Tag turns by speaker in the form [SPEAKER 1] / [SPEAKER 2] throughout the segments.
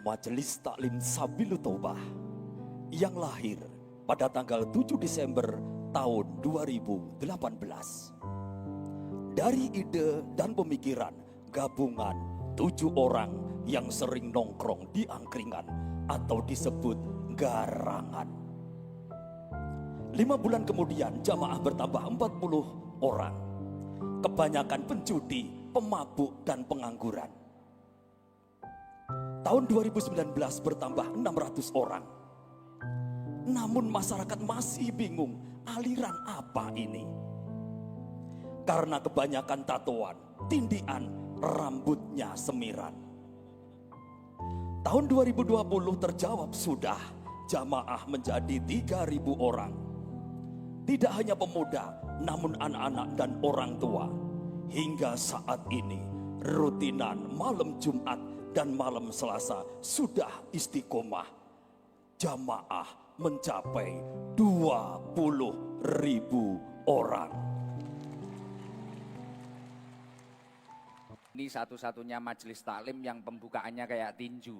[SPEAKER 1] Majelis Taklim Sabilut Taubah yang lahir pada tanggal 7 Desember tahun 2018 dari ide dan pemikiran gabungan 7 orang yang sering nongkrong di angkringan atau disebut garangan. 5 bulan kemudian jamaah bertambah 40 orang, kebanyakan penjudi, pemabuk dan pengangguran. Tahun 2019 bertambah 600 orang. Namun masyarakat masih bingung aliran apa ini. Karena kebanyakan tatoan, tindian, rambutnya semiran. Tahun 2020 terjawab sudah, jamaah menjadi 3.000 orang. Tidak hanya pemuda, namun anak-anak dan orang tua. Hingga saat ini rutinan malam Jumat dan malam Selasa sudah istiqomah. Jamaah mencapai 20.000 orang.
[SPEAKER 2] Ini satu-satunya majelis taklim yang pembukaannya kayak tinju.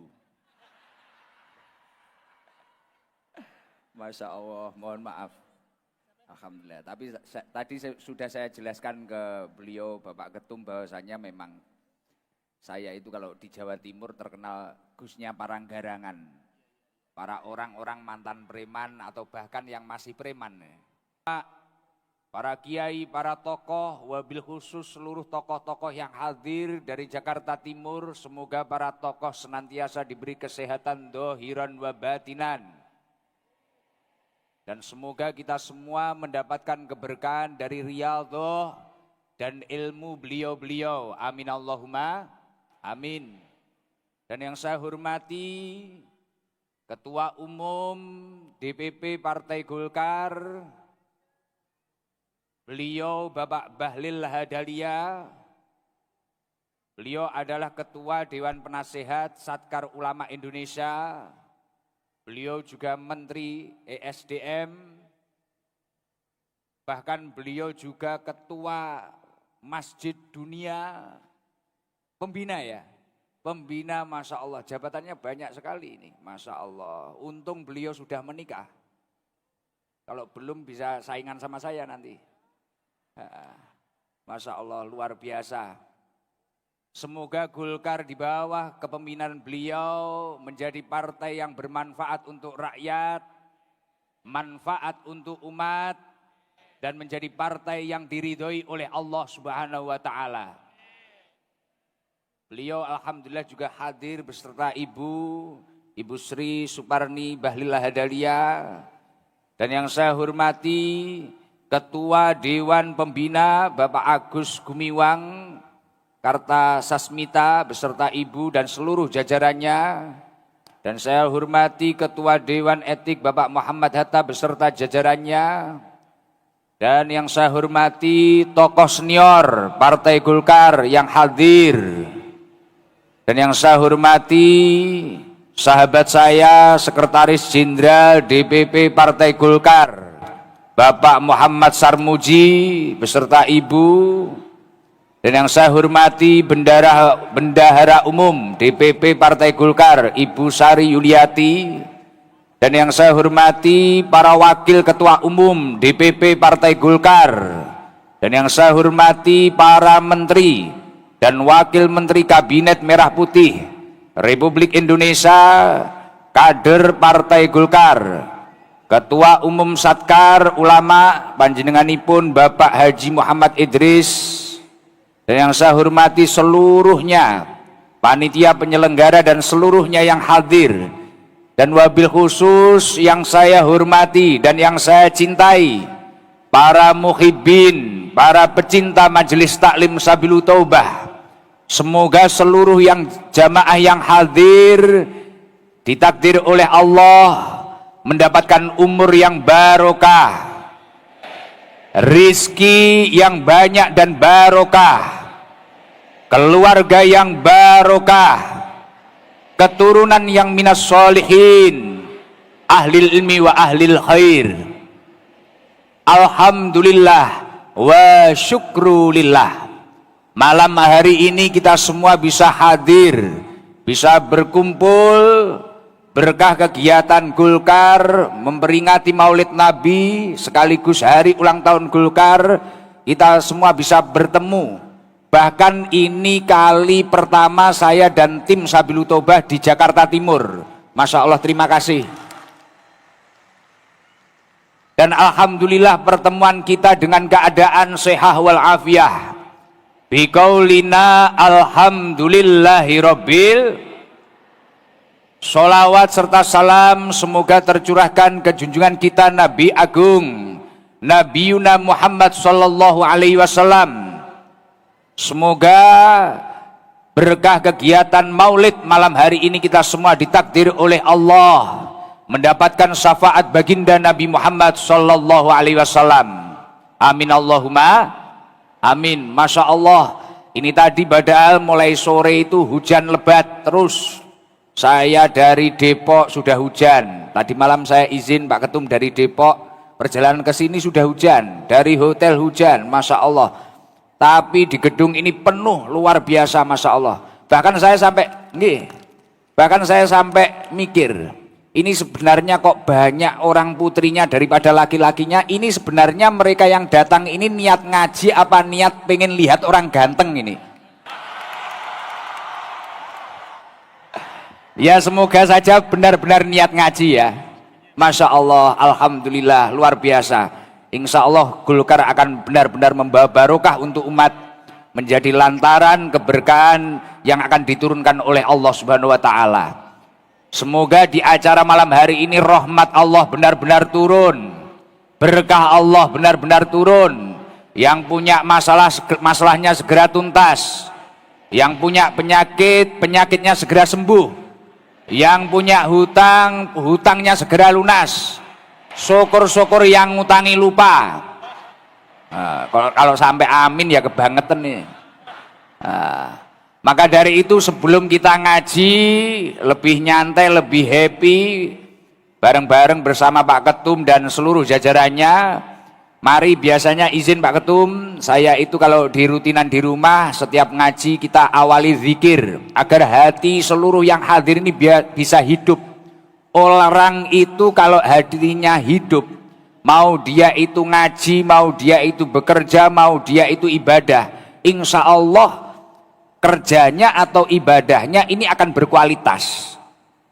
[SPEAKER 2] Masya Allah, mohon maaf. Alhamdulillah. Tapi tadi sudah saya jelaskan ke beliau Bapak Ketum bahwasanya memang saya itu kalau di Jawa Timur terkenal Gusnya Paranggarangan. Para orang-orang mantan preman atau bahkan yang masih preman. Para kiai, para tokoh, wabil khusus seluruh tokoh-tokoh yang hadir dari Jakarta Timur, semoga para tokoh senantiasa diberi kesehatan dohiran wa batinan. Dan semoga kita semua mendapatkan keberkahan dari riyadhah dan ilmu beliau-beliau. Amin Allahumma amin. Dan yang saya hormati Ketua Umum DPP Partai Golkar, beliau Bapak Bahlil Lahadalia. Beliau adalah Ketua Dewan Penasehat Satkar Ulama Indonesia. Beliau juga Menteri ESDM. Bahkan beliau juga Ketua Masjid Dunia. Pembina ya. Pembina, Masya Allah, jabatannya banyak sekali ini, Masya Allah. Untung beliau sudah menikah. Kalau belum bisa saingan sama saya nanti. Masya Allah, luar biasa. Semoga Golkar di bawah kepemimpinan beliau menjadi partai yang bermanfaat untuk rakyat, manfaat untuk umat, dan menjadi partai yang diridhoi oleh Allah Subhanahu wa Ta'ala. Beliau alhamdulillah juga hadir beserta Ibu Sri Suparni Bahlil Lahadalia. Dan yang saya hormati Ketua Dewan Pembina Bapak Agus Gumiwang Kartasasmita beserta Ibu dan seluruh jajarannya. Dan saya hormati Ketua Dewan Etik Bapak Muhammad Hatta beserta jajarannya. Dan yang saya hormati tokoh senior Partai Golkar yang hadir. Dan yang saya hormati sahabat saya Sekretaris Jenderal DPP Partai Golkar Bapak Muhammad Sarmuji beserta Ibu. Dan yang saya hormati Bendahara Umum DPP Partai Golkar Ibu Sari Yuliati. Dan yang saya hormati para Wakil Ketua Umum DPP Partai Golkar. Dan yang saya hormati para Menteri dan Wakil Menteri Kabinet Merah Putih Republik Indonesia, kader Partai Golkar, Ketua Umum Satkar Ulama panjenenganipun Bapak Haji Muhammad Idris. Dan yang saya hormati seluruhnya panitia penyelenggara dan seluruhnya yang hadir. Dan wabil khusus yang saya hormati dan yang saya cintai, para muhibbin, para pecinta Majelis Taklim Sabilut Taubah. Semoga seluruh yang jamaah yang hadir ditakdir oleh Allah mendapatkan umur yang barokah, rizki yang banyak dan barokah, keluarga yang barokah, keturunan yang minas solihin, ahlil ilmi wa ahlil khair. Alhamdulillah wa syukrulillah. Malam hari ini kita semua bisa hadir bisa berkumpul berkah kegiatan Golkar memperingati Maulid Nabi sekaligus hari ulang tahun Golkar, kita semua bisa bertemu. Bahkan ini kali pertama saya dan tim Sabilul Taubah di Jakarta Timur. Masya Allah, terima kasih. Dan alhamdulillah pertemuan kita dengan keadaan sehat wal afiyah. Biqaulina alhamdulillahi rabbil. Sholawat serta salam semoga tercurahkan ke junjungan kita Nabi Agung Nabiuna Muhammad sallallahu alaihi wasallam. Semoga berkah kegiatan Maulid malam hari ini kita semua ditakdir oleh Allah mendapatkan syafaat baginda Nabi Muhammad sallallahu alaihi wasallam. Amin Allahumma amin. Masya Allah, ini tadi padahal mulai sore itu hujan lebat terus. Saya dari Depok sudah hujan. Tadi malam saya izin Pak Ketum dari Depok, perjalanan ke sini sudah hujan. Dari hotel hujan, Masya Allah. Tapi di gedung ini penuh, luar biasa, Masya Allah. Bahkan saya sampai mikir, ini sebenarnya kok banyak orang putrinya daripada laki-lakinya. Ini sebenarnya mereka yang datang ini niat ngaji apa niat pengen lihat orang ganteng ini? Ya semoga saja benar-benar niat ngaji ya. Masya Allah, alhamdulillah, luar biasa. Insya Allah Golkar akan benar-benar membawa barokah untuk umat, menjadi lantaran keberkahan yang akan diturunkan oleh Allah Subhanahu wa Ta'ala. Semoga di acara malam hari ini rahmat Allah benar-benar turun, berkah Allah benar-benar turun. Yang punya masalahnya segera tuntas, yang punya penyakitnya segera sembuh, yang punya hutangnya segera lunas. Syukur-syukur yang ngutangi lupa. Kalau sampai amin ya kebangetan nih. Maka dari itu sebelum kita ngaji lebih nyantai, lebih happy bareng-bareng bersama Pak Ketum dan seluruh jajarannya. Mari, biasanya izin Pak Ketum, saya itu kalau di rutinan di rumah setiap ngaji kita awali zikir agar hati seluruh yang hadir ini bisa hidup. Orang itu kalau hatinya hidup, mau dia itu ngaji, mau dia itu bekerja, mau dia itu ibadah, insya Allah kerjanya atau ibadahnya ini akan berkualitas.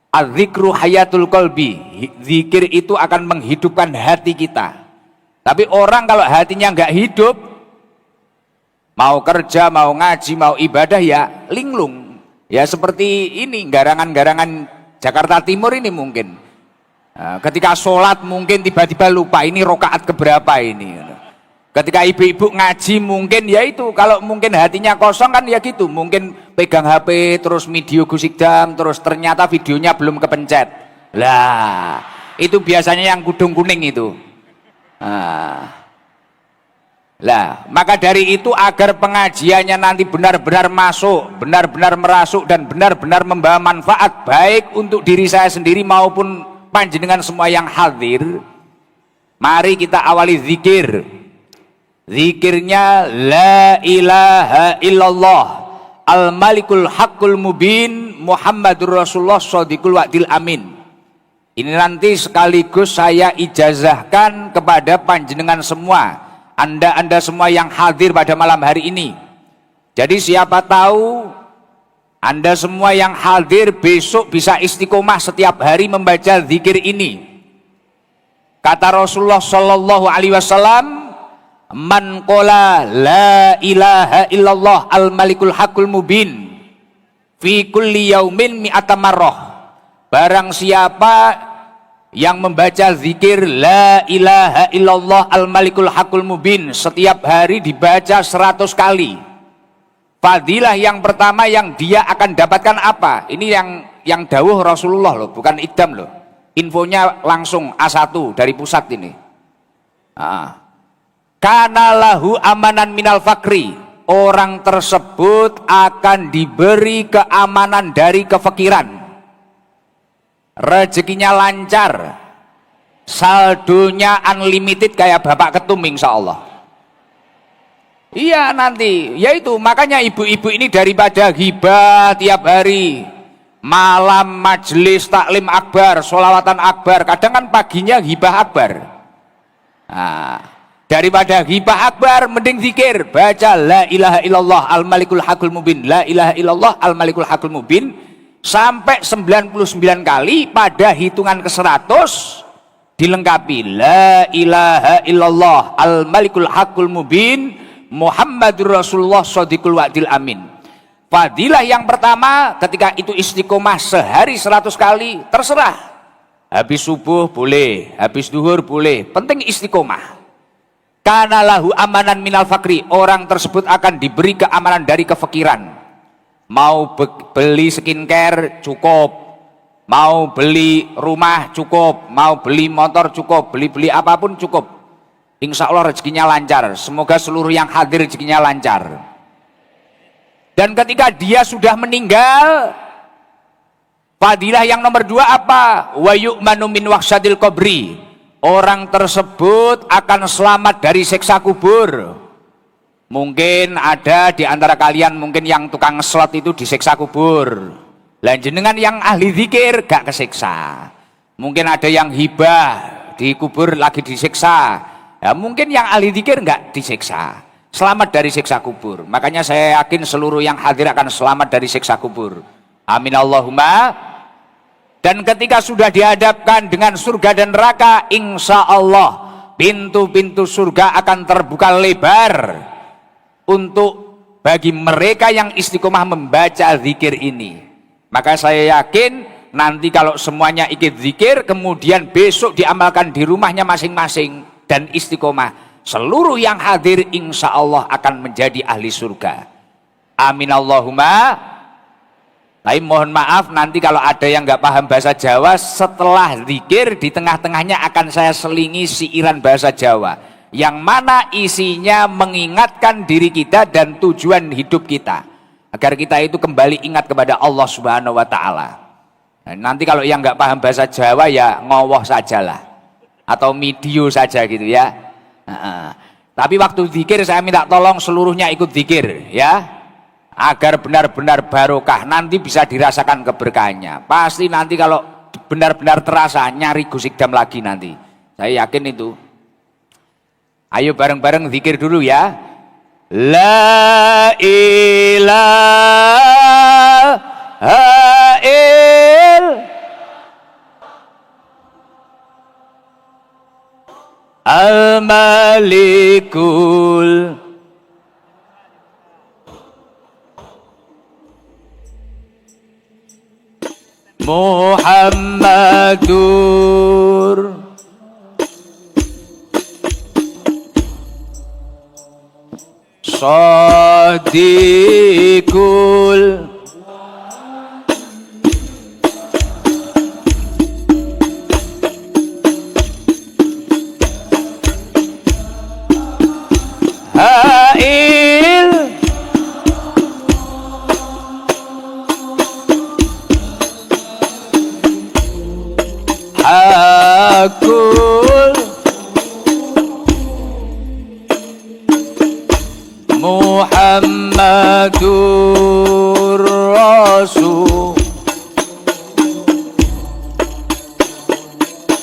[SPEAKER 2] Az-zikru hayatul qalbi, zikir itu akan menghidupkan hati kita. Tapi orang kalau hatinya nggak hidup, mau kerja, mau ngaji, mau ibadah ya linglung. Ya seperti ini garangan-garangan Jakarta Timur ini mungkin. Ketika sholat mungkin tiba-tiba lupa ini rokaat keberapa ini. Ketika ibu-ibu ngaji mungkin ya itu, kalau mungkin hatinya kosong kan ya gitu. Mungkin pegang HP terus video gusikdam, terus ternyata videonya belum kepencet. Lah itu biasanya yang kudung kuning itu. Maka dari itu agar pengajiannya nanti benar-benar masuk, benar-benar merasuk dan benar-benar membawa manfaat baik untuk diri saya sendiri maupun panjenengan semua yang hadir. Mari kita awali zikir. Zikirnya la ilaha illallah al-malikul haqqul mubin Muhammadur Rasulullah shadiqul wa'dil amin. Ini nanti sekaligus saya ijazahkan kepada panjenengan semua, anda semua yang hadir pada malam hari ini. Jadi siapa tahu anda semua yang hadir besok bisa istiqomah setiap hari membaca zikir ini. Kata Rasulullah Shallallahu Alaihi Wasallam, man qala la ilaha illallah al malikul haqqul mubin fi kulli yaumin mi'ata marrah. Barang siapa yang membaca zikir la ilaha illallah al malikul haqqul mubin setiap hari dibaca 100 kali. Fadilah yang pertama yang dia akan dapatkan apa? Ini yang dawuh Rasulullah loh, bukan idam loh. Infonya langsung A1 dari pusat ini. Kana lahu amanan minal fakri. Orang tersebut akan diberi keamanan dari kefakiran. Rezekinya lancar, saldonya unlimited kayak Bapak Ketum insya Allah. Iya nanti, yaitu makanya ibu-ibu ini daripada ghibah tiap hari, malam majelis taklim akbar, sholawatan akbar, kadang kan paginya hibah akbar. Nah, daripada hibah akbar mending zikir, baca la ilaha illallah al malikul hakul mubin, la ilaha illallah al malikul hakul mubin sampai 99 kali, pada hitungan ke-100 dilengkapi la ilaha illallah al malikul hakul mubin Muhammadur Rasulullah shodiqul wa'dil amin. Fadilah yang pertama, ketika itu istiqomah sehari 100 kali, terserah. Habis subuh boleh, habis duhur boleh, penting istiqomah. Kana lahu amanan minal fakri, orang tersebut akan diberi keamanan dari kefakiran. Mau beli skincare cukup, mau beli rumah cukup, mau beli motor cukup, beli apapun cukup. Insya Allah rezekinya lancar. Semoga seluruh yang hadir rezekinya lancar. Dan ketika dia sudah meninggal, fadilah yang nomor 2 apa? Wa yu'manu min wahsyatil qabri, orang tersebut akan selamat dari siksa kubur. Mungkin ada di antara kalian mungkin yang tukang slot itu disiksa kubur. Lah jenengan yang ahli zikir gak kesiksa. Mungkin ada yang hibah di kubur lagi disiksa. Ya, mungkin yang ahli zikir gak disiksa. Selamat dari siksa kubur. Makanya saya yakin seluruh yang hadir akan selamat dari siksa kubur. Amin Allahumma. Dan ketika sudah dihadapkan dengan surga dan neraka, insya Allah pintu-pintu surga akan terbuka lebar untuk bagi mereka yang istiqomah membaca zikir ini. Maka saya yakin nanti kalau semuanya ikut zikir, kemudian besok diamalkan di rumahnya masing-masing dan istiqomah, seluruh yang hadir insya Allah akan menjadi ahli surga. Amin Allahumma. Tapi mohon maaf nanti kalau ada yang nggak paham bahasa Jawa, setelah zikir di tengah-tengahnya akan saya selingi siiran bahasa Jawa, yang mana isinya mengingatkan diri kita dan tujuan hidup kita, agar kita itu kembali ingat kepada Allah Subhanahu wa Ta'ala. Nah, nanti kalau yang nggak paham bahasa Jawa ya ngowoh sajalah, atau video saja gitu ya. Tapi waktu zikir saya minta tolong seluruhnya ikut zikir ya, agar benar-benar barokah, nanti bisa dirasakan keberkahannya. Pasti nanti kalau benar-benar terasa nyari gusikdam lagi nanti, saya yakin itu. Ayo bareng-bareng zikir dulu ya. La ilaha illallah Al-Malikul Muhammadur Shadiqul Hail Hakul Muhammadur Rasul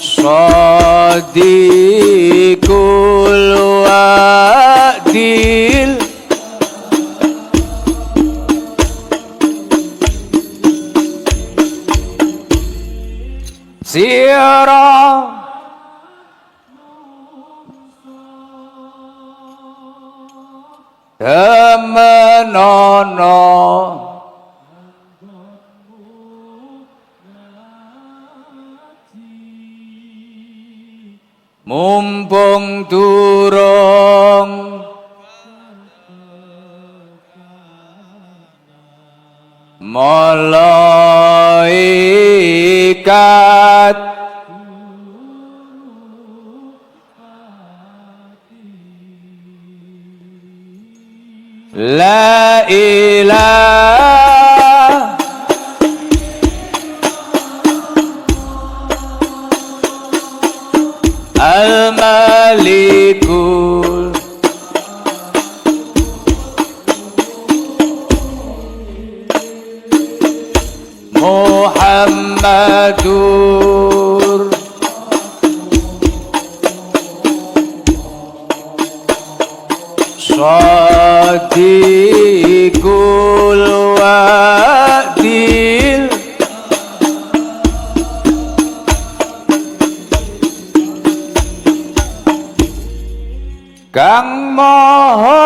[SPEAKER 2] Shadiqul Wa'dil Sirah Temenono mumpung durung malaikat la ilaha al-malikul Oh Muhammadur Shadiqul Wadil Kang Maha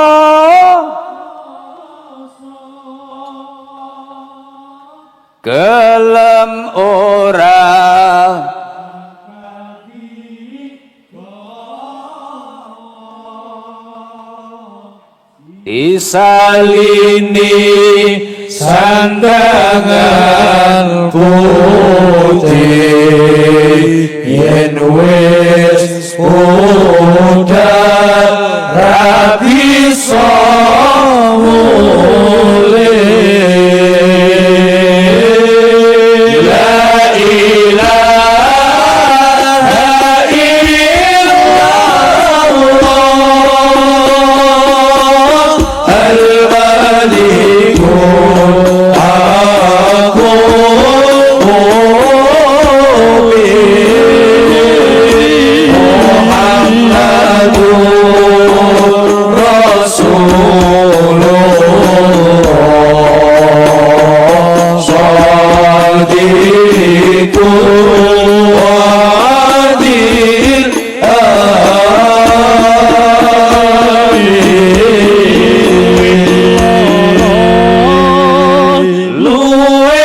[SPEAKER 2] Gelem ora disalini sandangan putih yen wis udah rapi mulih la ilaha illallah al-malikul aqul Muhammadur Rasulullah Shadiqul Wadil amin luwe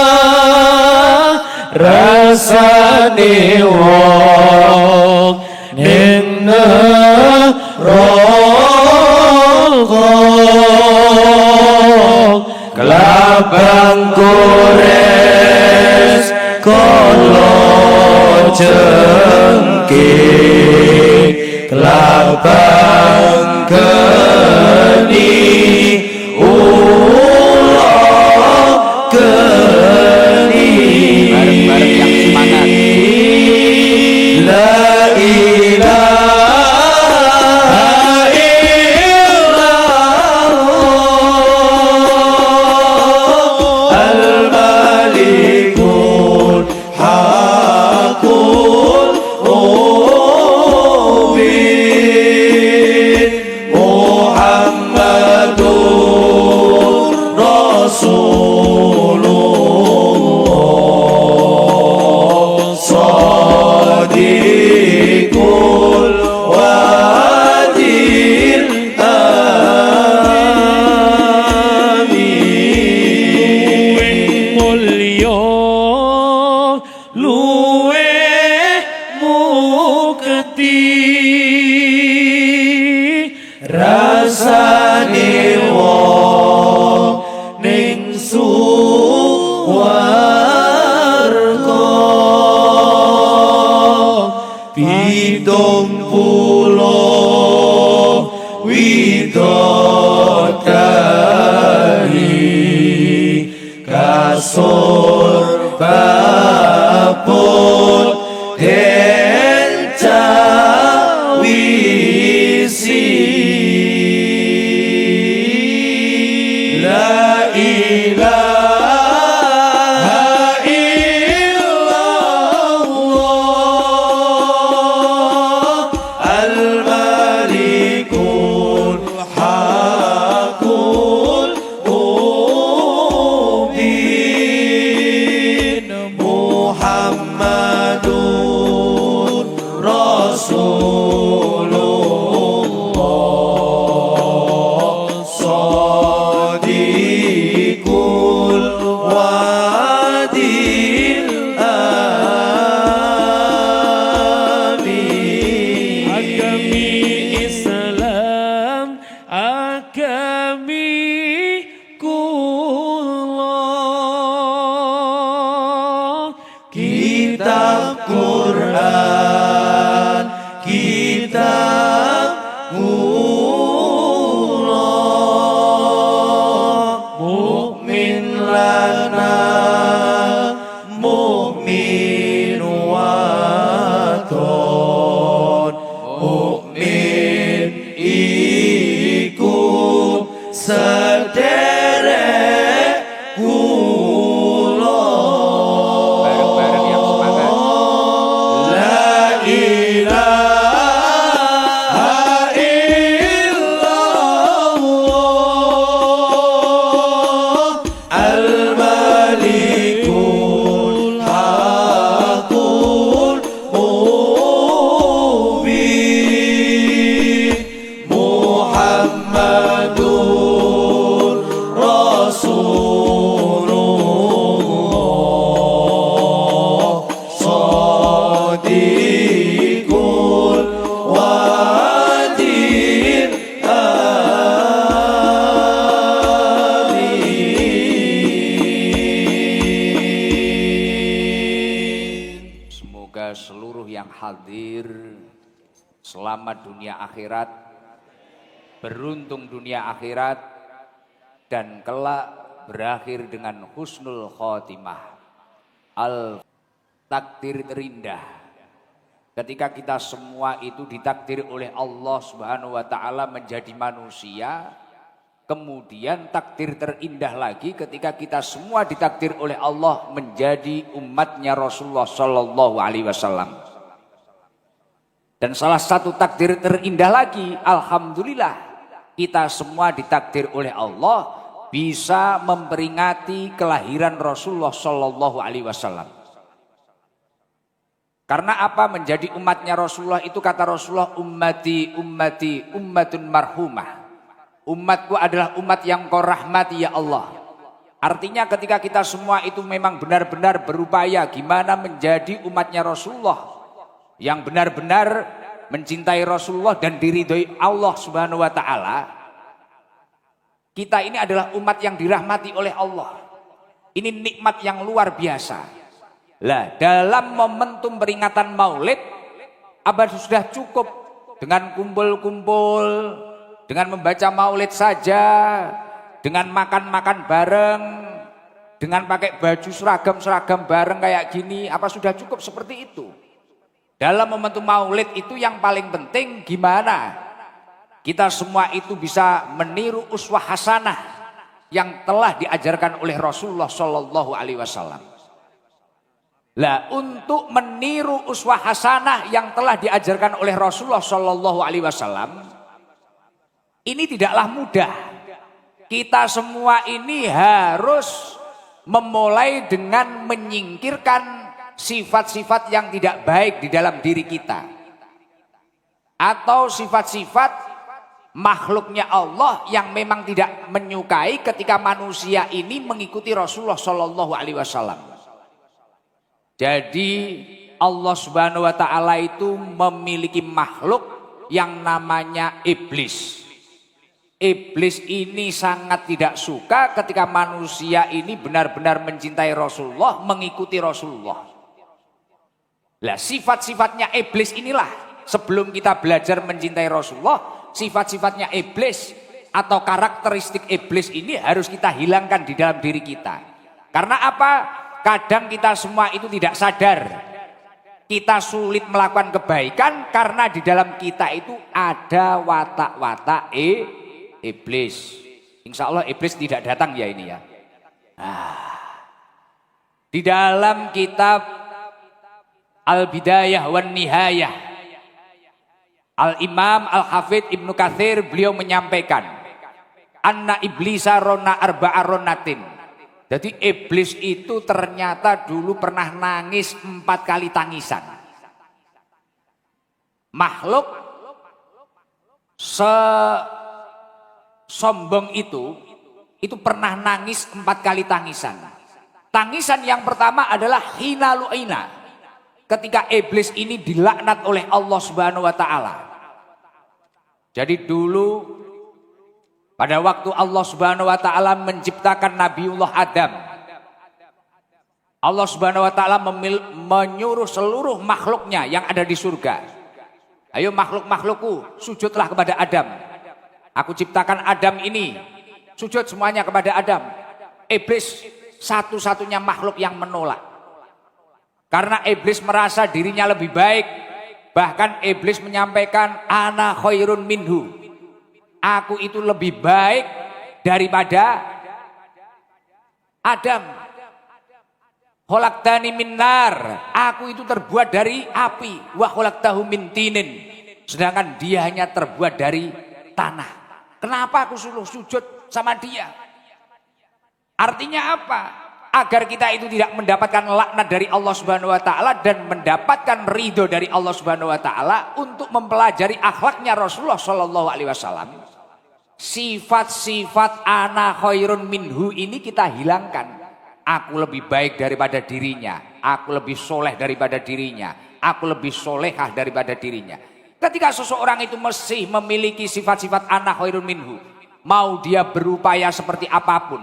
[SPEAKER 2] susah rasane wong ning neraka kelabang gores kala jengking kelabang geni ula geni bareng-bareng yang semangat la ilaha illallah al-malikul hakul mubin Muhammadur Rasulullah Shadiqul Wadil amin mulya luwe mukti rasane wong ning suwarga pitung puluh widodari kasur babut encawisi la ilaha illallah al-malikul hakul mubin Muhammadur Rasulullah Shadiqul Wadil amin agami Islam agami kula kitab Quran kitab kula mukmin lana mukmin wadon mukmin iku sederek Bareng-bareng yang semangat.
[SPEAKER 3] La ilaha illallah al-malikul haqqul mubin Muhammadur Rasulullah Shadiqul Wadil Amin.
[SPEAKER 2] Semoga seluruh yang hadir selamat dunia akhirat, beruntung dunia akhirat, dan kelak berakhir dengan husnul khotimah. Takdir terindah ketika kita semua itu ditakdir oleh Allah Subhanahu wa taala menjadi manusia. Kemudian takdir terindah lagi ketika kita semua ditakdir oleh Allah menjadi umatnya Rasulullah Shallallahu Alaihi Wasallam. Dan salah satu takdir terindah lagi, alhamdulillah, kita semua ditakdir oleh Allah bisa memperingati kelahiran Rasulullah Shallallahu Alaihi Wasallam. Karena apa? Menjadi umatnya Rasulullah itu kata Rasulullah, ummati ummati ummatun marhumah. Umatku adalah umat yang kau rahmati ya Allah. Artinya ketika kita semua itu memang benar-benar berupaya gimana menjadi umatnya Rasulullah yang benar-benar mencintai Rasulullah dan diridhoi Allah Subhanahu wa taala. Kita ini adalah umat yang dirahmati oleh Allah. Ini nikmat yang luar biasa. Lah, dalam momentum peringatan Maulid, apa sudah cukup dengan kumpul-kumpul, dengan membaca Maulid saja, dengan makan-makan bareng, dengan pakai baju seragam-seragam bareng kayak gini, apa sudah cukup seperti itu? Dalam momentum Maulid itu yang paling penting gimana kita semua itu bisa meniru uswah hasanah yang telah diajarkan oleh Rasulullah Shallallahu Alaihi Wasallam. Lah, untuk meniru uswah hasanah yang telah diajarkan oleh Rasulullah Shallallahu Alaihi Wasallam ini tidaklah mudah. Kita semua ini harus memulai dengan menyingkirkan sifat-sifat yang tidak baik di dalam diri kita, atau sifat-sifat makhluknya Allah yang memang tidak menyukai ketika manusia ini mengikuti Rasulullah Shallallahu Alaihi Wasallam. Jadi Allah Subhanahu Wa Taala itu memiliki makhluk yang namanya iblis. Iblis ini sangat tidak suka ketika manusia ini benar-benar mencintai Rasulullah, mengikuti Rasulullah. Lah, sifat-sifatnya iblis inilah sebelum kita belajar mencintai Rasulullah, sifat-sifatnya iblis atau karakteristik iblis ini harus kita hilangkan di dalam diri kita. Karena apa? Kadang kita semua itu tidak sadar. Kita sulit melakukan kebaikan karena di dalam kita itu ada watak-watak iblis. Insya Allah iblis tidak datang ya ini ya. Di dalam kitab Al-Bidayah wan Nihayah, Al-Imam Al-Hafidh Ibnu Katsir beliau menyampaikan, anna iblisa rona arba'a ronatin. Jadi iblis itu ternyata dulu pernah nangis 4 kali tangisan. Makhluk sombong itu pernah nangis 4 kali tangisan. Tangisan yang pertama adalah hina lu'ina, ketika iblis ini dilaknat oleh Allah Subhanahu wa taala. Jadi dulu pada waktu Allah Subhanahu wa taala menciptakan Nabiullah Adam, Allah Subhanahu wa taala menyuruh seluruh makhluknya yang ada di surga, ayo makhluk-makhlukku sujudlah kepada Adam. Aku ciptakan Adam ini, sujud semuanya kepada Adam. Iblis satu-satunya makhluk yang menolak. Karena iblis merasa dirinya lebih baik. Bahkan iblis menyampaikan, ana khairun minhu. Aku itu lebih baik daripada Adam, khalaqtani min nar, aku itu terbuat dari api, wa khalaqtahu min tinin, sedangkan dia hanya terbuat dari tanah. Kenapa aku suruh sujud sama dia? Artinya apa? Agar kita itu tidak mendapatkan laknat dari Allah Subhanahu wa taala dan mendapatkan ridho dari Allah Subhanahu wa taala, untuk mempelajari akhlaknya Rasulullah sallallahu alaihi wasallam. Sifat-sifat ana khairun minhu ini kita hilangkan. Aku lebih baik daripada dirinya, aku lebih soleh daripada dirinya, aku lebih solehah daripada dirinya. Ketika seseorang itu mesti memiliki sifat-sifat ana khairun minhu, mau dia berupaya seperti apapun,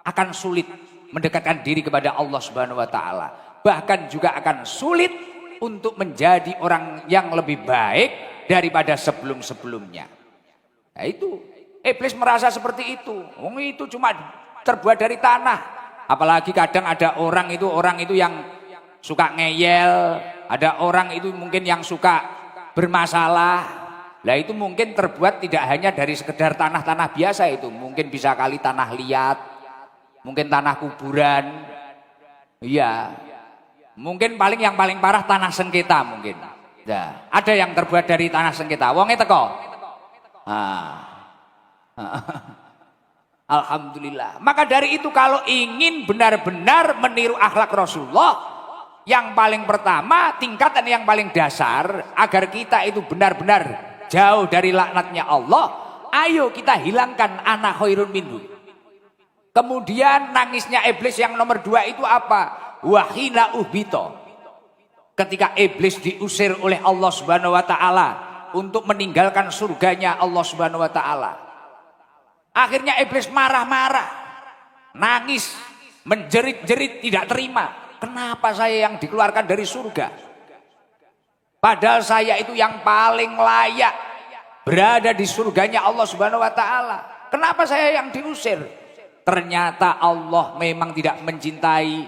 [SPEAKER 2] akan sulit mendekatkan diri kepada Allah Subhanahu wa taala. Bahkan juga akan sulit untuk menjadi orang yang lebih baik daripada sebelum-sebelumnya. Nah, itu iblis merasa seperti itu. Itu cuma terbuat dari tanah. Apalagi kadang ada orang itu yang suka ngeyel, ada orang itu mungkin yang suka bermasalah. Lah itu mungkin terbuat tidak hanya dari sekedar tanah-tanah biasa itu, mungkin bisa kali tanah liat, mungkin tanah kuburan. Iya. Mungkin yang paling parah tanah sengketa mungkin. Nah, ada yang terbuat dari tanah sengketa. Wonge teko. Alhamdulillah. Maka dari itu kalau ingin benar-benar meniru akhlak Rasulullah, yang paling pertama, tingkatan yang paling dasar, agar kita itu benar-benar jauh dari laknatnya Allah, ayo kita hilangkan ana khairun minhu. Kemudian nangisnya iblis yang nomor 2 itu apa? Wahina uhbito. Ketika iblis diusir oleh Allah Subhanahu wa taala untuk meninggalkan surganya Allah Subhanahu wa taala. Akhirnya iblis marah-marah, nangis, menjerit-jerit, tidak terima. Kenapa saya yang dikeluarkan dari surga? Padahal saya itu yang paling layak berada di surganya Allah Subhanahu wa taala. Kenapa saya yang diusir? Ternyata Allah memang tidak mencintai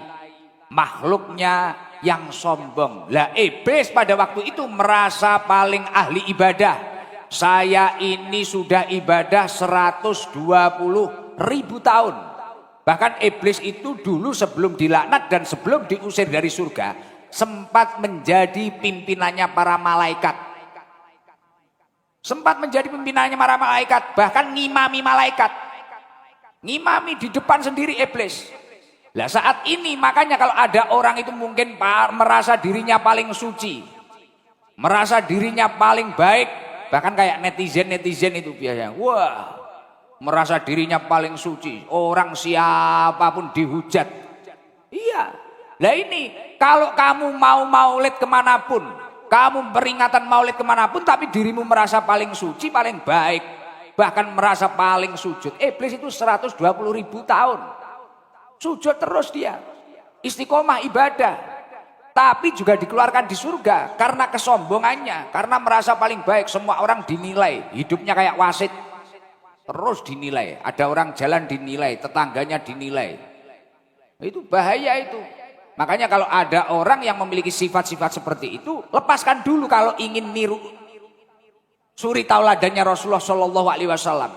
[SPEAKER 2] makhluknya yang sombong. Lah iblis pada waktu itu merasa paling ahli ibadah. Saya ini sudah ibadah 120.000 tahun. Bahkan iblis itu dulu sebelum dilaknat dan sebelum diusir dari surga, sempat menjadi pimpinannya para malaikat. Sempat menjadi pimpinannya para malaikat, bahkan ngimami malaikat. Ngimami di depan sendiri iblis. Lah saat ini makanya kalau ada orang itu mungkin merasa dirinya paling suci, merasa dirinya paling baik, bahkan kayak netizen itu biasanya, wah, merasa dirinya paling suci, orang siapapun dihujat. Iya. Lah ini kalau kamu mau maulid kemanapun, kamu peringatan maulid kemanapun, tapi dirimu merasa paling suci, paling baik, bahkan merasa paling sujud. Iblis itu 120.000 tahun. Sujud terus dia, istiqomah ibadah, tapi juga dikeluarkan di surga karena kesombongannya, karena merasa paling baik. Semua orang dinilai, hidupnya kayak wasit, terus dinilai. Ada orang jalan dinilai, tetangganya dinilai. Itu bahaya itu. Makanya kalau ada orang yang memiliki sifat-sifat seperti itu, lepaskan dulu kalau ingin niru suri tauladannya Rasulullah Shallallahu Alaihi Wasallam.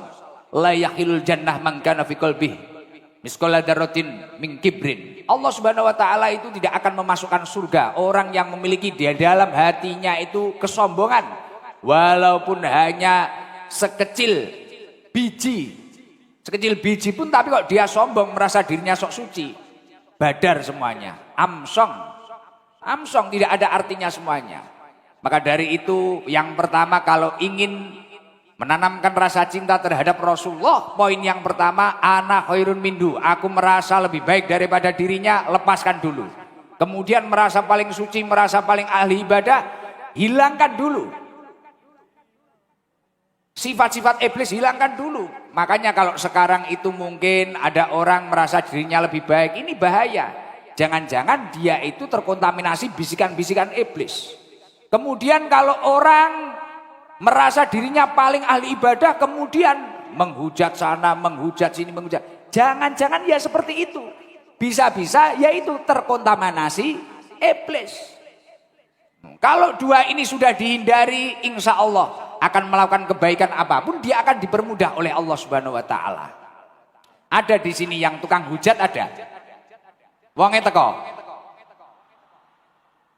[SPEAKER 2] La yakhilul jannah man kana fi qalbihi miskola darotin min kibrin. Allah Subhanahu wa taala itu tidak akan memasukkan surga orang yang memiliki di dalam hatinya itu kesombongan, walaupun hanya sekecil biji pun, tapi kok dia sombong merasa dirinya sok suci, badar semuanya, amsong tidak ada artinya semuanya. Maka dari itu yang pertama kalau ingin menanamkan rasa cinta terhadap Rasulullah, poin yang pertama, ana khairun minhu, aku merasa lebih baik daripada dirinya, lepaskan dulu. Kemudian merasa paling suci, merasa paling ahli ibadah, hilangkan dulu. Sifat-sifat iblis hilangkan dulu. Makanya kalau sekarang itu mungkin ada orang merasa dirinya lebih baik, ini bahaya. Jangan-jangan dia itu terkontaminasi bisikan-bisikan iblis. Kemudian kalau orang merasa dirinya paling ahli ibadah, kemudian menghujat sana, menghujat sini, menghujat. Jangan-jangan ya seperti itu. Bisa-bisa yaitu terkontaminasi iblis. Kalau dua ini sudah dihindari, insya Allah akan melakukan kebaikan apapun, dia akan dipermudah oleh Allah Subhanahu wa taala. Ada di sini yang tukang hujat ada. Wonge teko.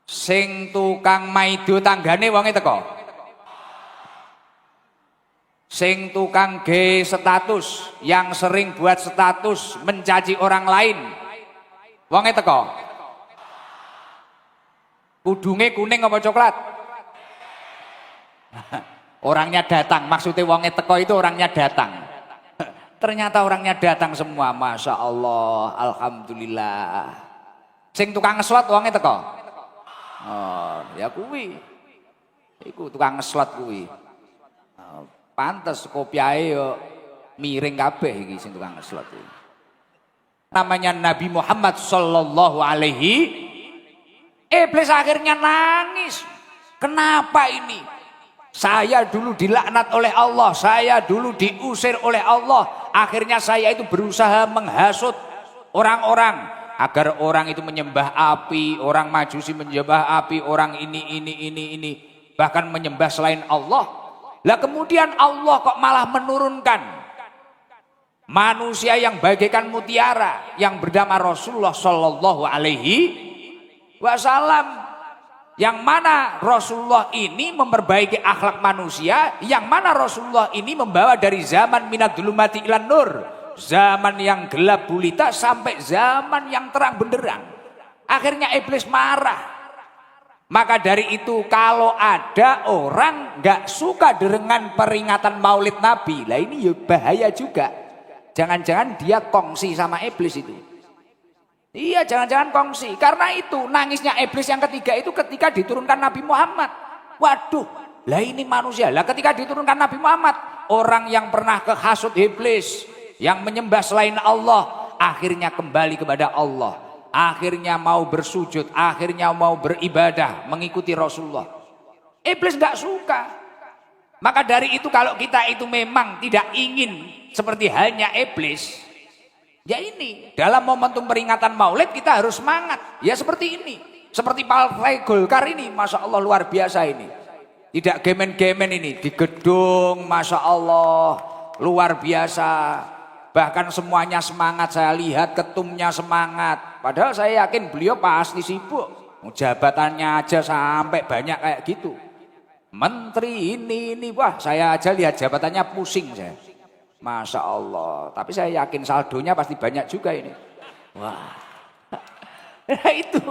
[SPEAKER 2] Sing tukang maido tanggane wonge teko. Sing tukang ge status, yang sering buat status mencaci orang lain. Wonge teko. Kudunge kuning apa coklat? Orangnya datang, maksudnya wonge teko itu orangnya datang. Ternyata orangnya datang semua, Masya Allah, Alhamdulillah. Sing tukang ngeslot wonge teko. Oh, ya kuwi. Iku tukang ngeslot kuwi. Pantes kopiahe yo miring kabeh iki sing tukang ngeslot iki. Namanya Nabi Muhammad sallallahu alaihi. Iblis akhirnya nangis. Kenapa ini? Saya dulu dilaknat oleh Allah, saya dulu diusir oleh Allah. Akhirnya saya itu berusaha menghasut orang-orang agar orang itu menyembah api, orang Majusi menyembah api, orang ini, bahkan menyembah selain Allah. Lah kemudian Allah kok malah menurunkan manusia yang bagaikan mutiara yang bernama Rasulullah Shallallahu Alaihi Wasallam, yang mana Rasulullah ini memperbaiki akhlak manusia, yang mana Rasulullah ini membawa dari zaman minad dzulumati ilan nur, zaman yang gelap gulita sampai zaman yang terang benderang. Akhirnya iblis marah. Maka dari itu kalau ada orang nggak suka dengan peringatan Maulid Nabi, lah ini ya bahaya juga. Jangan-jangan dia kongsi sama iblis itu. Iya, jangan-jangan kongsi. Karena itu nangisnya iblis yang ketiga itu ketika diturunkan Nabi Muhammad. Waduh, lah ini manusia. Lah ketika diturunkan Nabi Muhammad, orang yang pernah kehasut iblis, yang menyembah selain Allah, akhirnya kembali kepada Allah. Akhirnya mau bersujud, akhirnya mau beribadah, mengikuti Rasulullah. Iblis nggak suka. Maka dari itu kalau kita itu memang tidak ingin seperti halnya iblis, ya ini dalam momentum peringatan Maulid kita harus semangat. Ya seperti ini, seperti Partai Golkar ini, Masya Allah luar biasa ini. Tidak gemen-gemen ini di gedung, Masya Allah luar biasa. Bahkan semuanya semangat, saya lihat ketumnya semangat. Padahal saya yakin beliau pasti sibuk. Jabatannya aja sampai banyak kayak gitu. Menteri ini, wah saya aja lihat jabatannya pusing saya. Masya Allah. Tapi saya yakin saldonya pasti banyak juga ini. Wah, itu.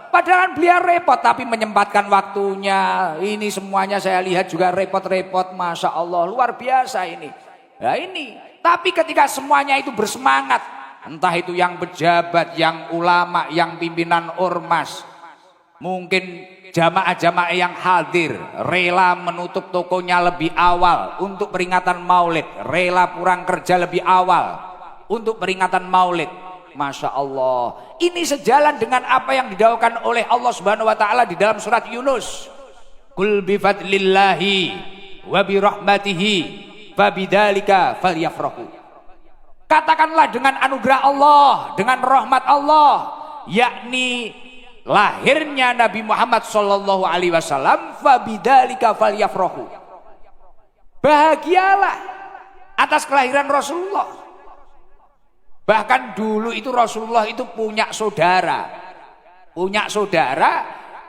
[SPEAKER 2] Padahal beliau repot tapi menyempatkan waktunya. Ini semuanya saya lihat juga repot-repot. Masya Allah luar biasa ini. Nah ini. Tapi ketika semuanya itu bersemangat, entah itu yang pejabat, yang ulama, yang pimpinan ormas, mungkin jamaah-jamaah yang hadir, rela menutup tokonya lebih awal untuk peringatan Maulid, rela pulang kerja lebih awal untuk peringatan Maulid. Masya Allah, ini sejalan dengan apa yang didakwakan oleh Allah Subhanahu Wa Taala di dalam surat Yunus. Qul bi fadlillahi wa bi rahmatihi fabidzalika falyafrahu. Katakanlah dengan anugerah Allah, dengan rahmat Allah, yakni lahirnya Nabi Muhammad sallallahu alaihi wasallam, fabidzalika falyafrahu. Bahagialah atas kelahiran Rasulullah. Bahkan dulu itu Rasulullah itu punya saudara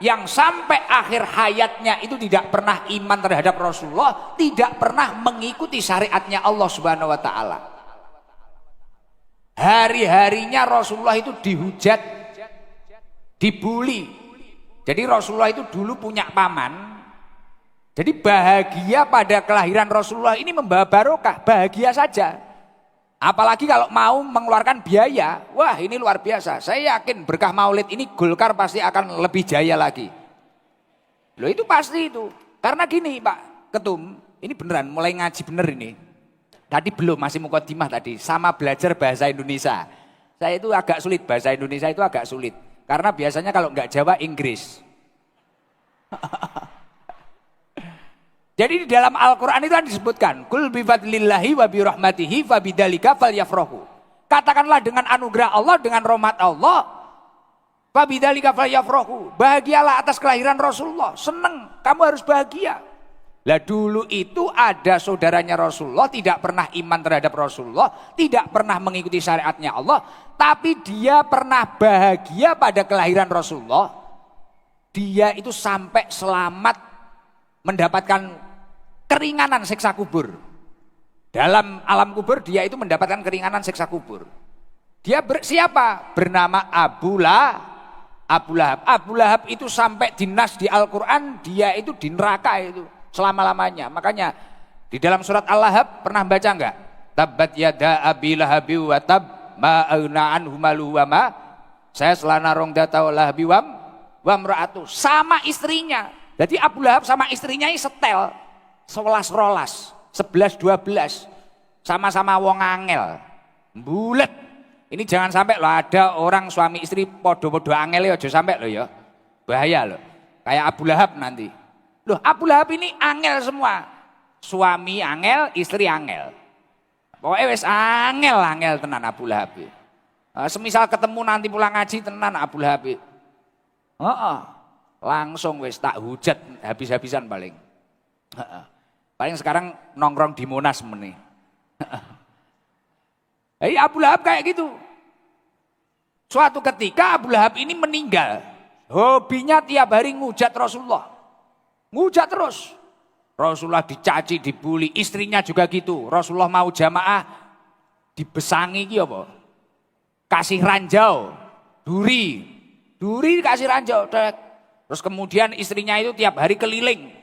[SPEAKER 2] yang sampai akhir hayatnya itu tidak pernah iman terhadap Rasulullah, tidak pernah mengikuti syariatnya Allah Subhanahu Wa Taala. Hari-harinya Rasulullah itu dihujat, dibully. Jadi Rasulullah itu dulu punya paman. Jadi bahagia pada kelahiran Rasulullah ini membawa barokah, bahagia saja. Apalagi kalau mau mengeluarkan biaya, wah ini luar biasa. Saya yakin berkah Maulid ini Golkar pasti akan lebih jaya lagi. Loh itu pasti itu. Karena gini Pak Ketum, ini beneran mulai ngaji bener ini. Tadi belum, masih mukadimah tadi, sama belajar bahasa Indonesia. Saya itu agak sulit, bahasa Indonesia itu agak sulit. Karena biasanya kalau nggak Jawa, Inggris. Jadi di dalam Al-Quran itu kan disebutkan, Qul bi fadlillahi wa bi rahmatihi fabidzalika falyafrahu. Katakanlah dengan anugerah Allah, dengan rahmat Allah, fabidzalika falyafrahu. Bahagialah atas kelahiran Rasulullah, senang, kamu harus bahagia. Lah dulu itu ada saudaranya Rasulullah, tidak pernah iman terhadap Rasulullah, tidak pernah mengikuti syariatnya Allah, tapi dia pernah bahagia pada kelahiran Rasulullah. Dia itu sampai selamat mendapatkan keringanan siksa kubur. Dalam alam kubur dia itu mendapatkan keringanan siksa kubur. Dia siapa? Bernama Abu Lahab. Abu Lahab itu sampai dinas di Al-Quran, dia itu di neraka itu selama-lamanya. Makanya di dalam surat Al-Lahab pernah baca enggak? Tabbat yada abi lahabi wa tab ma aghna anhu maluhu wa ma saya selana rong data lahabi wa mra'atu, sama istrinya. Jadi Abu Lahab sama istrinya ini setel 11 rolas 11 12 sama-sama wong angel bulet. Ini jangan sampai loh ada orang suami istri podo-podo angel ya, aja sampai loh ya, bahaya loh kayak Abu Lahab nanti. Loh Abu Lahab ini angel semua, suami angel, istri angel, pokoknya wes angel tenan Abu Lahab. Semisal ketemu nanti pulang ngaji tenan Abu Lahab. Langsung wes tak hujat habis-habisan paling. Paling sekarang nongkrong di Monas meneh. Abu Lahab kayak gitu. Suatu ketika Abu Lahab ini meninggal. Hobinya tiap hari ngujat Rasulullah. Ngujat terus. Rasulullah dicaci, dibully, istrinya juga gitu. Rasulullah mau jamaah dibesangi gitu apa? Kasih ranjau, duri kasih ranjau. Terus kemudian istrinya itu tiap hari keliling.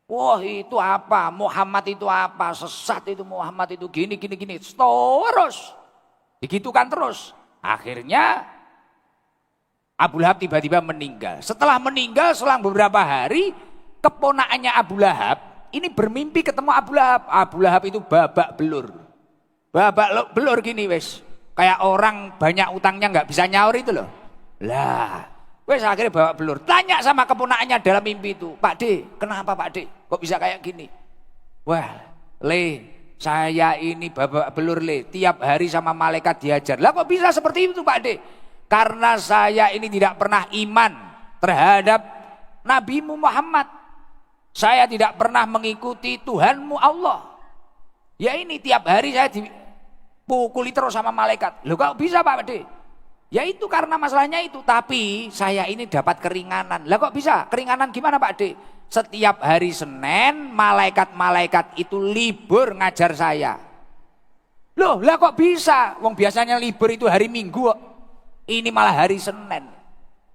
[SPEAKER 2] Wah itu apa, Muhammad itu apa, sesat itu Muhammad itu gini. Terus, digitukan terus. Akhirnya Abu Lahab tiba-tiba meninggal. Setelah meninggal selang beberapa hari, keponakannya Abu Lahab ini bermimpi ketemu Abu Lahab. Abu Lahab itu babak belur gini wes. Kayak orang banyak utangnya nggak bisa nyaur itu loh. Lah. Wes akhirnya bawa belur, tanya sama keponakannya dalam mimpi itu, Pak D, kenapa Pak D, kok bisa kayak gini? Wah, saya ini babak belur tiap hari sama malaikat diajar. Lah kok bisa seperti itu Pak D? Karena saya ini tidak pernah iman terhadap Nabimu Muhammad. Saya tidak pernah mengikuti Tuhanmu Allah. Ya ini tiap hari saya dipukuli terus sama malaikat. Loh kok bisa Pak D? Ya itu karena masalahnya itu, tapi saya ini dapat keringanan. Lah kok bisa? Keringanan gimana Pak D? Setiap hari Senin malaikat-malaikat itu libur ngajar saya. Loh, lah kok bisa? Wong biasanya libur itu hari Minggu kok. Ini malah hari Senin.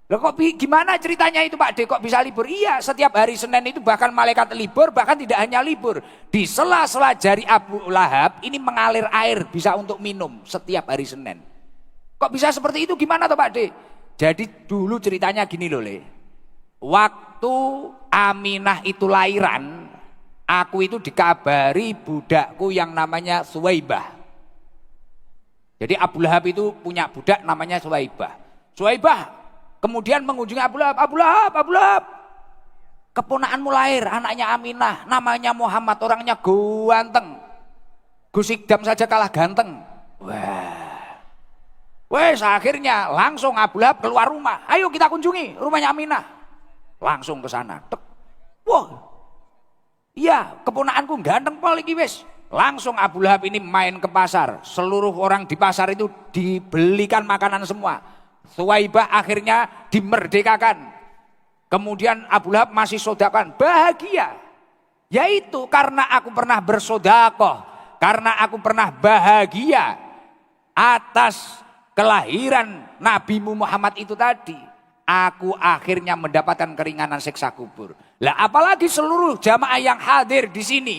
[SPEAKER 2] Loh kok gimana ceritanya itu Pak D? Kok bisa libur? Iya, setiap hari Senin itu bahkan malaikat libur, bahkan tidak hanya libur. Di sela-sela jari Abu Lahab ini mengalir air bisa untuk minum setiap hari Senin. Kok bisa seperti itu gimana toh Pak D? Jadi dulu ceritanya gini loh Waktu Aminah itu lahiran, aku itu dikabari budakku yang namanya Suwaibah. Jadi Abu Lahab itu punya budak namanya Suwaibah. Suwaibah kemudian mengunjungi Abu Lahab. Abu Lahab, keponakanmu lahir, anaknya Aminah, namanya Muhammad, orangnya ganteng. Gus Ikdam saja kalah ganteng. Wes akhirnya langsung Abu Lahab keluar rumah. Ayo kita kunjungi rumahnya Aminah. Langsung ke sana. Wah, iya keponakanku ganteng poliki wes. Langsung Abu Lahab ini main ke pasar. Seluruh orang di pasar itu dibelikan makanan semua. Suwaibah akhirnya dimerdekakan. Kemudian Abu Lahab masih sodakan, bahagia. Yaitu karena aku pernah bersodakoh. Karena aku pernah bahagia atas kelahiran Nabimu Muhammad itu tadi, aku akhirnya mendapatkan keringanan siksa kubur. Lah apalagi seluruh jamaah yang hadir di sini,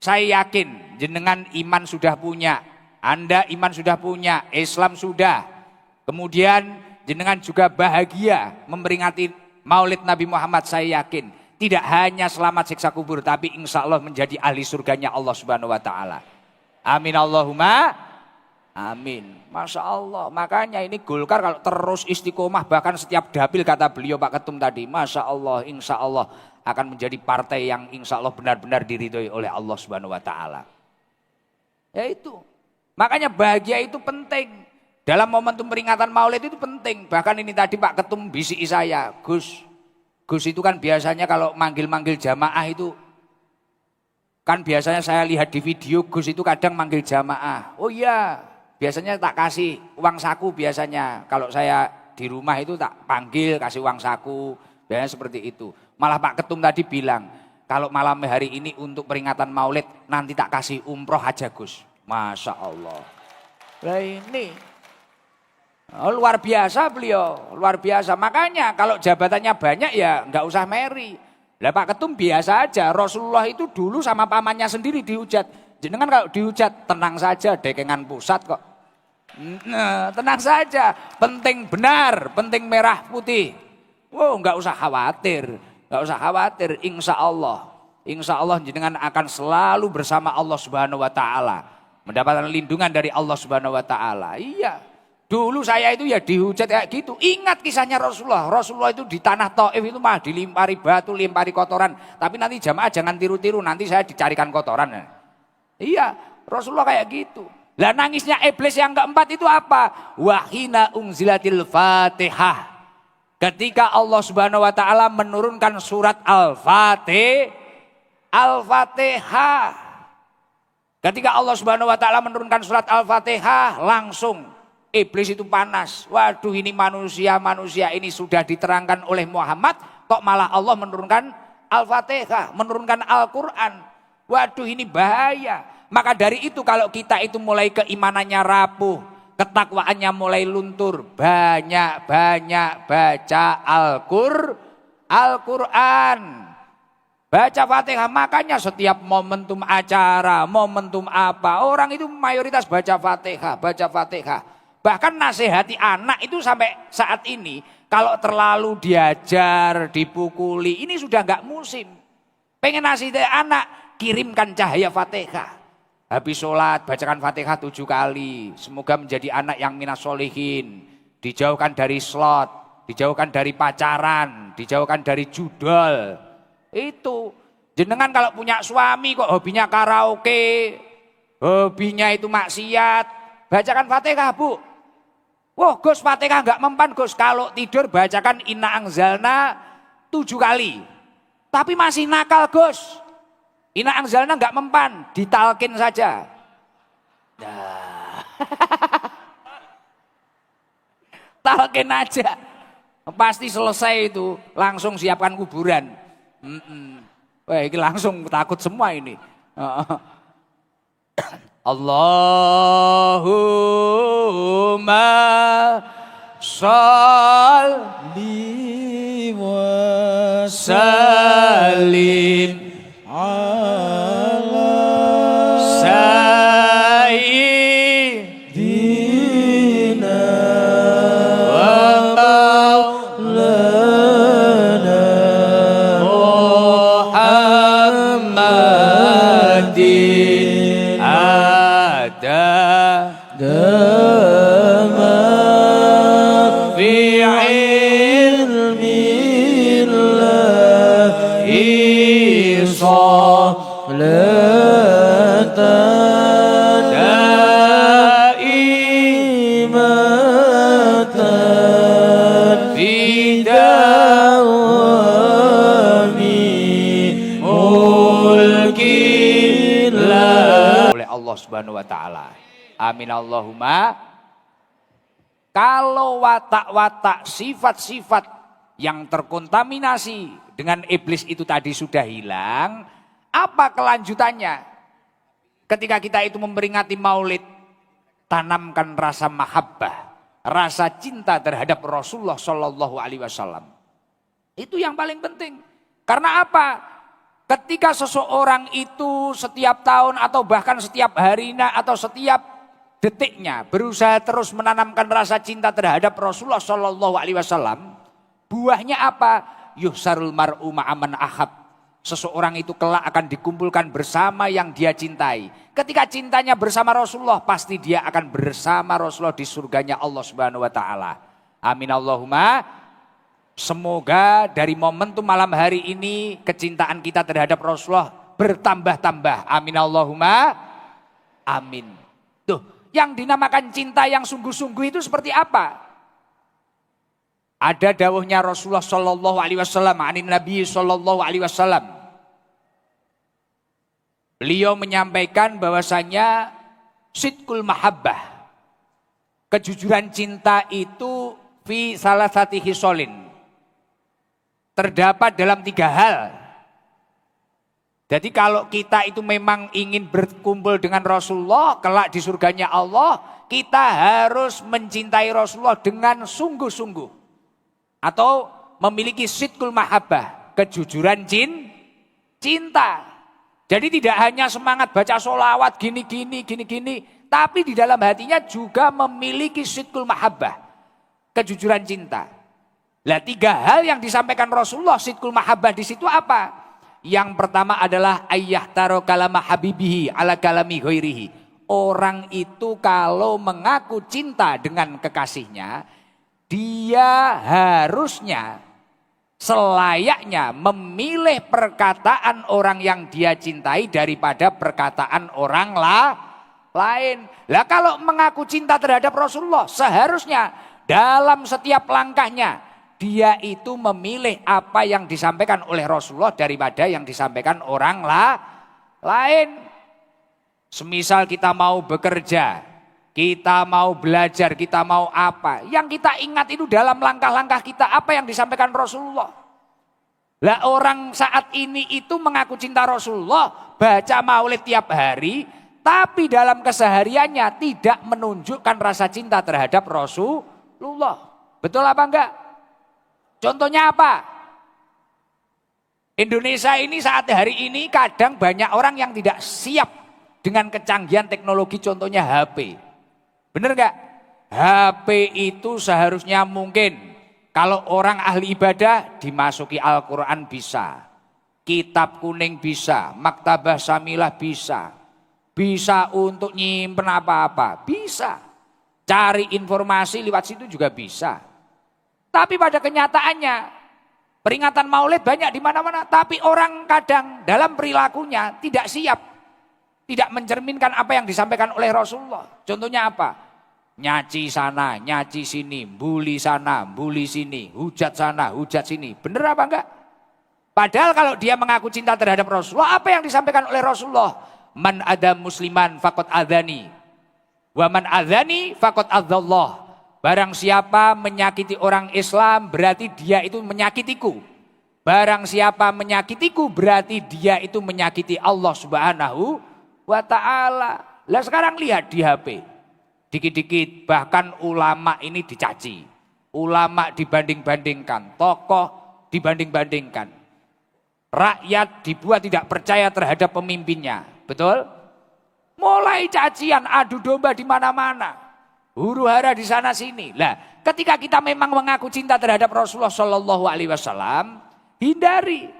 [SPEAKER 2] saya yakin jenengan iman sudah punya, Anda iman sudah punya, Islam sudah. Kemudian jenengan juga bahagia memperingati Maulid Nabi Muhammad. Saya yakin tidak hanya selamat siksa kubur, tapi insya Allah menjadi ahli surganya Allah Subhanahu Wa Taala. Amin Allahumma. Amin. Masya Allah. Makanya ini Golkar kalau terus istiqomah, bahkan setiap dapil kata beliau Pak Ketum tadi, Masya Allah, insya Allah akan menjadi partai yang insya Allah benar-benar diridhoi oleh Allah Subhanahu Wa Taala. Ya itu. Makanya bahagia itu penting. Dalam momentum peringatan Maulid itu penting. Bahkan ini tadi Pak Ketum bisiki saya, Gus, Gus itu kan biasanya kalau manggil-manggil jamaah itu, kan biasanya saya lihat di video Gus itu kadang manggil jamaah. Oh iya, biasanya tak kasih uang saku biasanya. Kalau saya di rumah itu tak panggil kasih uang saku, biasanya seperti itu. Malah Pak Ketum tadi bilang, kalau malam hari ini untuk peringatan Maulid nanti tak kasih umroh aja Gus. Masya Allah. Lah ini luar biasa beliau, luar biasa. Makanya kalau jabatannya banyak ya nggak usah meri. Lah Pak Ketum biasa aja. Rasulullah itu dulu sama pamannya sendiri dihujat. Jenengan kalau dihujat tenang saja, dekengan pusat kok. Nah, tenang saja. Penting benar, penting merah putih. Wow, nggak usah khawatir, nggak usah khawatir. Insya Allah jenengan akan selalu bersama Allah Subhanahu Wa Taala, mendapatkan lindungan dari Allah Subhanahu Wa Taala. Iya. Dulu saya itu ya dihujat kayak gitu. Ingat kisahnya Rasulullah. Rasulullah itu di tanah Taif itu mah dilimpari batu, limpari kotoran. Tapi nanti jamaah jangan tiru-tiru, nanti saya dicarikan kotoran. Iya, Rasulullah kayak gitu. Lah nangisnya iblis yang keempat itu apa? Wahina unzilatil Fatihah. Ketika Allah Subhanahu Wa Taala menurunkan surat Al-Fatihah. Ketika Allah Subhanahu Wa Taala menurunkan surat Al-Fatihah, langsung iblis itu panas. Waduh, ini manusia ini sudah diterangkan oleh Muhammad, kok malah Allah menurunkan Al-Fatihah, menurunkan Al-Quran. Waduh, ini bahaya. Maka dari itu kalau kita itu mulai keimanannya rapuh, ketakwaannya mulai luntur, banyak-banyak baca Al-Quran. Baca Fatihah, makanya setiap momentum acara, momentum apa, orang itu mayoritas baca Fatihah, baca Fatihah. Bahkan nasihati anak itu sampai saat ini kalau terlalu diajar, dipukuli, ini sudah enggak musim. Pengen nasihati anak, kirimkan cahaya Fatihah. Habis sholat bacakan Fatihah 7 kali. Semoga menjadi anak yang minas solihin. Dijauhkan dari slot, dijauhkan dari pacaran, dijauhkan dari judol. Itu jenengan kalau punya suami kok hobinya karaoke, hobinya itu maksiat, bacakan Fatihah Bu. Wah Gus, Fatihah enggak mempan Gus. Kalau tidur bacakan Inna Anzalna 7 kali. Tapi masih nakal Gus. Inna Anzalna enggak mempan, ditalkin saja. Nah. Talkin aja. Pasti selesai itu, langsung siapkan kuburan. Wah, ini langsung takut semua ini. Allahumma sholli wa sallim ala sayyidina wa maulana Muhammadin dama fi ilmillahi salatan daimatan fi dawami mulkillah oleh Allah Subhanahu wa taala. Amin Allahumma. Kalau watak-watak sifat-sifat yang terkontaminasi dengan iblis itu tadi sudah hilang, apa kelanjutannya? Ketika kita itu memperingati Maulid, tanamkan rasa mahabbah, rasa cinta terhadap Rasulullah Shallallahu Alaihi Wasallam. Itu yang paling penting. Karena apa? Ketika seseorang itu setiap tahun atau bahkan setiap harinya atau setiap detiknya berusaha terus menanamkan rasa cinta terhadap Rasulullah Shallallahu Alaihi Wasallam, buahnya apa? Yuhsarul mar'u ma'aman ahab. Seseorang itu kelak akan dikumpulkan bersama yang dia cintai. Ketika cintanya bersama Rasulullah, pasti dia akan bersama Rasulullah di surganya Allah Subhanahu Wa Taala. Amin Allahumma. Semoga dari momentum malam hari ini kecintaan kita terhadap Rasulullah bertambah-tambah. Amin Allahumma. Amin. Tuh, yang dinamakan cinta yang sungguh-sungguh itu seperti apa? Ada dawuhnya Rasulullah sallallahu alaihi wasallam, anin Nabi sallallahu alaihi wasallam. Beliau menyampaikan bahwasanya sidqul mahabbah, kejujuran cinta itu fi salasati hisolin, terdapat dalam 3 hal. Jadi kalau kita itu memang ingin berkumpul dengan Rasulullah, kelak di surganya Allah, kita harus mencintai Rasulullah dengan sungguh-sungguh. Atau memiliki sidqul mahabbah, kejujuran cinta. Jadi tidak hanya semangat baca sholawat gini-gini, tapi di dalam hatinya juga memiliki sidqul mahabbah, kejujuran cinta. Lah 3 hal yang disampaikan Rasulullah sidqul mahabbah di situ apa? Yang pertama adalah ayyah taro kalama habibihi ala kalami ghairihi. Orang itu kalau mengaku cinta dengan kekasihnya, dia harusnya selayaknya memilih perkataan orang yang dia cintai daripada perkataan orang lain. Lah kalau mengaku cinta terhadap Rasulullah, seharusnya dalam setiap langkahnya dia itu memilih apa yang disampaikan oleh Rasulullah daripada yang disampaikan orang lain. Semisal kita mau bekerja, kita mau belajar, kita mau apa, yang kita ingat itu dalam langkah-langkah kita apa yang disampaikan Rasulullah. Lah orang saat ini itu mengaku cinta Rasulullah, baca maulid tiap hari, tapi dalam kesehariannya tidak menunjukkan rasa cinta terhadap Rasulullah. Betul apa enggak? Contohnya apa? Indonesia ini saat hari ini kadang banyak orang yang tidak siap dengan kecanggihan teknologi, contohnya HP. Bener gak? HP itu seharusnya mungkin kalau orang ahli ibadah dimasuki Al-Quran bisa, kitab kuning bisa, maktabah samilah bisa, bisa untuk nyimpen apa-apa, bisa. Cari informasi lewat situ juga bisa. Tapi pada kenyataannya peringatan maulid banyak di mana-mana, tapi orang kadang dalam perilakunya tidak siap, tidak mencerminkan apa yang disampaikan oleh Rasulullah. Contohnya apa? Nyaci sana, nyaci sini, bully sana, bully sini, hujat sana, hujat sini. Bener apa enggak? Padahal kalau dia mengaku cinta terhadap Rasulullah, apa yang disampaikan oleh Rasulullah? Man ada musliman fakot adhani, wa man adhani fakot adzallah. Barang siapa menyakiti orang Islam berarti dia itu menyakitiku. Barang siapa menyakitiku berarti dia itu menyakiti Allah Subhanahu wa ta'ala. Lah sekarang lihat di HP. Dikit-dikit bahkan ulama ini dicaci. Ulama dibanding-bandingkan, tokoh dibanding-bandingkan. Rakyat dibuat tidak percaya terhadap pemimpinnya. Betul? Mulai cacian, adu domba di mana-mana. Huru-hara di sana sini. Lah, ketika kita memang mengaku cinta terhadap Rasulullah Shallallahu alaihi wasallam, hindari.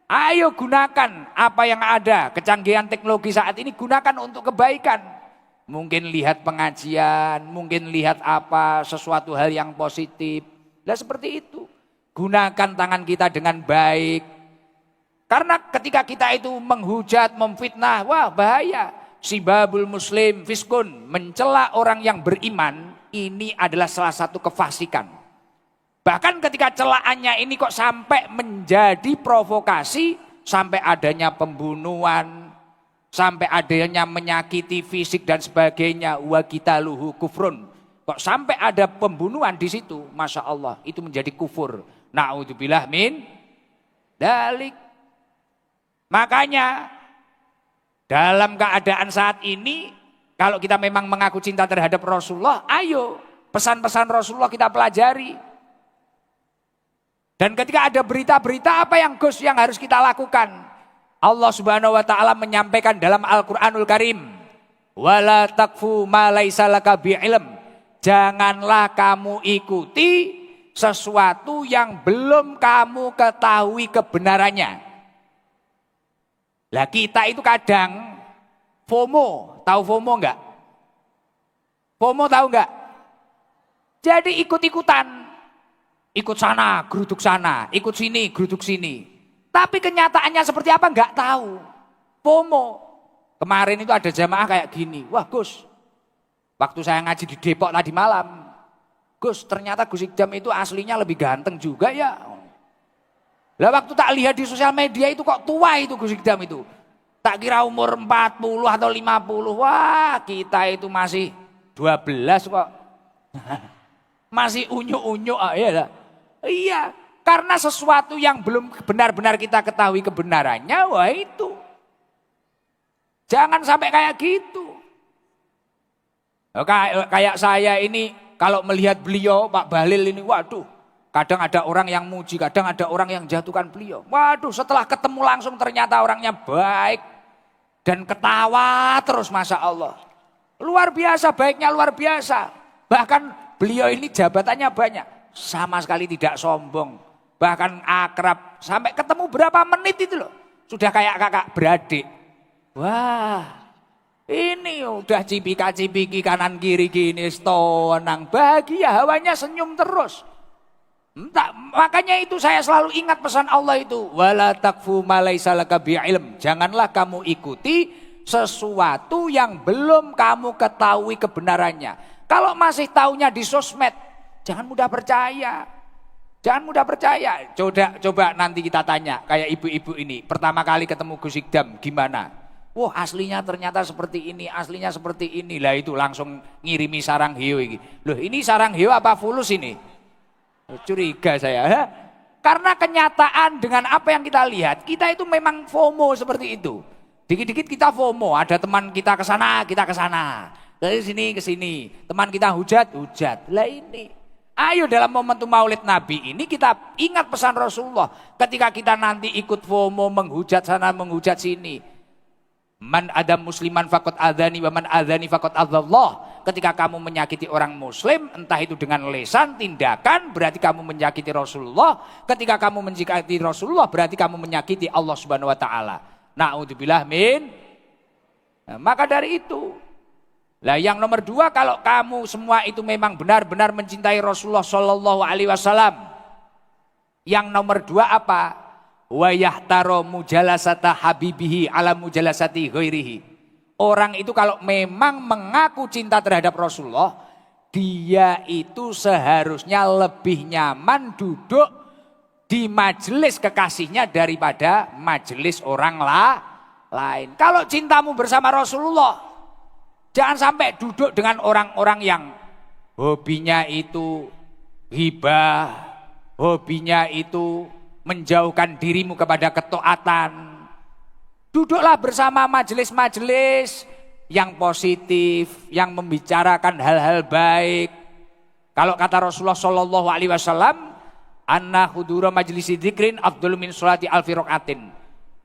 [SPEAKER 2] Ayo gunakan apa yang ada, kecanggihan teknologi saat ini gunakan untuk kebaikan. Mungkin lihat pengajian, mungkin lihat apa, sesuatu hal yang positif. Lah seperti itu. Gunakan tangan kita dengan baik. Karena ketika kita itu menghujat, memfitnah, wah bahaya. Sibabul muslim fiskun, mencela orang yang beriman, ini adalah salah satu kefasikan. Bahkan ketika celaannya ini kok sampai menjadi provokasi, sampai adanya pembunuhan, sampai adanya menyakiti fisik dan sebagainya, wa qitaluhu kufrun. Kok sampai ada pembunuhan di situ, Masya Allah, itu menjadi kufur. Na'udzubillah min dalik. Makanya dalam keadaan saat ini, kalau kita memang mengaku cinta terhadap Rasulullah, ayo pesan-pesan Rasulullah kita pelajari. Dan ketika ada berita-berita apa yang harus kita lakukan? Allah Subhanahu wa taala menyampaikan dalam Al-Qur'anul Karim, wala taqfu ma laisa laka bi'ilm. Janganlah kamu ikuti sesuatu yang belum kamu ketahui kebenarannya. Lah kita itu kadang FOMO, tahu FOMO enggak? FOMO tahu enggak? Jadi ikut-ikutan. Ikut sana, geruduk sana, ikut sini, geruduk sini. Tapi kenyataannya seperti apa enggak tahu. FOMO. Kemarin itu ada jamaah kayak gini. Wah Gus, waktu saya ngaji di Depok tadi malam, Gus, ternyata Gus Ikdam itu aslinya lebih ganteng juga ya. Lah waktu tak lihat di sosial media itu kok tua itu Gus Ikdam itu. Tak kira umur 40 atau 50. Wah, kita itu masih 12 kok. Masih unyu-unyu ya lah. Iya, karena sesuatu yang belum benar-benar kita ketahui kebenarannya, wah itu. Jangan sampai kayak gitu. Kayak saya ini kalau melihat beliau Pak Bahlil ini, waduh, kadang ada orang yang muji, kadang ada orang yang jatuhkan beliau. Waduh, setelah ketemu langsung ternyata orangnya baik dan ketawa terus, Masya Allah. Luar biasa, baiknya luar biasa. Bahkan beliau ini jabatannya banyak, sama sekali tidak sombong. Bahkan akrab, sampai ketemu berapa menit itu loh. Sudah kayak kakak beradik. Wah. Ini udah cipika-cipiki kanan kiri gini, tenang, bahagia, hawanya senyum terus. Entah, makanya itu saya selalu ingat pesan Allah itu. Wala takfu ma laisa laka bi'ilm. Janganlah kamu ikuti sesuatu yang belum kamu ketahui kebenarannya. Kalau masih taunya di sosmed, jangan mudah percaya. Jangan mudah percaya. Coba nanti kita tanya, kayak ibu-ibu ini, pertama kali ketemu Gus Ikdam, gimana? Wah, aslinya ternyata seperti ini, aslinya seperti ini. Lah itu langsung ngirimi sarang hiu ini. Loh, ini sarang hiu apa fulus ini? Curiga saya. Karena kenyataan dengan apa yang kita lihat, kita itu memang FOMO seperti itu. Dikit-dikit kita FOMO, ada teman kita ke sana, kita ke sana. Dari sini ke sini. Teman kita hujat. Lah ini. Ayo dalam momentum Maulid Nabi ini kita ingat pesan Rasulullah. Ketika kita nanti ikut FOMO, menghujat sana, menghujat sini. Man adam musliman faqad adzani wa man adzani faqad adzallah. Ketika kamu menyakiti orang muslim, entah itu dengan lisan, tindakan, berarti kamu menyakiti Rasulullah. Ketika kamu menyakiti Rasulullah, berarti kamu menyakiti Allah Subhanahu wa taala. Na'udzubillah min. Nah, maka dari itu. Lah yang nomor 2, kalau kamu semua itu memang benar-benar mencintai Rasulullah sallallahu alaihi wasallam. Yang nomor 2 apa? Wa yahtaro mujalasata habibihi ala mujalasati ghairihi. Orang itu kalau memang mengaku cinta terhadap Rasulullah, dia itu seharusnya lebih nyaman duduk di majelis kekasihnya daripada majelis orang lain. Kalau cintamu bersama Rasulullah, jangan sampai duduk dengan orang-orang yang hobinya itu hibah, hobinya itu menjauhkan dirimu kepada ketaatan. Duduklah bersama majelis-majelis yang positif, yang membicarakan hal-hal baik. Kalau kata Rasulullah sallallahu alaihi wasallam, anna hudura majlisi dzikrin afdalu min sholati alfi rakaatin.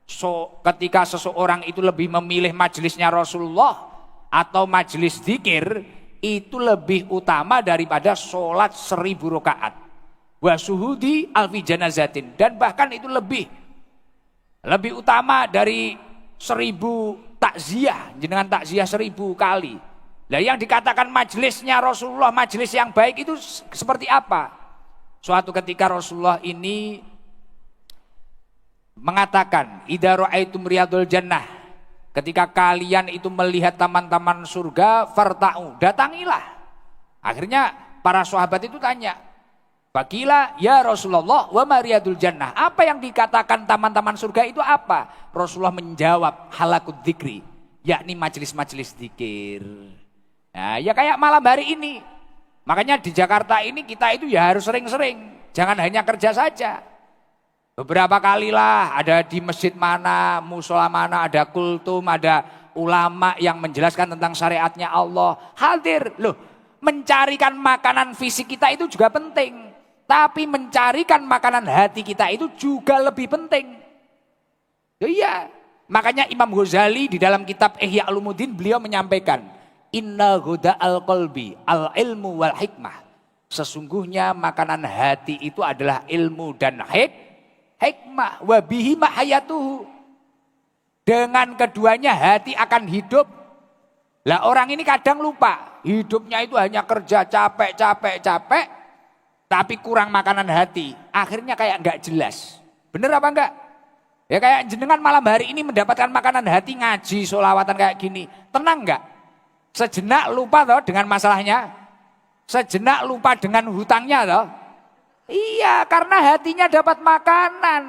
[SPEAKER 2] So, ketika seseorang itu lebih memilih majelisnya Rasulullah atau majelis zikir, itu lebih utama daripada sholat 1000 rakaat. Wasuhudi alfi janazatin, dan bahkan itu lebih utama dari 1000 takziah, jenengan takziah 1000 kali. Nah, yang dikatakan majelisnya Rasulullah, majelis yang baik itu seperti apa? Suatu ketika Rasulullah ini mengatakan, idza ra'aitum riyadul jannah, ketika kalian itu melihat taman-taman surga, farta'u, datangilah. Akhirnya para sahabat itu tanya, Fakila ya Rasulullah wa mariyadul jannah. Apa yang dikatakan taman-taman surga itu apa? Rasulullah menjawab halakut dzikri, yakni majelis-majelis zikir. Nah, ya kayak malam hari ini. Makanya di Jakarta ini kita itu ya harus sering-sering. Jangan hanya kerja saja. Beberapa kalilah ada di masjid mana, musola mana, ada kultum, ada ulama yang menjelaskan tentang syariatnya Allah. Hadir. Loh, mencarikan makanan fisik kita itu juga penting. Tapi mencarikan makanan hati kita itu juga lebih penting. Iya, makanya Imam Ghazali di dalam kitab Ihya Ulumuddin beliau menyampaikan, Inna huda al-qalbi al-ilmu wal hikmah. Sesungguhnya makanan hati itu adalah ilmu dan hikmah. Wabihi mahayatuhu. Dengan keduanya hati akan hidup. Lah orang ini kadang lupa, hidupnya itu hanya kerja capek. Tapi kurang makanan hati, akhirnya kayak enggak jelas. Bener apa enggak? Ya kayak jenengan malam hari ini mendapatkan makanan hati, ngaji, sholawatan kayak gini. Tenang enggak? Sejenak lupa toh dengan masalahnya. Sejenak lupa dengan hutangnya loh. Iya, karena hatinya dapat makanan.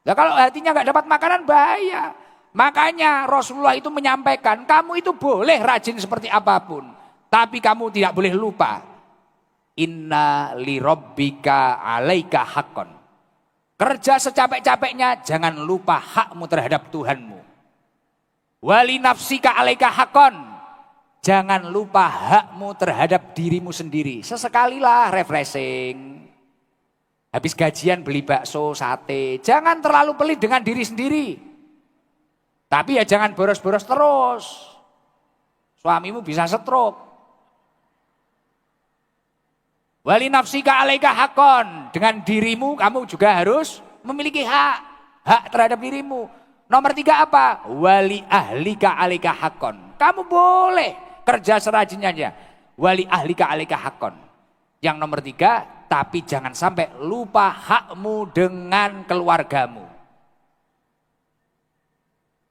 [SPEAKER 2] Nah, kalau hatinya nggak dapat makanan bahaya. Makanya Rasulullah itu menyampaikan, kamu itu boleh rajin seperti apapun, tapi kamu tidak boleh lupa. Inna li rabbika 'alaika haqqan. Kerja secapek-capeknya jangan lupa hakmu terhadap Tuhanmu. Wali nafsika 'alaika haqqan. Jangan lupa hakmu terhadap dirimu sendiri. Sesekalilah refreshing. Habis gajian beli bakso, sate. Jangan terlalu pelit dengan diri sendiri. Tapi ya jangan boros-boros terus. Suamimu bisa stroke. Wali nafsika 'alaika haqqan. Dengan dirimu kamu juga harus memiliki hak. Hak terhadap dirimu. Nomor 3 apa? Wali ahlika 'alaika haqqan. Kamu boleh kerja serajinnya. Wali ahlika 'alaika haqqan. Yang nomor 3, tapi jangan sampai lupa hakmu dengan keluargamu.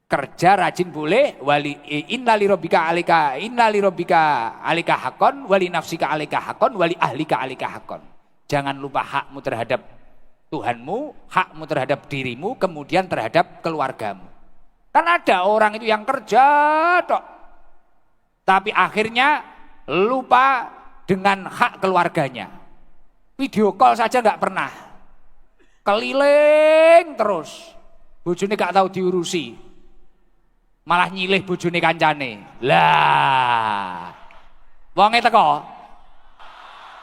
[SPEAKER 2] Kerja rajin boleh, wali innali rabbika 'alaika haqqan, wali nafsika 'alaika haqqan, wali ahlika 'alaika haqqan. Jangan lupa hakmu terhadap Tuhanmu, hakmu terhadap dirimu, kemudian terhadap keluargamu. Kan ada orang itu yang kerja tok, tapi akhirnya lupa dengan hak keluarganya. Video call saja nggak pernah, keliling terus, bojone gak tahu diurusi, malah nyilih bojone kancane. Lah, wonge teko,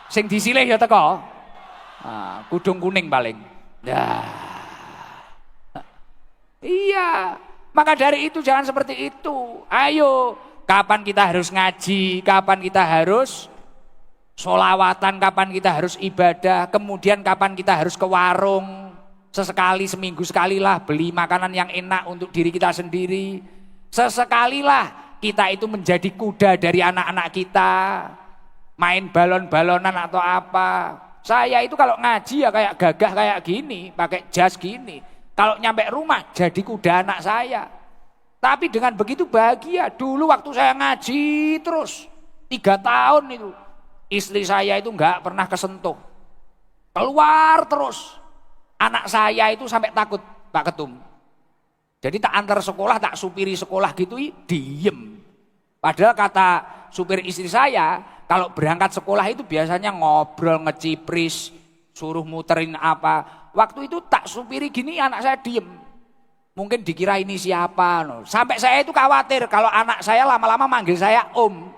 [SPEAKER 2] sing disilih ya teko, kudung kuning paling. Nah, iya, maka dari itu jangan seperti itu. Ayo, kapan kita harus ngaji, kapan kita harus sholawatan, kapan kita harus ibadah, kemudian kapan kita harus ke warung, sesekali seminggu sekali lah beli makanan yang enak untuk diri kita sendiri. Sesekali lah kita itu menjadi kuda dari anak-anak kita, main balon-balonan atau apa. Saya itu kalau ngaji ya kayak gagah kayak gini, pakai jas gini. Kalau nyampe rumah jadi kuda anak saya. Tapi dengan begitu bahagia. Dulu waktu saya ngaji terus 3 tahun itu, istri saya itu nggak pernah kesentuh, keluar terus. Anak saya itu sampai takut, Pak Ketum. Jadi tak antar sekolah, tak supiri sekolah gitu, diem. Padahal kata supir istri saya, kalau berangkat sekolah itu biasanya ngobrol, ngecipris, suruh muterin apa. Waktu itu tak supiri gini, anak saya diem. Mungkin dikira ini siapa. No. Sampai saya itu khawatir kalau anak saya lama-lama manggil saya om.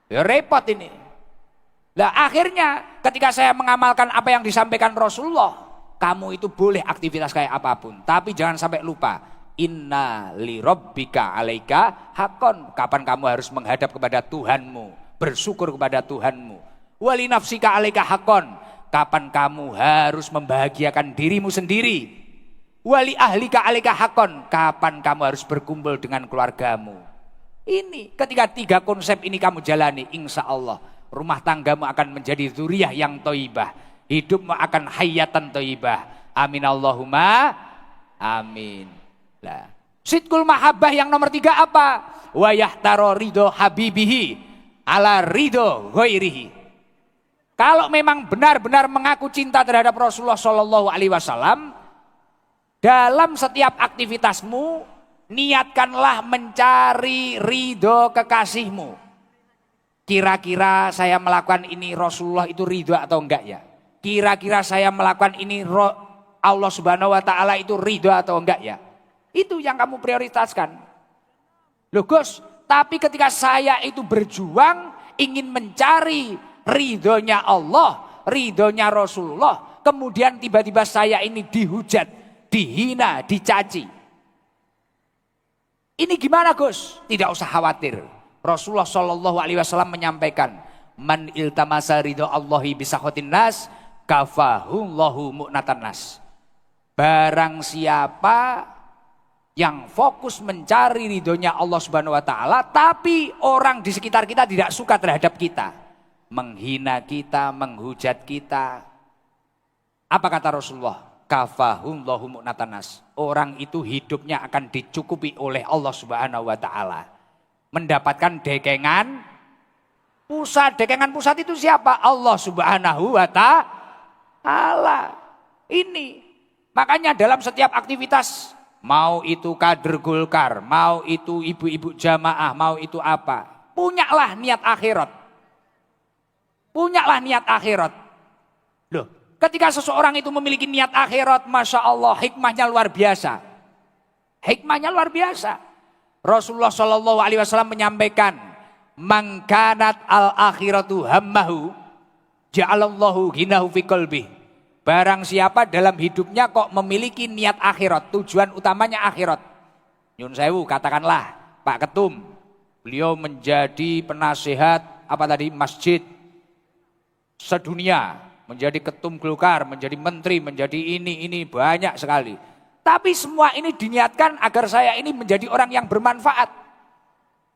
[SPEAKER 2] Ya repot ini. Nah akhirnya ketika saya mengamalkan apa yang disampaikan Rasulullah, kamu itu boleh aktivitas kayak apapun, tapi jangan sampai lupa, inna li rabbika 'alaika haqqan. Kapan kamu harus menghadap kepada Tuhanmu, bersyukur kepada Tuhanmu. Wali nafsika 'alaika haqqan. Kapan kamu harus membahagiakan dirimu sendiri. Wali ahlika 'alaika haqqan. Kapan kamu harus berkumpul dengan keluargamu. Ini ketika 3 konsep ini kamu jalani, insya Allah rumah tanggamu akan menjadi dzurriyyah yang thayyibah, hidupmu akan hayatan thayyibah. Amin Allahumma amin. Lah, sidqul mahabbah yang nomor 3 apa? Wa yahtaro ridho habibihi ala ridho ghairihi. Kalau memang benar-benar mengaku cinta terhadap Rasulullah Shallallahu Alaihi Wasallam, dalam setiap aktivitasmu niatkanlah mencari ridho kekasihmu. Kira-kira saya melakukan ini Rasulullah itu ridho atau enggak ya? Kira-kira saya melakukan ini Allah Subhanahu wa taala itu ridho atau enggak ya? Itu yang kamu prioritaskan. Loh Gus, tapi ketika saya itu berjuang ingin mencari ridhonya Allah, ridhonya Rasulullah, kemudian tiba-tiba saya ini dihujat, dihina, dicaci. Ini gimana Gus? Tidak usah khawatir. Rasulullah Shallallahu Alaihi Wasallam menyampaikan, man iltamasa ridho Allahi bisakhotin nas, kafahullahu mu'natan nas. Barang siapa yang fokus mencari ridhonya Allah Subhanahu Wa Taala, tapi orang di sekitar kita tidak suka terhadap kita, menghina kita, menghujat kita. Apa kata Rasulullah? Kafahullahu mu'natan nas. Orang itu hidupnya akan dicukupi oleh Allah Subhanahu Wa Taala. Mendapatkan dekengan Pusat, dekengan pusat itu siapa? Allah Subhanahu wa Ta'ala. Ini. Makanya dalam setiap aktivitas, mau itu kader Golkar, mau itu ibu-ibu jamaah, mau itu apa, punyalah niat akhirat. Punyalah niat akhirat. Loh, ketika seseorang itu memiliki niat akhirat, Masya Allah, hikmahnya luar biasa. Hikmahnya luar biasa. Rasulullah SAW menyampaikan, "Mangkanat al-akhiratu hammahu, ja'alallahu ghinahu fi qalbih." Barang siapa dalam hidupnya kok memiliki niat akhirat, tujuan utamanya akhirat. Nyun sewu, katakanlah Pak Ketum, beliau menjadi penasehat masjid sedunia, menjadi ketum Golkar, menjadi menteri, menjadi ini banyak sekali. Tapi semua ini diniatkan agar saya ini menjadi orang yang bermanfaat.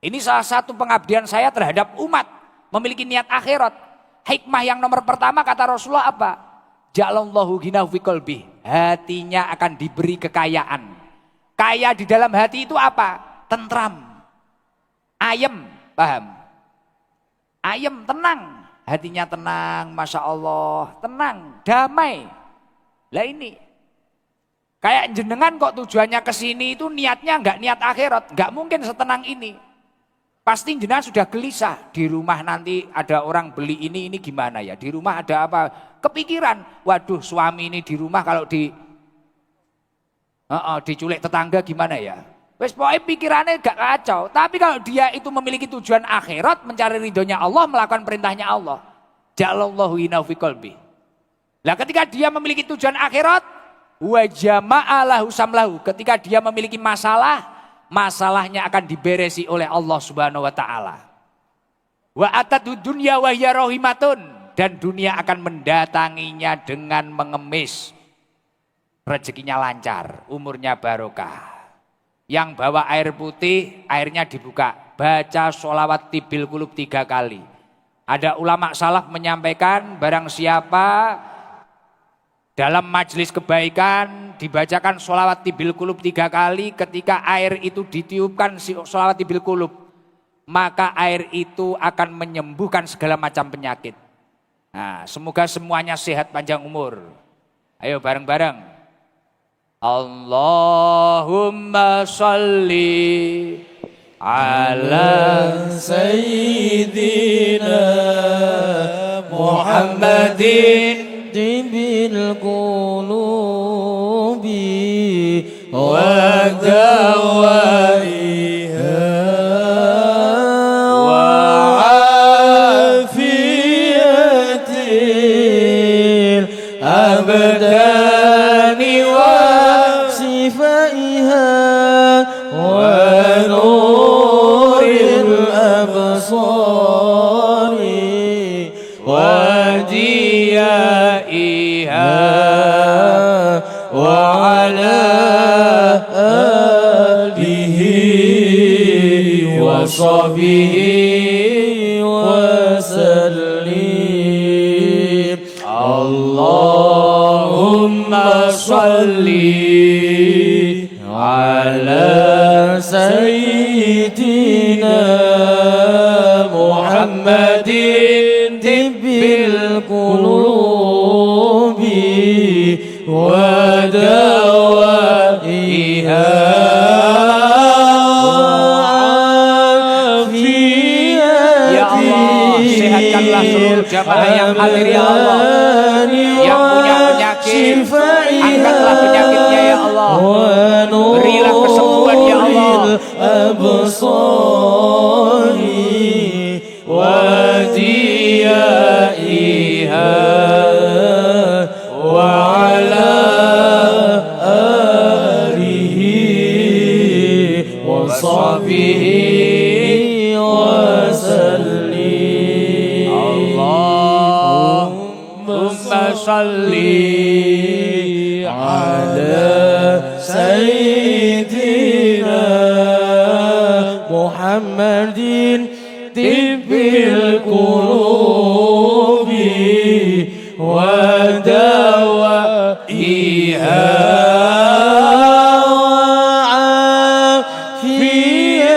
[SPEAKER 2] Ini salah satu pengabdian saya terhadap umat, memiliki niat akhirat. Hikmah yang nomor pertama kata Rasulullah apa? Ja'alallahu ghinahu fi qalbi. Hatinya akan diberi kekayaan. Kaya di dalam hati itu apa? Tentram. Ayem, paham? Ayem, tenang. Hatinya tenang, Masya Allah, tenang, damai. Lah ini, kayak jenengan kok tujuannya ke sini itu niatnya enggak niat akhirat, enggak mungkin setenang ini. Pasti jenengan sudah gelisah, di rumah nanti ada orang beli ini gimana ya, di rumah ada apa, kepikiran, waduh suami ini di rumah kalau diculik tetangga gimana ya. Wes pokoknya pikirannya gak kacau. Tapi kalau dia itu memiliki tujuan akhirat, mencari ridhonya Allah, melakukan perintahnya Allah, ja'alallahu ghinahu fi qalbi. Lah ketika dia memiliki tujuan akhirat, wa jama'alahu samlahu, ketika dia memiliki masalah, masalahnya akan diberesi oleh Allah Subhanahu wa Ta'ala. Wa atadu dunya wa hiya rahimatun, dan dunia akan mendatanginya dengan mengemis. Rezekinya lancar, umurnya barokah. Yang bawa air putih, airnya dibuka. Baca sholawat tibil kulub 3 kali. Ada ulama salaf menyampaikan, barang siapa dalam majelis kebaikan dibacakan sholawat tibil kulub 3 kali, ketika air itu ditiupkan sholawat tibil kulub, maka air itu akan menyembuhkan segala macam penyakit. Nah, semoga semuanya sehat panjang umur. Ayo bareng-bareng. Allahumma sholli ala
[SPEAKER 3] sayyidina Muhammadin
[SPEAKER 4] bil qulubi
[SPEAKER 3] wa dawaiha wa afiyatil abdani wa
[SPEAKER 4] sifaiha wa nuril absari
[SPEAKER 3] wa diyaiha wa ala alihi wa sahbihi wa sallim. Allahumma sholli ala sayyidina Muhammadin tibbil qulubi wa dawaiha
[SPEAKER 2] Ya Allah, sehatkanlah seluruh jamaah yang hadir ya Allah. Yang punya penyakit, angkatlah penyakitnya ya Allah. Berilah kesembuhan ya Allah.
[SPEAKER 3] Wa diyaiha wa ala alihi wa sahbihi wa sallim.
[SPEAKER 2] Allahumma sholli
[SPEAKER 3] ala sayyidina Muhammadin tibbil qulubi wa dawaiha wa afiyatil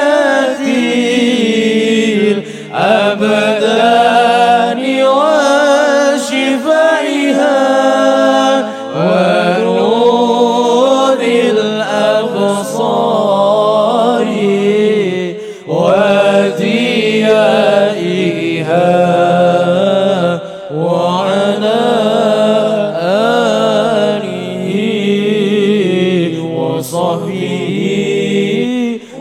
[SPEAKER 3] abdan
[SPEAKER 4] وعلى آله وصحبه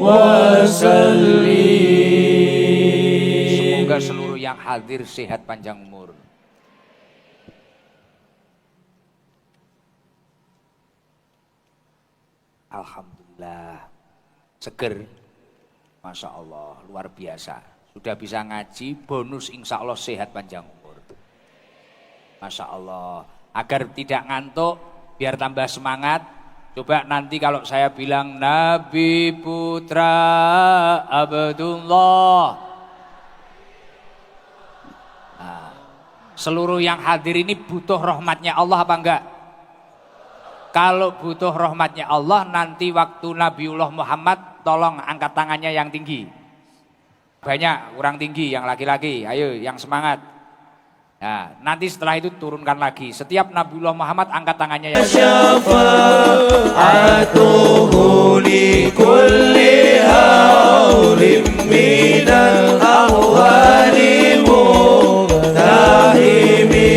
[SPEAKER 4] وسلم.
[SPEAKER 2] Semoga seluruh yang hadir sehat panjang umur. Alhamdulillah, seger, Masya Allah, luar biasa. Sudah bisa ngaji, bonus insya Allah sehat panjang umur. Masya Allah, agar tidak ngantuk, biar tambah semangat. Coba nanti kalau saya bilang Nabi Putra Abdullah, nah, seluruh yang hadir ini butuh rahmatnya Allah apa enggak? Kalau butuh rahmatnya Allah, nanti waktu Nabiullah Muhammad tolong angkat tangannya yang tinggi. Banyak, kurang tinggi yang laki-laki, ayo yang semangat. Nah, nanti setelah itu turunkan lagi. Setiap Nabiullah Muhammad angkat tangannya yang
[SPEAKER 4] syafa'atuhu li kulli hawlim minal ahwali muhtahimi.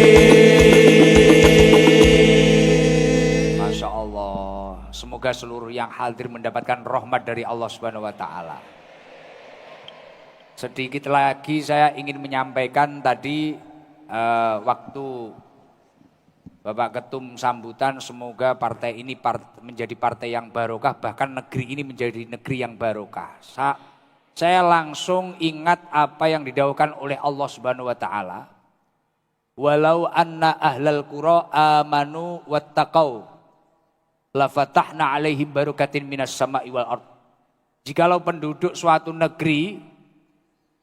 [SPEAKER 2] Masya Allah, semoga seluruh yang hadir mendapatkan rahmat dari Allah Subhanahu wa Ta'ala. Sedikit lagi saya ingin menyampaikan tadi waktu Bapak Ketum sambutan, semoga partai ini menjadi partai yang barokah, bahkan negeri ini menjadi negeri yang barokah. Saya langsung ingat apa yang didhawuhkan oleh Allah Subhanahu wa Ta'ala. Walau anna ahlal qura amanu wattaqau lafatahna alaihim barokatin minas sama'i wal ard. Jikalau penduduk suatu negeri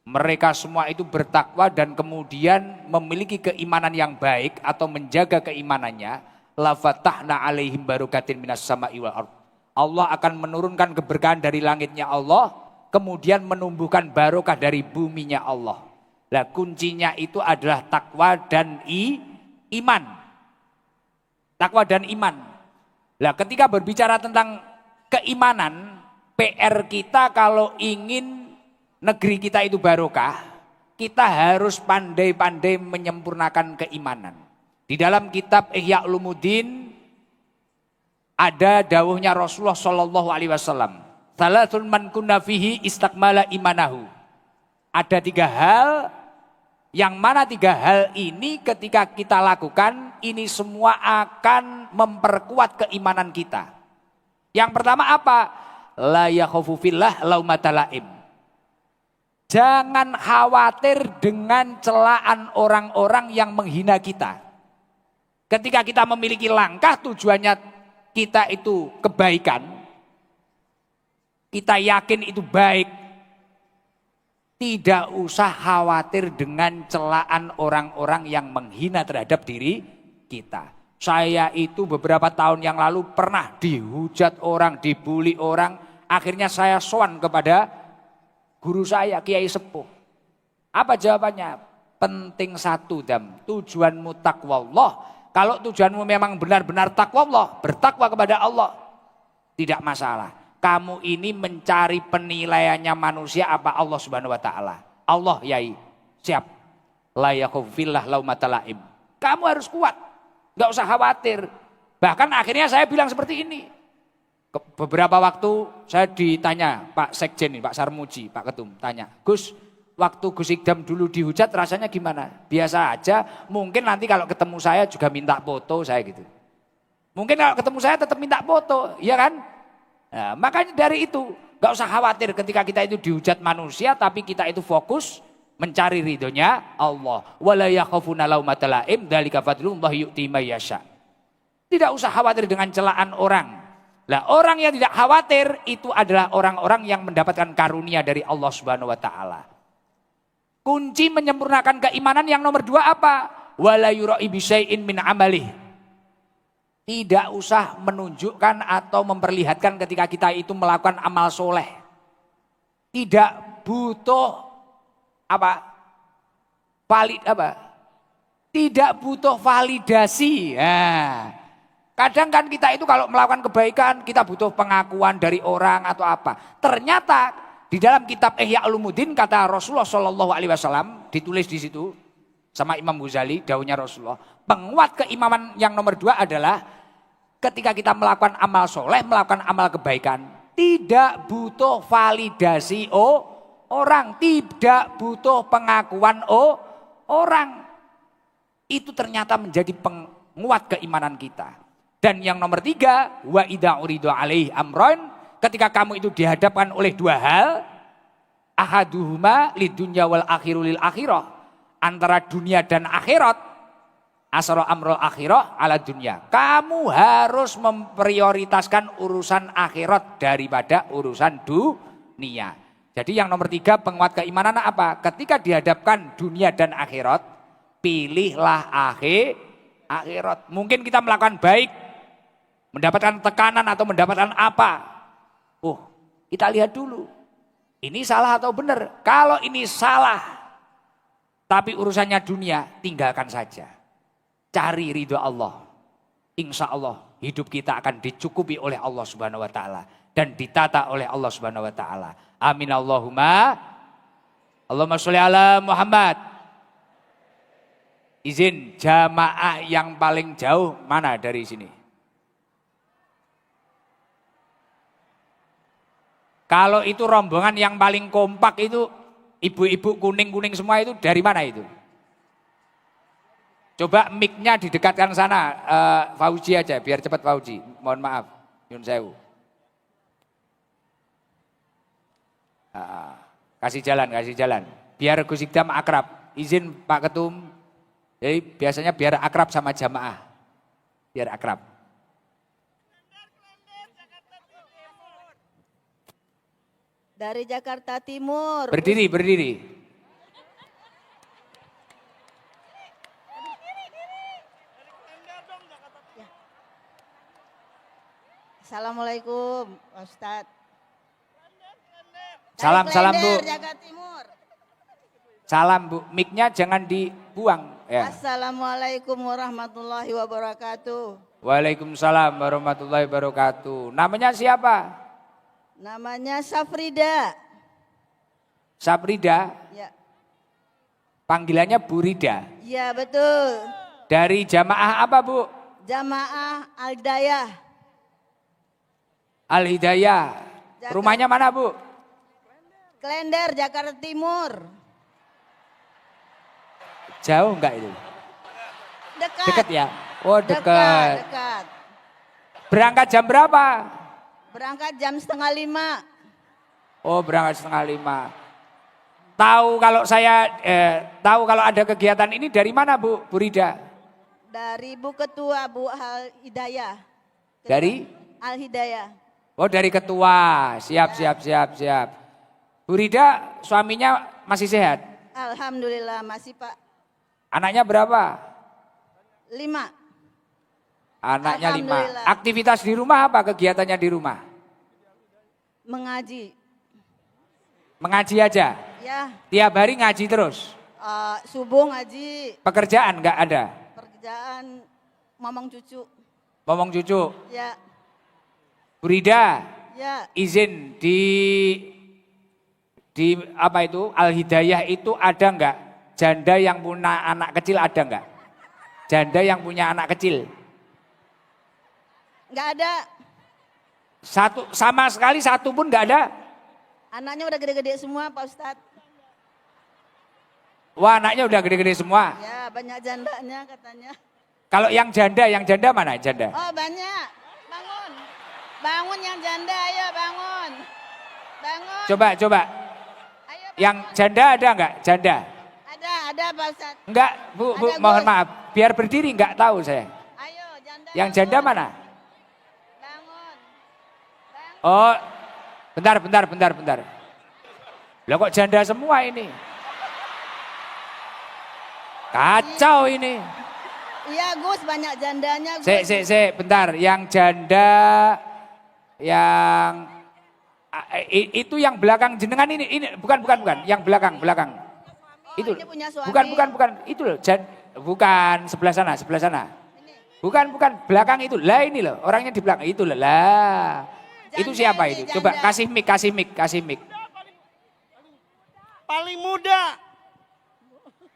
[SPEAKER 2] mereka semua itu bertakwa dan kemudian memiliki keimanan yang baik atau menjaga keimanannya, lafatahna alaihim barokatin minas sama'i wal ard. Allah akan menurunkan keberkahan dari langitnya Allah, kemudian menumbuhkan barokah dari buminya Allah. Lah kuncinya itu adalah takwa dan iman. Takwa dan iman. Lah ketika berbicara tentang keimanan, PR kita kalau ingin negeri kita itu barokah, kita harus pandai-pandai menyempurnakan keimanan. Di dalam kitab Ihya Ulumuddin ada dawuhnya Rasulullah Shallallahu Alaihi Wasallam, Salatun man kunna fihi istakmala imanahu. Ada 3 hal, yang mana 3 hal ini ketika kita lakukan, ini semua akan memperkuat keimanan kita. Yang pertama apa? La yakhafu fillah laumata laim. Jangan khawatir dengan celaan orang-orang yang menghina kita. Ketika kita memiliki langkah tujuannya kita itu kebaikan, kita yakin itu baik, tidak usah khawatir dengan celaan orang-orang yang menghina terhadap diri kita. Saya itu beberapa tahun yang lalu pernah dihujat orang, dibully orang, akhirnya saya sowan kepada guru saya, Kiai Sepuh. Apa jawabannya? Penting satu, Dam. Tujuanmu takwa Allah. Kalau tujuanmu memang benar-benar takwa Allah, bertakwa kepada Allah, tidak masalah. Kamu ini mencari penilaiannya manusia apa Allah Subhanahu wa Ta'ala? Allah, Yai. Siap. La yakhafu fillah laumata laim. Kamu harus kuat. Enggak usah khawatir. Bahkan akhirnya saya bilang seperti ini. Beberapa waktu saya ditanya Pak Sekjen, Pak Sarmuji, Pak Ketum, tanya, Gus, waktu Gus Ikdam dulu dihujat rasanya gimana? Biasa aja, mungkin nanti kalau ketemu saya juga minta foto saya gitu. Mungkin kalau ketemu saya tetap minta foto, iya kan? Nah, makanya dari itu, gak usah khawatir ketika kita itu dihujat manusia, tapi kita itu fokus mencari ridhonya Allah. Wala yakhafuna laumata laim dzalika fadlullahi yu'ti may yasha. Tidak usah khawatir dengan celaan orang. Lah orang yang tidak khawatir itu adalah orang-orang yang mendapatkan karunia dari Allah Subhanahu wa Ta'ala. Kunci menyempurnakan keimanan yang nomor 2 apa? Wala yura'i bisyai'in min amalih. Tidak usah menunjukkan atau memperlihatkan ketika kita itu melakukan amal soleh. Tidak butuh apa? Tidak butuh validasi. Nah, kadang kan kita itu kalau melakukan kebaikan kita butuh pengakuan dari orang atau apa. Ternyata di dalam kitab Ihya Ulumuddin kata Rasulullah Shallallahu Alaihi Wasallam ditulis di situ, sama Imam Ghazali, dawuhnya Rasulullah. Penguat keimaman yang nomor 2 adalah ketika kita melakukan amal soleh, melakukan amal kebaikan, tidak butuh validasi orang, tidak butuh pengakuan orang. Itu ternyata menjadi penguat keimanan kita. Dan yang nomor 3, wa idza uridu alaihi amron, ketika kamu itu dihadapkan oleh 2 hal, ahaduhuma lidunya wal akhiru lil akhirah, antara dunia dan akhirat, asara amrul akhirah ala dunia. Kamu harus memprioritaskan urusan akhirat daripada urusan dunia. Jadi yang nomor 3 penguat keimanan apa? Ketika dihadapkan dunia dan akhirat, pilihlah akhirat. Mungkin kita melakukan baik, mendapatkan tekanan atau mendapatkan apa? Kita lihat dulu. Ini salah atau benar? Kalau ini salah, tapi urusannya dunia, tinggalkan saja. Cari ridho Allah. Insya Allah hidup kita akan dicukupi oleh Allah Subhanahu wa Ta'ala. Dan ditata oleh Allah Subhanahu wa Ta'ala. Amin Allahumma. Allahumma sholli ala Muhammad. Izin jamaah yang paling jauh mana dari sini? Kalau itu rombongan yang paling kompak itu ibu-ibu kuning-kuning semua itu dari mana itu? Coba mic-nya didekatkan sana, Fauji aja biar cepat Fauji. Mohon maaf, Yun Sewu. Kasih jalan. Biar Gus Ikdam akrab. Izin Pak Ketum. Jadi biasanya biar akrab sama jamaah. Biar akrab.
[SPEAKER 5] Dari Jakarta Timur.
[SPEAKER 2] Berdiri.
[SPEAKER 5] Assalamualaikum, Ustadz.
[SPEAKER 2] Salam Bu.
[SPEAKER 5] Jakarta Timur.
[SPEAKER 2] Salam Bu. Mic-nya jangan dibuang. Ya.
[SPEAKER 5] Assalamualaikum warahmatullahi wabarakatuh.
[SPEAKER 2] Waalaikumsalam warahmatullahi wabarakatuh. Namanya siapa?
[SPEAKER 5] Namanya Safrida.
[SPEAKER 2] Saprida.
[SPEAKER 5] Ya.
[SPEAKER 2] Panggilannya Bu Rida.
[SPEAKER 5] Ya betul.
[SPEAKER 2] Dari jamaah apa Bu?
[SPEAKER 5] Jamaah Al-Hidayah.
[SPEAKER 2] Al-Hidayah.
[SPEAKER 5] Jakarta.
[SPEAKER 2] Rumahnya mana Bu?
[SPEAKER 5] Klender, Jakarta Timur.
[SPEAKER 2] Jauh enggak itu?
[SPEAKER 5] Dekat.
[SPEAKER 2] Dekat ya? Oh dekat.
[SPEAKER 5] Dekat.
[SPEAKER 2] Berangkat jam berapa?
[SPEAKER 5] Berangkat jam 4:30.
[SPEAKER 2] Oh berangkat 4:30. Tahu kalau ada kegiatan ini dari mana Bu Rida?
[SPEAKER 5] Dari Bu Ketua Bu Al-Hidayah.
[SPEAKER 2] Dari?
[SPEAKER 5] Al-Hidayah.
[SPEAKER 2] Oh dari ketua. Siap. Bu Rida suaminya masih sehat?
[SPEAKER 5] Alhamdulillah masih Pak.
[SPEAKER 2] Anaknya berapa?
[SPEAKER 5] 5.
[SPEAKER 2] Anaknya 5.
[SPEAKER 5] Alhamdulillah.
[SPEAKER 2] Aktivitas di rumah apa kegiatannya di rumah?
[SPEAKER 5] Mengaji.
[SPEAKER 2] Mengaji aja?
[SPEAKER 5] Ya.
[SPEAKER 2] Tiap hari ngaji terus?
[SPEAKER 5] Subuh ngaji.
[SPEAKER 2] Pekerjaan enggak ada?
[SPEAKER 5] Pekerjaan ngomong cucu.
[SPEAKER 2] Ngomong cucu?
[SPEAKER 5] Ya.
[SPEAKER 2] Bu Rida,
[SPEAKER 5] Ya.
[SPEAKER 2] izin di apa itu Al-Hidayah itu ada enggak? Janda yang punya anak kecil ada enggak? Janda yang punya anak kecil?
[SPEAKER 5] Enggak ada.
[SPEAKER 2] Sama sekali satu pun enggak ada?
[SPEAKER 5] Anaknya udah gede-gede semua Pak Ustadz.
[SPEAKER 2] Wah anaknya udah gede-gede semua.
[SPEAKER 5] Ya banyak jandanya katanya.
[SPEAKER 2] Kalau yang janda mana janda?
[SPEAKER 5] Oh banyak. Bangun. Bangun yang janda ayo bangun. Bangun.
[SPEAKER 2] Coba.
[SPEAKER 5] Ayo,
[SPEAKER 2] Yang
[SPEAKER 5] bangun.
[SPEAKER 2] janda ada enggak? Janda?
[SPEAKER 5] Ada Pak Ustadz.
[SPEAKER 2] Enggak, Bu,
[SPEAKER 5] Ada,
[SPEAKER 2] mohon
[SPEAKER 5] Gus.
[SPEAKER 2] maaf. Biar berdiri enggak tahu saya.
[SPEAKER 5] Ayo janda.
[SPEAKER 2] Yang
[SPEAKER 5] bangun.
[SPEAKER 2] janda mana?
[SPEAKER 5] Bangun.
[SPEAKER 2] Oh, bentar. Lah kok janda semua ini? Kacau ini.
[SPEAKER 5] Iya Gus banyak jandanya Gus.
[SPEAKER 2] Bentar. Yang janda, yang itu yang belakang jenengan ini bukan. Yang belakang. Itu.
[SPEAKER 5] Ini punya suami.
[SPEAKER 2] Bukan. Itu loh. Bukan sebelah sana.
[SPEAKER 5] Ini.
[SPEAKER 2] Bukan belakang itu. Lah ini loh, orangnya di belakang itu loh. Lah. Itu
[SPEAKER 5] Janda
[SPEAKER 2] siapa
[SPEAKER 5] ini,
[SPEAKER 2] itu? Coba
[SPEAKER 5] janda.
[SPEAKER 2] kasih mic.
[SPEAKER 6] Paling muda.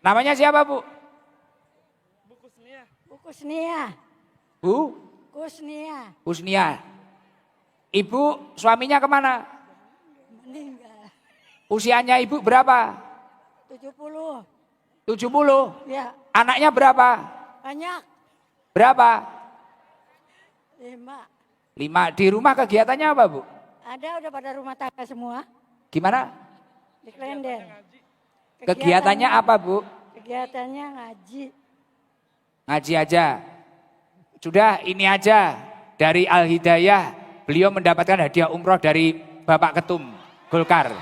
[SPEAKER 2] Namanya siapa, Bu?
[SPEAKER 5] Kusnia.
[SPEAKER 2] Bu
[SPEAKER 5] Kusnia.
[SPEAKER 2] Husnia. Ibu suaminya kemana?
[SPEAKER 5] Meninggal.
[SPEAKER 2] Usianya ibu berapa?
[SPEAKER 5] 70.
[SPEAKER 2] 70.
[SPEAKER 5] Ya,
[SPEAKER 2] Anaknya berapa?
[SPEAKER 5] banyak.
[SPEAKER 2] Berapa?
[SPEAKER 5] 5.
[SPEAKER 2] 5. Di rumah kegiatannya apa, Bu?
[SPEAKER 5] Ada udah pada rumah tangga semua
[SPEAKER 2] Gimana?
[SPEAKER 5] di Klender.
[SPEAKER 2] Kegiatannya apa, Bu?
[SPEAKER 5] Kegiatannya ngaji.
[SPEAKER 2] Ngaji aja. Sudah ini aja dari Al Hidayah, beliau mendapatkan hadiah umroh dari Bapak Ketum Golkar.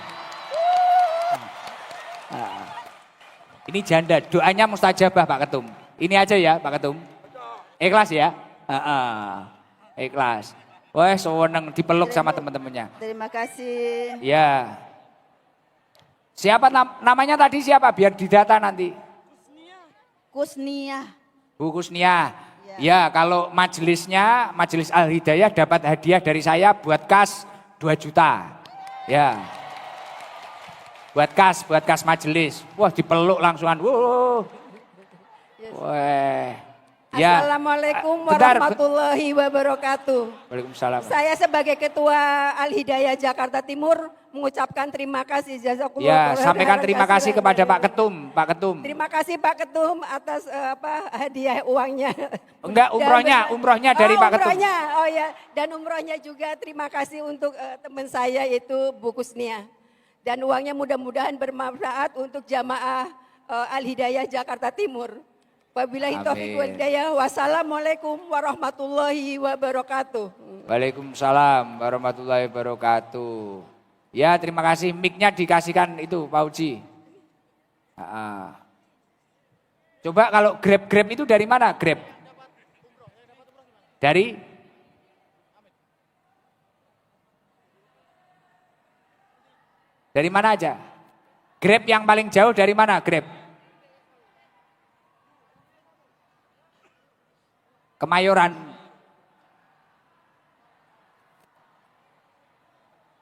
[SPEAKER 2] Nah, ini janda, doanya mustajabah Pak Ketum. Ini aja ya Pak Ketum. Ikhlas ya? Ikhlas. Wah, seneng dipeluk sama teman-temannya.
[SPEAKER 5] Terima kasih.
[SPEAKER 2] Ya. Siapa namanya tadi siapa? Biar didata nanti.
[SPEAKER 5] Kusnia.
[SPEAKER 2] Bu Kusnia. Ya, kalau majelisnya, Majelis Al Hidayah dapat hadiah dari saya buat kas 2 juta. Ya. Buat kas majelis. Wah, dipeluk langsungan. Wah. Wah. Ya.
[SPEAKER 5] Assalamualaikum
[SPEAKER 2] Bentar.
[SPEAKER 5] warahmatullahi wabarakatuh.
[SPEAKER 2] Waalaikumsalam.
[SPEAKER 5] Saya sebagai Ketua Al Hidayah Jakarta Timur mengucapkan terima kasih jazakumullah.
[SPEAKER 2] Ya, sampaikan terima kasih kepada Pak Ketum, Pak Ketum.
[SPEAKER 5] Terima kasih Pak Ketum atas hadiah uangnya.
[SPEAKER 2] Enggak, umrohnya dari Pak Ketum.
[SPEAKER 5] Umrohnya, oh ya, dan umrohnya juga terima kasih untuk teman saya yaitu Bu Kusnia. Dan uangnya mudah-mudahan bermanfaat untuk jamaah Al Hidayah Jakarta Timur. Wabillahi taufiq wal hidayah. Wassalamualaikum warahmatullahi wabarakatuh.
[SPEAKER 2] Waalaikumsalam warahmatullahi wabarakatuh. Ya, terima kasih. Mic-nya dikasihkan itu Pak Uji. Coba kalau Grab itu dari mana? Grab? Dari mana aja? Grab yang paling jauh dari mana? Grab? Kemayoran.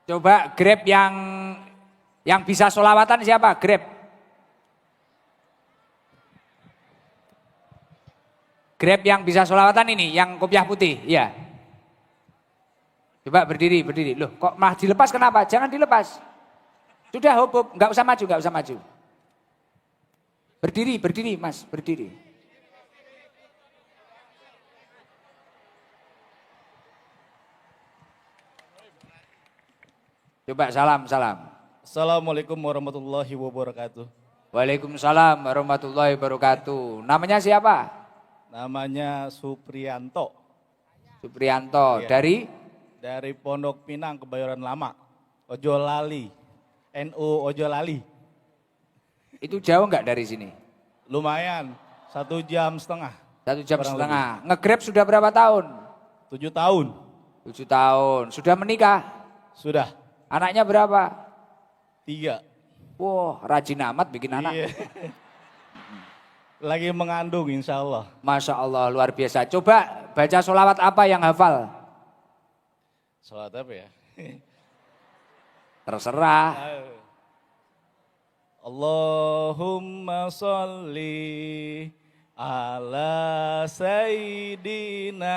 [SPEAKER 2] Coba Grab yang bisa sholawatan siapa? Grab. Grab yang bisa sholawatan ini, yang kopiah putih, ya. Coba berdiri. Loh, kok malah dilepas kenapa? Jangan dilepas. Sudah hubub, nggak usah maju. Berdiri, Mas, berdiri. Coba salam.
[SPEAKER 6] Assalamualaikum warahmatullahi wabarakatuh.
[SPEAKER 2] Waalaikumsalam warahmatullahi wabarakatuh. Namanya siapa?
[SPEAKER 6] Namanya Supriyanto.
[SPEAKER 2] Supriyanto.
[SPEAKER 6] Iya.
[SPEAKER 2] Dari
[SPEAKER 6] Pondok Pinang, Kebayoran Lama. Ojo Lali. NU Ojo Lali.
[SPEAKER 2] Itu jauh nggak dari sini?
[SPEAKER 6] Lumayan, 1,5 jam.
[SPEAKER 2] 1,5 jam.
[SPEAKER 6] Kurang
[SPEAKER 2] Nge-Grab sudah berapa tahun?
[SPEAKER 6] 7 tahun.
[SPEAKER 2] 7 tahun. Sudah menikah?
[SPEAKER 6] Sudah.
[SPEAKER 2] Anaknya berapa?
[SPEAKER 6] 3.
[SPEAKER 2] Wah, rajin amat bikin anak.
[SPEAKER 6] Iya. Lagi mengandung insya Allah.
[SPEAKER 2] Masya Allah, luar biasa. Coba baca sholawat apa yang hafal?
[SPEAKER 6] Salat apa ya?
[SPEAKER 2] Terserah.
[SPEAKER 6] Allahumma sholli ala sayyidina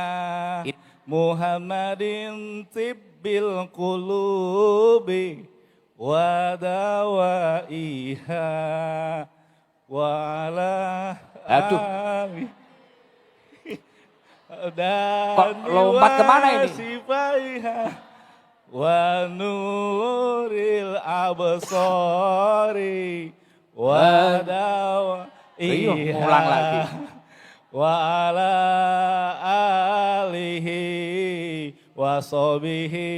[SPEAKER 6] Muhammadin tibbil qulubi wa dawaiha wa ala
[SPEAKER 2] Aduh.
[SPEAKER 6] ali-
[SPEAKER 2] Kok lompat kemana ini?
[SPEAKER 6] sifaiha wa nuril absari wa
[SPEAKER 2] Iya,
[SPEAKER 6] dawaiha
[SPEAKER 2] ngulang lagi.
[SPEAKER 6] wa ala alihi wa sahbihi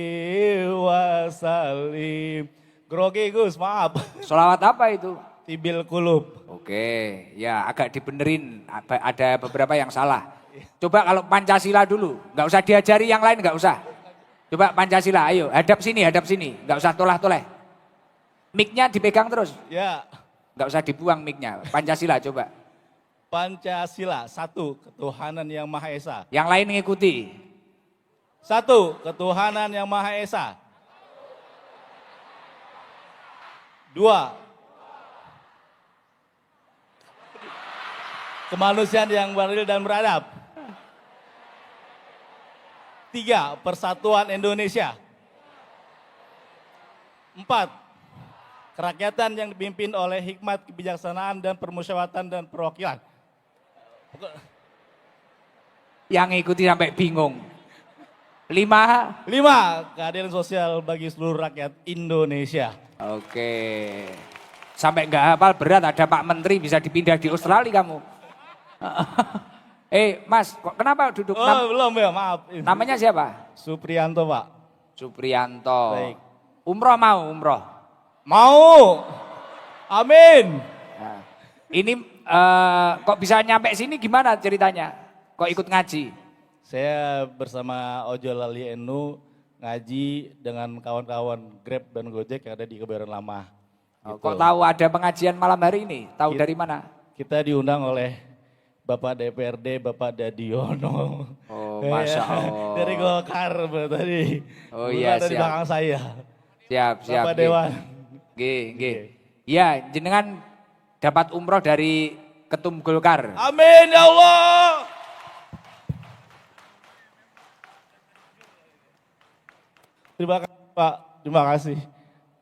[SPEAKER 6] wa salim. Grogi Gus, maaf.
[SPEAKER 2] Sholawat apa itu?
[SPEAKER 6] Tibil kulub.
[SPEAKER 2] Oke, ya agak dibenerin. Ada beberapa yang salah. Coba kalau Pancasila dulu, nggak usah diajari yang lain, nggak usah. Coba Pancasila, ayo hadap sini, nggak usah toleh-toleh. Mic-nya dipegang terus,
[SPEAKER 6] Ya,
[SPEAKER 2] nggak usah dibuang mic-nya. Pancasila coba.
[SPEAKER 6] Pancasila, 1, ketuhanan yang Maha Esa.
[SPEAKER 2] Yang lain mengikuti.
[SPEAKER 6] 1, ketuhanan yang Maha Esa. 2, Kemanusiaan yang beradil dan beradab. 3. Persatuan Indonesia. 4. Kerakyatan yang dipimpin oleh hikmat, kebijaksanaan, dan permusyawaratan dan perwakilan.
[SPEAKER 2] Yang ikuti sampai bingung. 5.
[SPEAKER 6] 5. Keadilan sosial bagi seluruh rakyat Indonesia.
[SPEAKER 2] Oke. Sampai nggak hafal berat, ada Pak Menteri bisa dipindah di Australia kamu. Mas, kok kenapa duduk?
[SPEAKER 6] Oh, belum ya, maaf.
[SPEAKER 2] Namanya siapa?
[SPEAKER 6] Supriyanto, Pak.
[SPEAKER 2] Supriyanto.
[SPEAKER 6] Baik.
[SPEAKER 2] Umroh mau, umroh.
[SPEAKER 6] Mau. Amin.
[SPEAKER 2] Nah, ini kok bisa nyampe sini gimana ceritanya? Kok ikut ngaji?
[SPEAKER 6] Saya bersama Ojo Lali NU ngaji dengan kawan-kawan Grab dan Gojek yang ada di Kebayoran Lama.
[SPEAKER 2] Oh,
[SPEAKER 6] Gitu.
[SPEAKER 2] kok tahu ada pengajian malam hari ini? Tahu dari mana?
[SPEAKER 6] Kita diundang oleh Bapak DPRD, Bapak Dadiono.
[SPEAKER 2] Oh, Masya Allah.
[SPEAKER 6] Dari Golkar tadi.
[SPEAKER 2] Oh iya,
[SPEAKER 6] Dari
[SPEAKER 2] siap.
[SPEAKER 6] belakang saya.
[SPEAKER 2] Siap, siap.
[SPEAKER 6] Bapak Dewan.
[SPEAKER 2] Nggih. Ya, jenengan dapat umroh dari Ketum Golkar.
[SPEAKER 6] Amin ya Allah. Terima kasih Pak, terima kasih.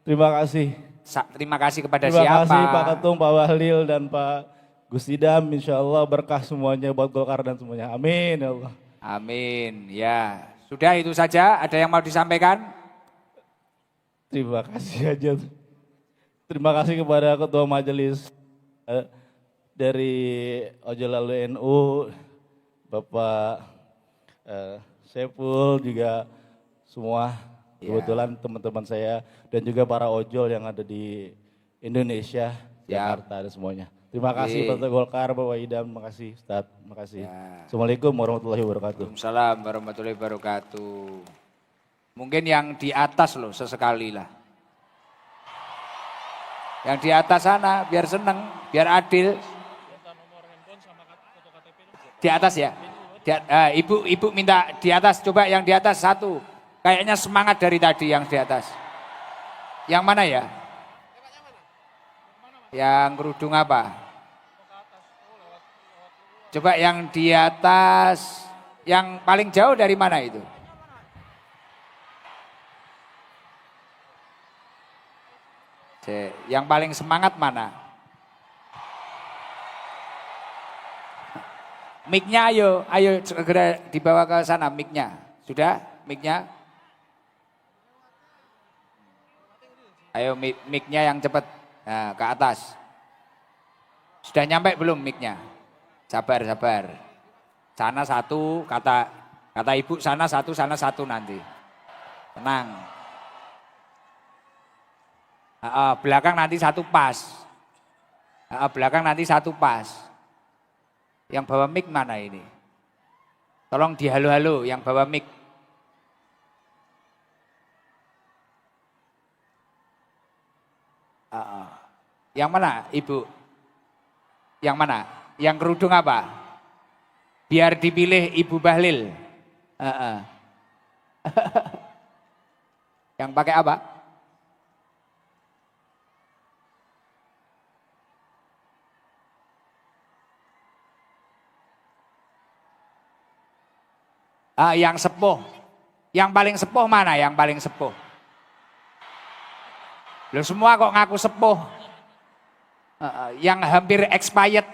[SPEAKER 6] Terima kasih.
[SPEAKER 2] Terima kasih kepada
[SPEAKER 6] Terima
[SPEAKER 2] siapa?
[SPEAKER 6] kasih Pak Ketum, Pak Bahlil, dan Pak Gus Idam. Insya Allah berkah semuanya buat Golkar dan semuanya. Amin ya Allah.
[SPEAKER 2] Amin. Ya, sudah itu saja. Ada yang mau disampaikan?
[SPEAKER 6] Terima kasih aja. Terima kasih kepada Ketua Majelis dari Ojo Lalu NU, Bapak Sepul juga semua. Kebetulan teman-teman saya dan juga para ojol yang ada di Indonesia, Jakarta dan semuanya. Terima kasih Partai Golkar, Bapak Idam, terima kasih Ustaz, terima kasih. Assalamualaikum warahmatullahi wabarakatuh.
[SPEAKER 2] Waalaikumsalam warahmatullahi wabarakatuh. Mungkin yang di atas loh sesekali lah. Yang di atas sana biar seneng, biar adil. Di atas ya. Ibu minta di atas, coba yang di atas satu. Kayaknya semangat dari tadi yang di atas. Yang mana ya? Yang kerudung apa? Coba yang di atas, yang paling jauh dari mana itu? Yang paling semangat mana? Mic-nya ayo segera dibawa ke sana mic-nya. Sudah mic-nya? Ayo mic-nya yang cepat, nah, ke atas. Sudah nyampe belum mic-nya? Sabar. Sana satu, kata ibu sana satu nanti. Tenang. Belakang nanti satu pas. Belakang nanti satu pas. Yang bawa mic mana ini? Tolong di halo-halo yang bawa mic. Yang mana ibu? Yang mana? Yang kerudung apa? Biar dipilih Ibu Bahlil. Yang pakai apa? Yang sepuh. Yang paling sepuh mana? Yang paling sepuh. Loh semua kok ngaku sepuh. Yang hampir expired.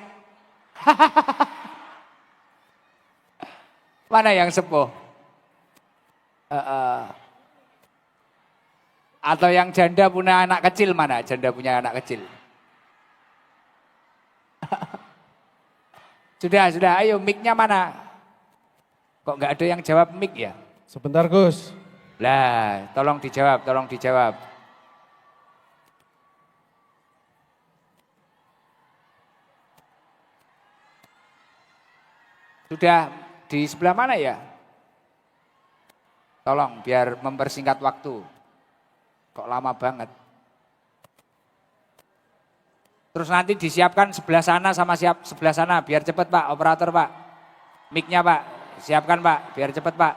[SPEAKER 2] Mana yang sepuh? Atau yang janda punya anak kecil mana? Janda punya anak kecil. Sudah, ayo mic-nya mana? Kok nggak ada yang jawab mic ya?
[SPEAKER 3] Sebentar Gus.
[SPEAKER 2] Lah, tolong dijawab. Sudah di sebelah mana ya? Tolong biar mempersingkat waktu. Kok lama banget. Terus nanti disiapkan sebelah sana sama sebelah sana biar cepet Pak, operator Pak. Mic-nya Pak, siapkan Pak, biar cepet Pak.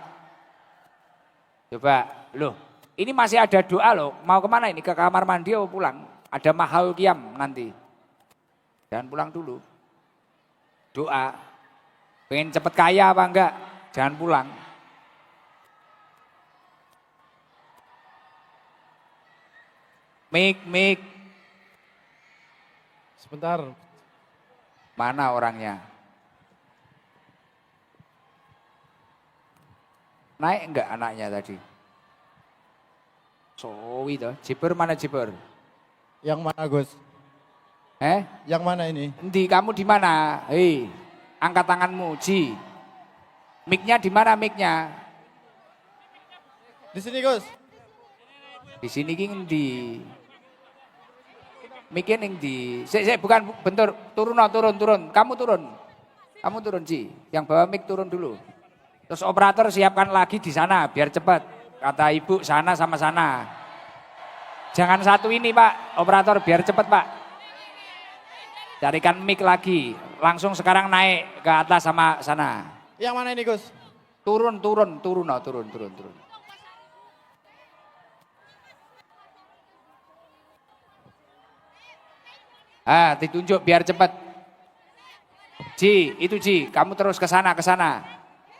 [SPEAKER 2] Coba, loh ini masih ada doa loh. Mau kemana ini? Ke kamar mandi atau pulang? Ada mahal qiyam nanti. Jangan pulang dulu. Doa. Pengen cepet kaya apa enggak? Jangan pulang. Mik.
[SPEAKER 6] Sebentar.
[SPEAKER 2] Mana orangnya? Naik enggak anaknya tadi? Sowi toh. Jiber mana Jiber?
[SPEAKER 7] Yang mana Gus? Yang mana ini?
[SPEAKER 2] Endi kamu di mana? Hei, angkat tanganmu, Ji. Miknya di mana miknya?
[SPEAKER 7] Di sini Gus.
[SPEAKER 2] Di sini ki ngendi? Miknya ning ndi? Sik bukan bentur, turun. Kamu turun Ji. Yang bawa mik turun dulu. Terus operator siapkan lagi di sana biar cepat. Kata ibu sana sama sana. Jangan satu ini Pak, operator biar cepat Pak. Carikan mic lagi, langsung sekarang naik ke atas sama sana.
[SPEAKER 7] Yang mana ini Gus?
[SPEAKER 2] Turun. Ditunjuk biar cepat. Ji, kamu terus ke sana.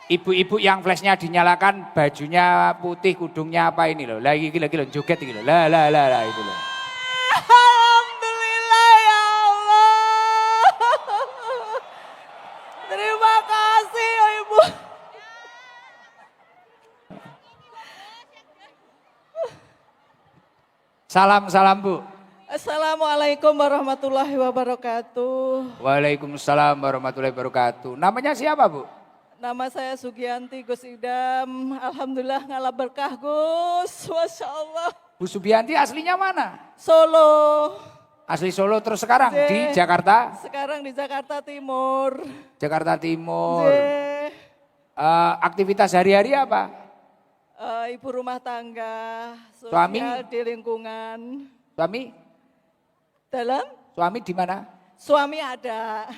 [SPEAKER 2] Ibu-ibu yang flashnya dinyalakan, bajunya putih, kudungnya apa ini loh. Lagi gila joget gitu. Lah itu loh.
[SPEAKER 8] Alhamdulillah ya Allah. Terima kasih ya Ibu.
[SPEAKER 2] Salam Bu.
[SPEAKER 8] Assalamualaikum warahmatullahi wabarakatuh.
[SPEAKER 2] Waalaikumsalam warahmatullahi wabarakatuh. Namanya siapa Bu?
[SPEAKER 8] Nama saya Sugianti Gus Idam. Alhamdulillah ngalah berkah Gus. Masya Allah.
[SPEAKER 2] Bu Subianti aslinya mana?
[SPEAKER 8] Solo.
[SPEAKER 2] Asli Solo terus sekarang di Jakarta?
[SPEAKER 8] Sekarang di Jakarta Timur.
[SPEAKER 2] Jakarta Timur.
[SPEAKER 8] Jeh.
[SPEAKER 2] Aktivitas hari-hari apa?
[SPEAKER 8] Ibu rumah tangga.
[SPEAKER 2] Suami?
[SPEAKER 8] Sosial di lingkungan.
[SPEAKER 2] Suami?
[SPEAKER 8] Dalam?
[SPEAKER 2] Suami di mana?
[SPEAKER 8] Suami ada.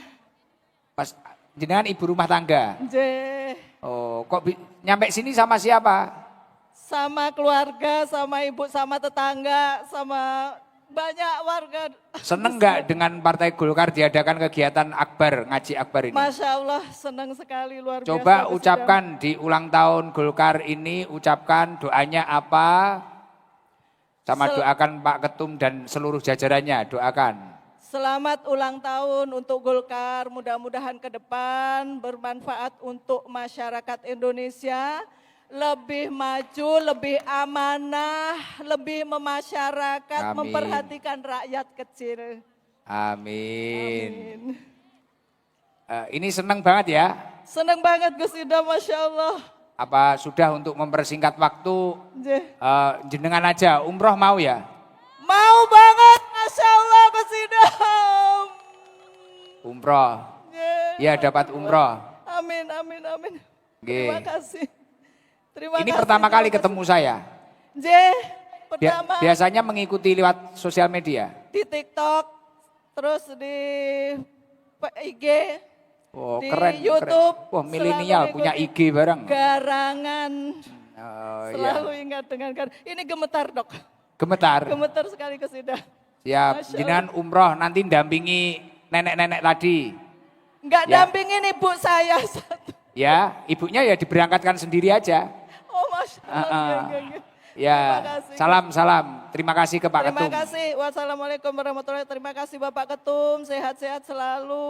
[SPEAKER 2] Pas jenengan ibu rumah tangga.
[SPEAKER 8] Jeh.
[SPEAKER 2] Oh, kok nyampe sini sama siapa?
[SPEAKER 8] Sama keluarga, sama ibu, sama tetangga, sama banyak warga.
[SPEAKER 2] Seneng nggak dengan Partai Golkar diadakan kegiatan akbar, ngaji akbar ini?
[SPEAKER 8] Masya Allah, senang sekali, luar biasa.
[SPEAKER 2] Coba
[SPEAKER 8] Gus
[SPEAKER 2] ucapkan di ulang tahun Golkar ini, ucapkan doanya apa? Sama doakan Pak Ketum dan seluruh jajarannya, doakan.
[SPEAKER 8] Selamat ulang tahun untuk Golkar, mudah-mudahan ke depan bermanfaat untuk masyarakat Indonesia. Lebih maju, lebih amanah, lebih memasyarakat,
[SPEAKER 2] Amin.
[SPEAKER 8] memperhatikan rakyat kecil.
[SPEAKER 2] Amin. Ini seneng banget ya.
[SPEAKER 8] Senang banget Gus Ida, Masya Allah.
[SPEAKER 2] Apa sudah untuk mempersingkat waktu,
[SPEAKER 8] Jeh.
[SPEAKER 2] jenengan aja umroh mau ya?
[SPEAKER 8] Mau banget, Masya Allah Gus Ida.
[SPEAKER 2] Umroh, ya dapat umroh.
[SPEAKER 8] Amin.
[SPEAKER 2] Nggih.
[SPEAKER 8] Terima kasih.
[SPEAKER 2] Ini pertama kali ketemu saya.
[SPEAKER 8] Pertama
[SPEAKER 2] Biasanya mengikuti lewat sosial media.
[SPEAKER 8] di TikTok, terus di IG,
[SPEAKER 2] Oh,
[SPEAKER 8] di
[SPEAKER 2] keren.
[SPEAKER 8] YouTube.
[SPEAKER 2] Wah, milenial
[SPEAKER 8] selalu
[SPEAKER 2] punya
[SPEAKER 8] mengikuti
[SPEAKER 2] IG bareng.
[SPEAKER 8] Garangan.
[SPEAKER 2] Oh,
[SPEAKER 8] Selalu
[SPEAKER 2] iya.
[SPEAKER 8] ingat dengan ini gemetar Dok.
[SPEAKER 2] Gemetar.
[SPEAKER 8] Gemetar sekali ke sudah.
[SPEAKER 2] Siap.
[SPEAKER 8] Masya
[SPEAKER 2] Jenengan umroh nanti dampingi nenek-nenek tadi.
[SPEAKER 8] Enggak
[SPEAKER 2] Ya.
[SPEAKER 8] dampingin ibu saya satu.
[SPEAKER 2] Ya, ibunya ya diberangkatkan sendiri aja.
[SPEAKER 8] Oh Masya Allah.
[SPEAKER 2] Ya,
[SPEAKER 8] Terima kasih.
[SPEAKER 2] salam. Terima kasih ke Pak
[SPEAKER 8] Terima
[SPEAKER 2] Ketum.
[SPEAKER 8] kasih. Wassalamualaikum warahmatullahi wabarakatuh. Terima kasih Bapak Ketum. Sehat-sehat selalu.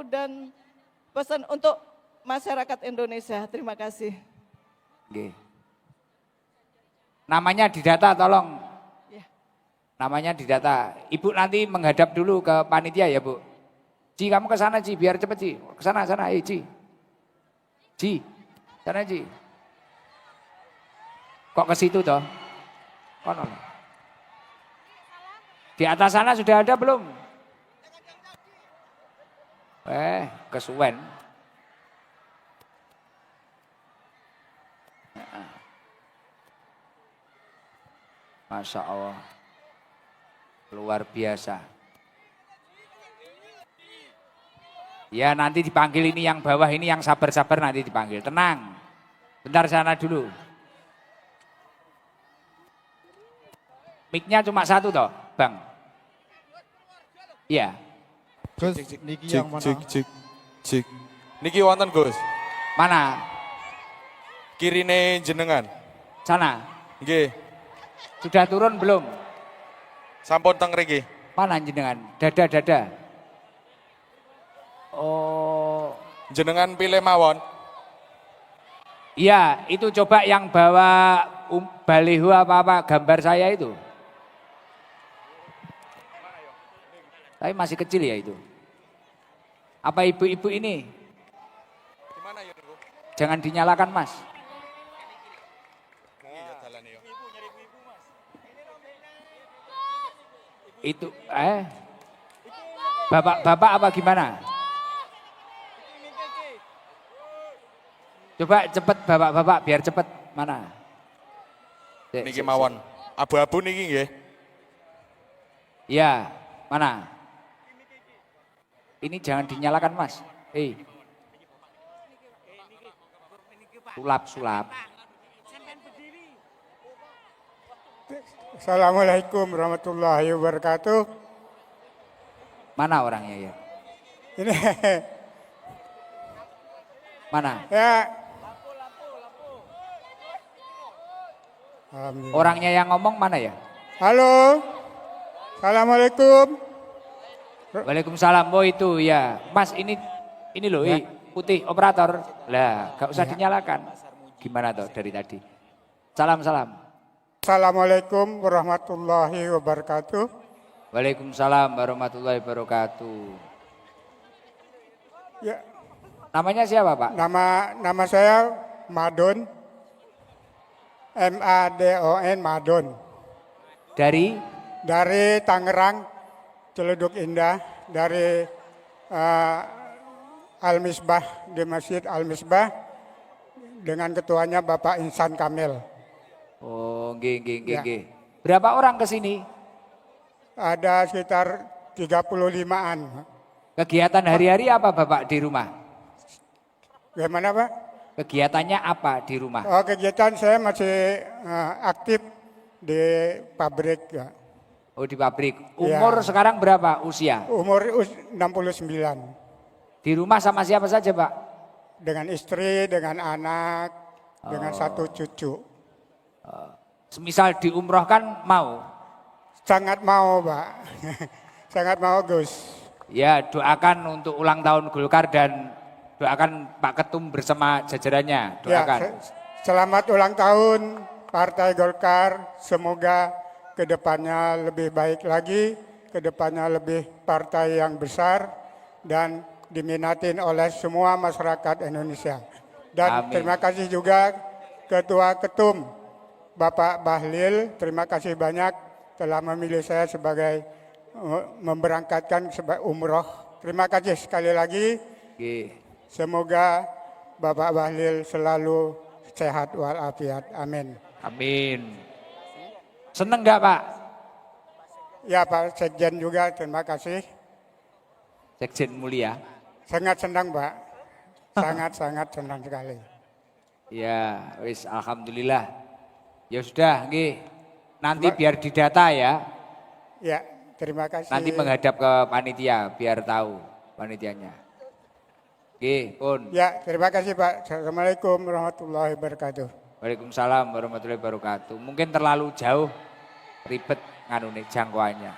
[SPEAKER 8] Dan pesan untuk masyarakat Indonesia. Terima kasih.
[SPEAKER 2] Oke. Namanya didata tolong.
[SPEAKER 8] Ya.
[SPEAKER 2] Namanya didata. Ibu nanti menghadap dulu ke panitia ya Bu. Ci kamu ke sana Ci, biar cepet Ci. Ke sana, Ci. Ci, sana Ci. Kok ke situ toh? Kono. Di atas sana sudah ada belum? Kesuwen. Masya Allah. Luar biasa. Ya nanti dipanggil ini yang bawah ini yang sabar-sabar nanti dipanggil. Tenang. Bentar sana dulu. Mic-nya cuma satu toh, Bang? Iya.
[SPEAKER 7] Gus, niki yang mana?
[SPEAKER 9] Cik. Niki wonten Gus.
[SPEAKER 2] Mana?
[SPEAKER 9] Kirine jenengan.
[SPEAKER 2] Sana.
[SPEAKER 9] Nggih.
[SPEAKER 2] Sudah turun belum?
[SPEAKER 9] Sampun teng mriki.
[SPEAKER 2] Mana jenengan? Dada. Oh.
[SPEAKER 9] Jenengan pilih mawon.
[SPEAKER 2] Iya, itu coba yang bawa baliho apa gambar saya itu. Tapi masih kecil ya itu. Apa ibu-ibu ini?
[SPEAKER 9] Gimana ya niku?
[SPEAKER 2] Jangan dinyalakan Mas. Itu Bapak apa gimana? Coba cepet bapak biar cepet mana?
[SPEAKER 9] Niki mawon. Abu-abu niki nggih.
[SPEAKER 2] Iya, mana? Ini jangan dinyalakan Mas. Sulap.
[SPEAKER 10] Assalamualaikum warahmatullahi wabarakatuh.
[SPEAKER 2] Mana orangnya ya?
[SPEAKER 10] Ini
[SPEAKER 2] Mana?
[SPEAKER 10] ya.
[SPEAKER 2] Orangnya yang ngomong mana ya?
[SPEAKER 10] Halo. Assalamualaikum.
[SPEAKER 2] Waalaikumsalam. Oh itu ya. Mas ini loh, putih operator. Lah, gak usah dinyalakan. Gimana toh dari tadi? Salam.
[SPEAKER 10] Assalamualaikum warahmatullahi wabarakatuh.
[SPEAKER 2] Waalaikumsalam warahmatullahi wabarakatuh.
[SPEAKER 10] Ya,
[SPEAKER 2] Namanya siapa Pak?
[SPEAKER 10] nama saya Madon. Madon Madon.
[SPEAKER 2] Dari
[SPEAKER 10] Tangerang, Celeduk Indah, dari Al-Misbah, di Masjid Al-Misbah dengan ketuanya Bapak Insan Kamil.
[SPEAKER 2] Oh, nggih.
[SPEAKER 10] Ya.
[SPEAKER 2] Berapa orang ke sini?
[SPEAKER 10] Ada sekitar 35-an.
[SPEAKER 2] Kegiatan hari-hari apa Bapak di rumah?
[SPEAKER 10] Bagaimana Pak?
[SPEAKER 2] Kegiatannya apa di rumah?
[SPEAKER 10] Oh, kegiatan saya masih aktif di pabrik. Ya.
[SPEAKER 2] Oh, di pabrik. Umur sekarang berapa usia?
[SPEAKER 10] Umur 69.
[SPEAKER 2] Di rumah sama siapa saja Pak?
[SPEAKER 10] Dengan istri, dengan anak, dengan satu cucu.
[SPEAKER 2] Semisal diumrohkan mau?
[SPEAKER 10] Sangat mau Pak. Sangat mau Gus.
[SPEAKER 2] Ya, doakan untuk ulang tahun Golkar dan doakan Pak Ketum bersama jajarannya. Doakan.
[SPEAKER 10] Ya, selamat ulang tahun Partai Golkar. Semoga kedepannya lebih baik lagi, kedepannya lebih partai yang besar dan diminatin oleh semua masyarakat Indonesia. Dan
[SPEAKER 2] Amin.
[SPEAKER 10] terima kasih juga Ketua Ketum Bapak Bahlil, terima kasih banyak telah memilih saya sebagai memberangkatkan umroh. Terima kasih sekali lagi. Semoga Bapak Bahlil selalu sehat walafiat. Amin.
[SPEAKER 2] Amin. Seneng gak Pak?
[SPEAKER 10] Ya Pak Sekjen juga terima kasih.
[SPEAKER 2] Sekjen mulia.
[SPEAKER 10] Sangat senang Pak. Sangat senang sekali.
[SPEAKER 2] Ya, wis alhamdulillah. Ya sudah, nggih. Nanti biar didata ya.
[SPEAKER 10] Ya, terima kasih.
[SPEAKER 2] Nanti menghadap ke panitia biar tahu panitianya. Nggih, pun.
[SPEAKER 10] Ya, terima kasih Pak. Assalamualaikum warahmatullahi wabarakatuh.
[SPEAKER 2] Waalaikumsalam warahmatullahi wabarakatuh. Mungkin terlalu jauh, ribet nganune jangkauannya.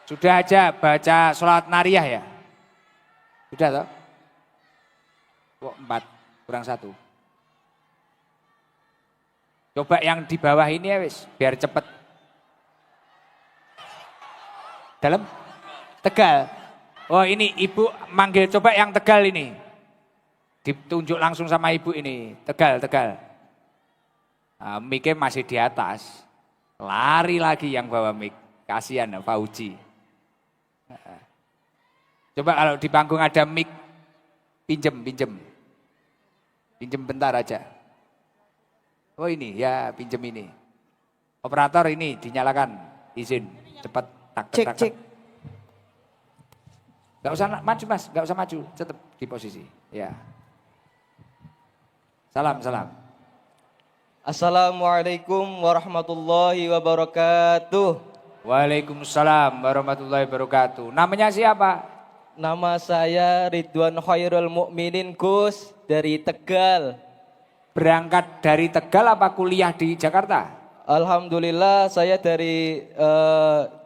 [SPEAKER 2] Sudah aja baca sholat nariyah ya? Sudah toh? Kok 4 kurang 1. Coba yang di bawah ini ya wis, biar cepet. Dalam Tegal. Oh ini ibu manggil, coba yang Tegal ini. Ditunjuk langsung sama ibu ini. Tegal. Nah, mic-nya masih di atas. Lari lagi yang bawa mic. Kasihan ya Fauji. Coba kalau di panggung ada mic, pinjem bentar aja. Oh ini ya pinjem ini. Operator ini dinyalakan, izin cepat tak. Gak usah maju Mas, gak usah maju, tetap di posisi. Ya. Salam.
[SPEAKER 4] Assalamualaikum warahmatullahi wabarakatuh.
[SPEAKER 2] Waalaikumsalam warahmatullahi wabarakatuh. Namanya siapa?
[SPEAKER 4] Nama saya Ridwan Khairul Mukminin Gus dari Tegal.
[SPEAKER 2] Berangkat dari Tegal apa kuliah di Jakarta?
[SPEAKER 4] Alhamdulillah saya dari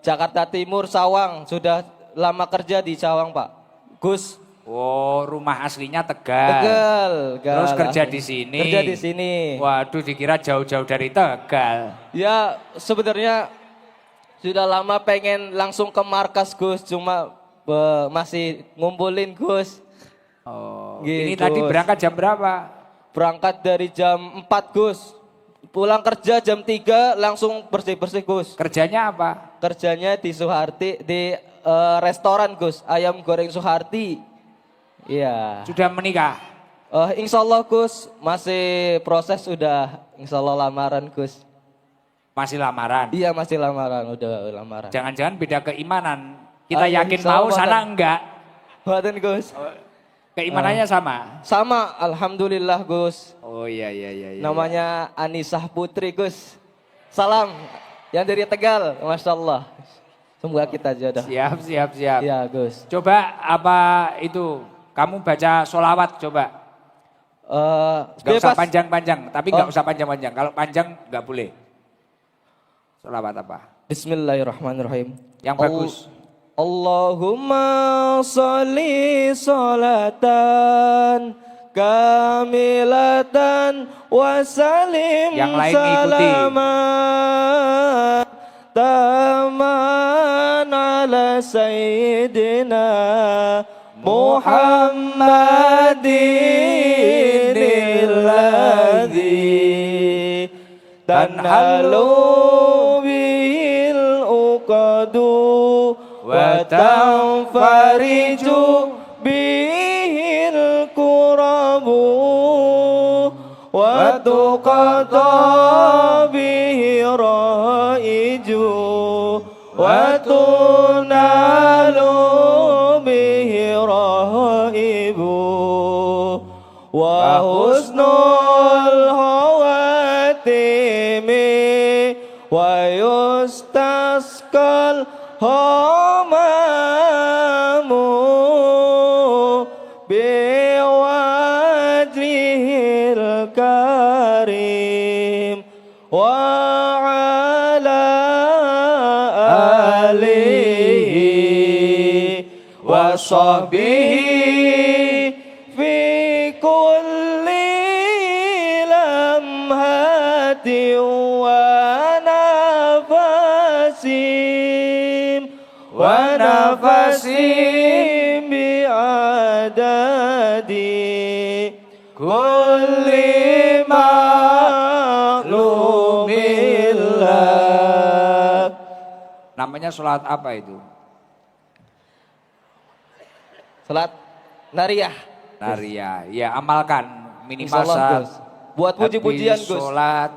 [SPEAKER 4] Jakarta Timur, Sawang. Sudah lama kerja di Sawang Pak. Gus.
[SPEAKER 2] Oh, rumah aslinya Tegal.
[SPEAKER 4] Tegal.
[SPEAKER 2] Terus kerja di sini.
[SPEAKER 4] Kerja di sini.
[SPEAKER 2] Waduh, dikira jauh-jauh dari Tegal.
[SPEAKER 4] Ya sebenarnya sudah lama pengen langsung ke markas Gus, cuma masih ngumpulin Gus.
[SPEAKER 2] Oh,
[SPEAKER 4] Gitu,
[SPEAKER 2] ini tadi
[SPEAKER 4] Gus.
[SPEAKER 2] berangkat jam berapa?
[SPEAKER 4] Berangkat dari jam 4 Gus. Pulang kerja jam 3 langsung bersih-bersih Gus.
[SPEAKER 2] Kerjanya apa?
[SPEAKER 4] Kerjanya di Suharti, di restoran Gus, ayam goreng Suharti. Iya.
[SPEAKER 2] Sudah menikah?
[SPEAKER 4] Insya Allah Gus, masih proses udah insya Allah lamaran Gus.
[SPEAKER 2] Masih lamaran?
[SPEAKER 4] Iya masih lamaran, udah lamaran.
[SPEAKER 2] Jangan-jangan beda keimanan. Kita yakin
[SPEAKER 4] insya Allah,
[SPEAKER 2] mau, sana
[SPEAKER 4] Badan.
[SPEAKER 2] enggak?
[SPEAKER 4] Badan Gus.
[SPEAKER 2] Keimanannya sama?
[SPEAKER 4] Sama, alhamdulillah Gus.
[SPEAKER 2] Oh iya.
[SPEAKER 4] Namanya Anisah Putri Gus. Salam yang dari Tegal, Masya Allah. Semoga kita jodoh.
[SPEAKER 2] Siap.
[SPEAKER 4] Iya Gus.
[SPEAKER 2] Coba apa itu, kamu baca sholawat coba. Gak usah panjang-panjang, tapi gak usah panjang-panjang. Kalau panjang gak boleh. Sholawat apa?
[SPEAKER 4] Bismillahirrahmanirrahim.
[SPEAKER 2] Yang bagus.
[SPEAKER 4] Allahumma sholli sholatan kamilatan wa salim
[SPEAKER 2] Yang lain ngikuti.
[SPEAKER 4] salaman taman ala sayyidina Muhammadin alladhi tanhalu bil uqadu wa tanfariju bihil kurabu wa tuqata bihi raiju wa tunalu bihi raibu wa husnul hawatimi wa yustasqal hamamu biwajhil karim wa ala alihi wa sahbihi fi kulli lamhati wa nafasim wa nafasim bi'adadi kulli maklumillah.
[SPEAKER 2] Namanya sholat apa itu?
[SPEAKER 4] Salat Nariyah.
[SPEAKER 2] Nariyah. Ya amalkan minimal
[SPEAKER 4] Insya Allah,
[SPEAKER 2] saat
[SPEAKER 4] Gus. Buat puji-pujian
[SPEAKER 2] habis
[SPEAKER 4] Gus.
[SPEAKER 2] sholat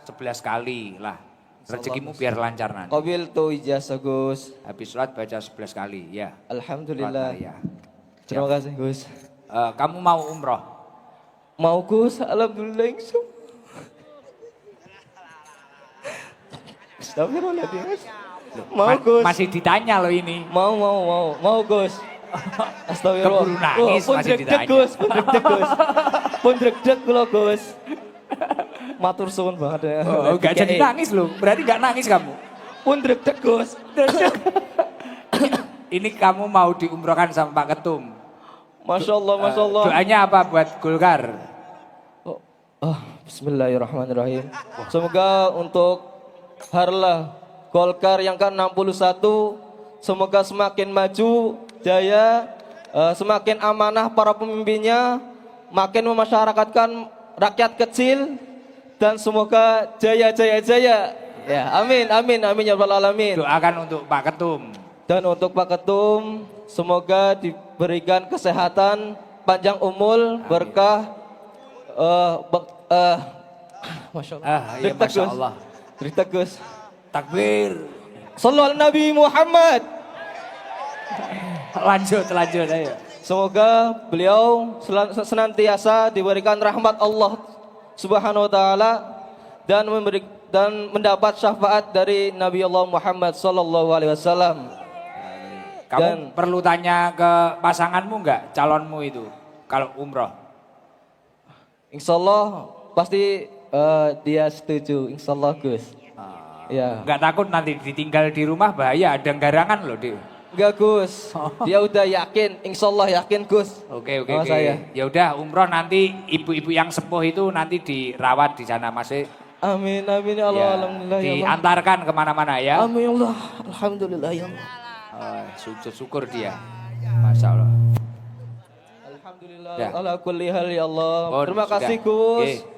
[SPEAKER 2] 11 kali lah. Rezekimu biar lancar nanti.
[SPEAKER 4] Qabil tu ijazah Gus.
[SPEAKER 2] Habis sholat baca 11 kali ya.
[SPEAKER 4] Alhamdulillah.
[SPEAKER 2] Ya.
[SPEAKER 4] Terima kasih Gus.
[SPEAKER 2] Kamu mau umroh?
[SPEAKER 4] Mau Gus, alhamdulillah insya Allah. Astagfirullahaladzim. Mau Gus.
[SPEAKER 2] Masih ditanya loh ini.
[SPEAKER 4] Mau Gus. Astagfirullah.
[SPEAKER 2] Keburu nangis
[SPEAKER 4] Pun
[SPEAKER 2] masih
[SPEAKER 4] deg-deg
[SPEAKER 2] ditanya.
[SPEAKER 4] Gus, pun deg-deg Gus. Pun deg-deg kula Gus. Matur suwun banget ya.
[SPEAKER 2] Oh, gak jadi nangis loh. Berarti gak nangis kamu.
[SPEAKER 4] Pun deg-deg Gus.
[SPEAKER 2] Ini kamu mau diumrohkan sama Pak Ketum.
[SPEAKER 4] Masya Allah, Masya Allah.
[SPEAKER 2] Doanya apa buat Golkar?
[SPEAKER 4] Bismillahirrahmanirrahim. Semoga untuk Harlah Golkar yang ke-61 semoga semakin maju, jaya, semakin amanah para pemimpinnya, makin memasyarakatkan rakyat kecil, dan semoga jaya. Ya, amin ya rabbal alamin.
[SPEAKER 2] Doakan untuk Pak Ketum.
[SPEAKER 4] Dan untuk Pak Ketum, semoga diberikan kesehatan, panjang umur, berkah. Masya Allah.
[SPEAKER 2] Iya, Masya Allah.
[SPEAKER 4] Cerita Gus.
[SPEAKER 2] Takbir.
[SPEAKER 4] Sallu ala Nabi Muhammad.
[SPEAKER 2] Lanjut ayo.
[SPEAKER 4] Semoga beliau senantiasa diberikan rahmat Allah Subhanahu wa taala dan mendapat syafaat dari Nabi Allah Muhammad sallallahu alaihi wasallam.
[SPEAKER 2] Kamu perlu tanya ke pasanganmu enggak, calonmu itu, kalau umroh?
[SPEAKER 4] Insya Allah pasti dia setuju, insya Allah Gus. Ya.
[SPEAKER 2] Enggak takut nanti ditinggal di rumah bahaya, ada garangan loh dia.
[SPEAKER 4] Enggak Gus, dia udah yakin, insya Allah yakin Gus.
[SPEAKER 2] Oke.
[SPEAKER 4] Saya.
[SPEAKER 2] Ya udah umroh nanti ibu-ibu yang sepuh itu nanti dirawat di sana masih.
[SPEAKER 4] Amin ya Allah,
[SPEAKER 2] Ya,
[SPEAKER 4] alhamdulillah ya Allah.
[SPEAKER 2] diantarkan kemana-mana ya.
[SPEAKER 4] Amin ya Allah, alhamdulillah ya Allah.
[SPEAKER 2] Syukur dia, masya Allah.
[SPEAKER 4] Alhamdulillah,
[SPEAKER 2] Ya.
[SPEAKER 4] ala kulli hal ya Allah.
[SPEAKER 2] Bon,
[SPEAKER 4] Terima
[SPEAKER 2] sudah.
[SPEAKER 4] kasih Gus.
[SPEAKER 2] Oke.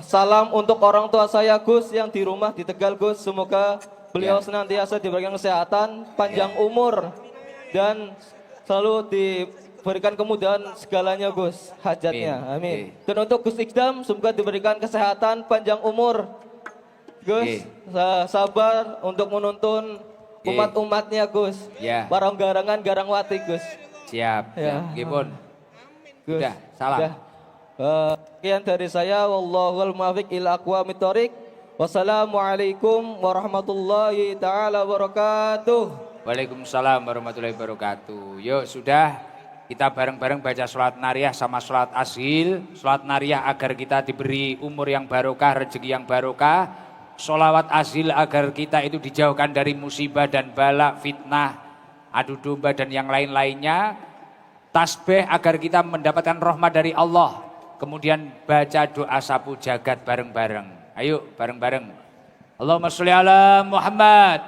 [SPEAKER 4] Salam untuk orang tua saya Gus yang di rumah di Tegal Gus. Semoga beliau
[SPEAKER 2] Ya.
[SPEAKER 4] senantiasa diberikan kesehatan, panjang umur, dan selalu diberikan kemudahan segalanya Gus, hajatnya. Amin. Dan untuk Gus Ikdam, semoga diberikan kesehatan, panjang umur. Gus, sabar untuk menuntun umat-umatnya Gus.
[SPEAKER 2] Ya.
[SPEAKER 4] Barang garangan, garang wati Gus.
[SPEAKER 2] Siap.
[SPEAKER 4] Ya.
[SPEAKER 2] Gimana?
[SPEAKER 4] Gus.
[SPEAKER 2] Udah, salam.
[SPEAKER 4] Udah. Sekian dari saya, wallahul muwaffiq ila aqwamit thoriq. Wassalamualaikum warahmatullahi taala wabarakatuh.
[SPEAKER 2] Waalaikumsalam warahmatullahi wabarakatuh. Yuk sudah, kita bareng-bareng baca sholat nariyah sama sholat ashil. Sholat nariyah agar kita diberi umur yang barokah, rezeki yang barokah. Sholawat ashil agar kita itu dijauhkan dari musibah dan bala, fitnah, adu domba dan yang lain-lainnya. Tasbih agar kita mendapatkan rahmat dari Allah. Kemudian baca doa sapu jagat bareng-bareng. Ayo bareng-bareng. Allahumma sholli ala Muhammad.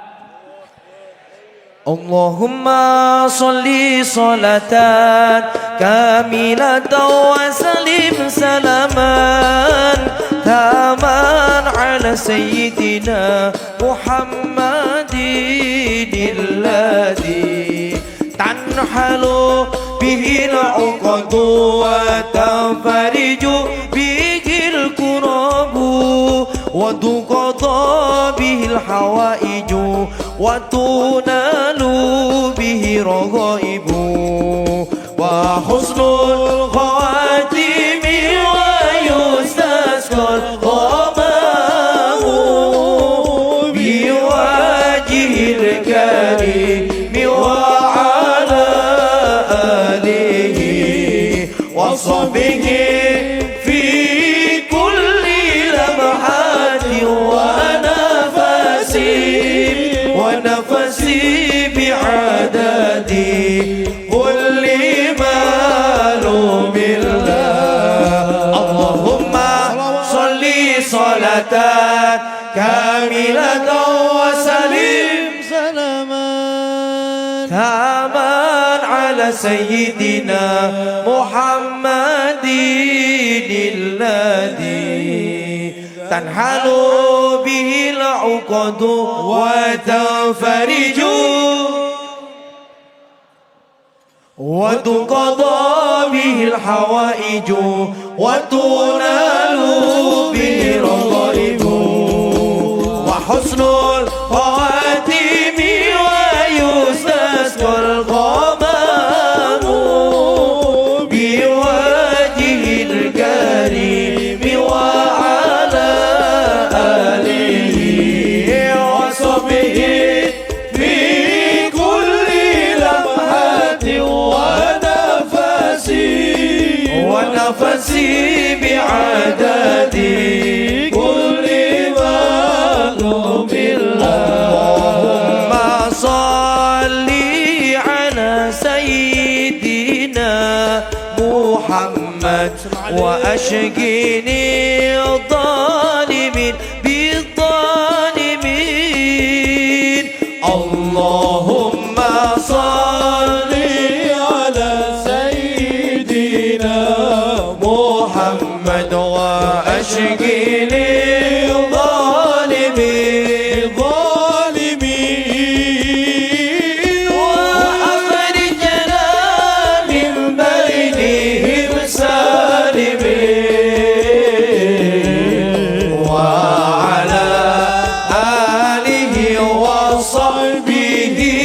[SPEAKER 3] Allahumma sholli salatan kamilatan wa salim salaman taman ala sayyidina Muhammadin alladhi tanhalu bihi al-uqadu wa tafariju bihi al-kurabu wa tuqadha bihi al-hawaiju wa tunalu bihi raghaibu wa husnul khawatimi wa yustasqal ghamamu biwajhil karim wa ala alihi wa sahbihi fi kulli lamhati wa nafasi bi'adadi kulli malumillah. Allahumma sholli salatan kamilatan wa salim salaman taman ala sayyidina Muhammadin alladhi tanhalu bihi al-uqadu wa tanfariju wa tuqadha bihi al-hawaiju wa tunalu bihi raghaibu wa husnul khawatimi wa yustasqal ghamamu biwajhil karim wa nafasi bi'adadi kulli malumillah. Allahumma salli ala sayyidina Muhammad wa ashgini dhalimin bidhalimin. Allahumma salli ala sayyidina Muhammad wa ashgini dhalimin wa akhrijna min bainihim salimin wa ala alihi wa sahbihi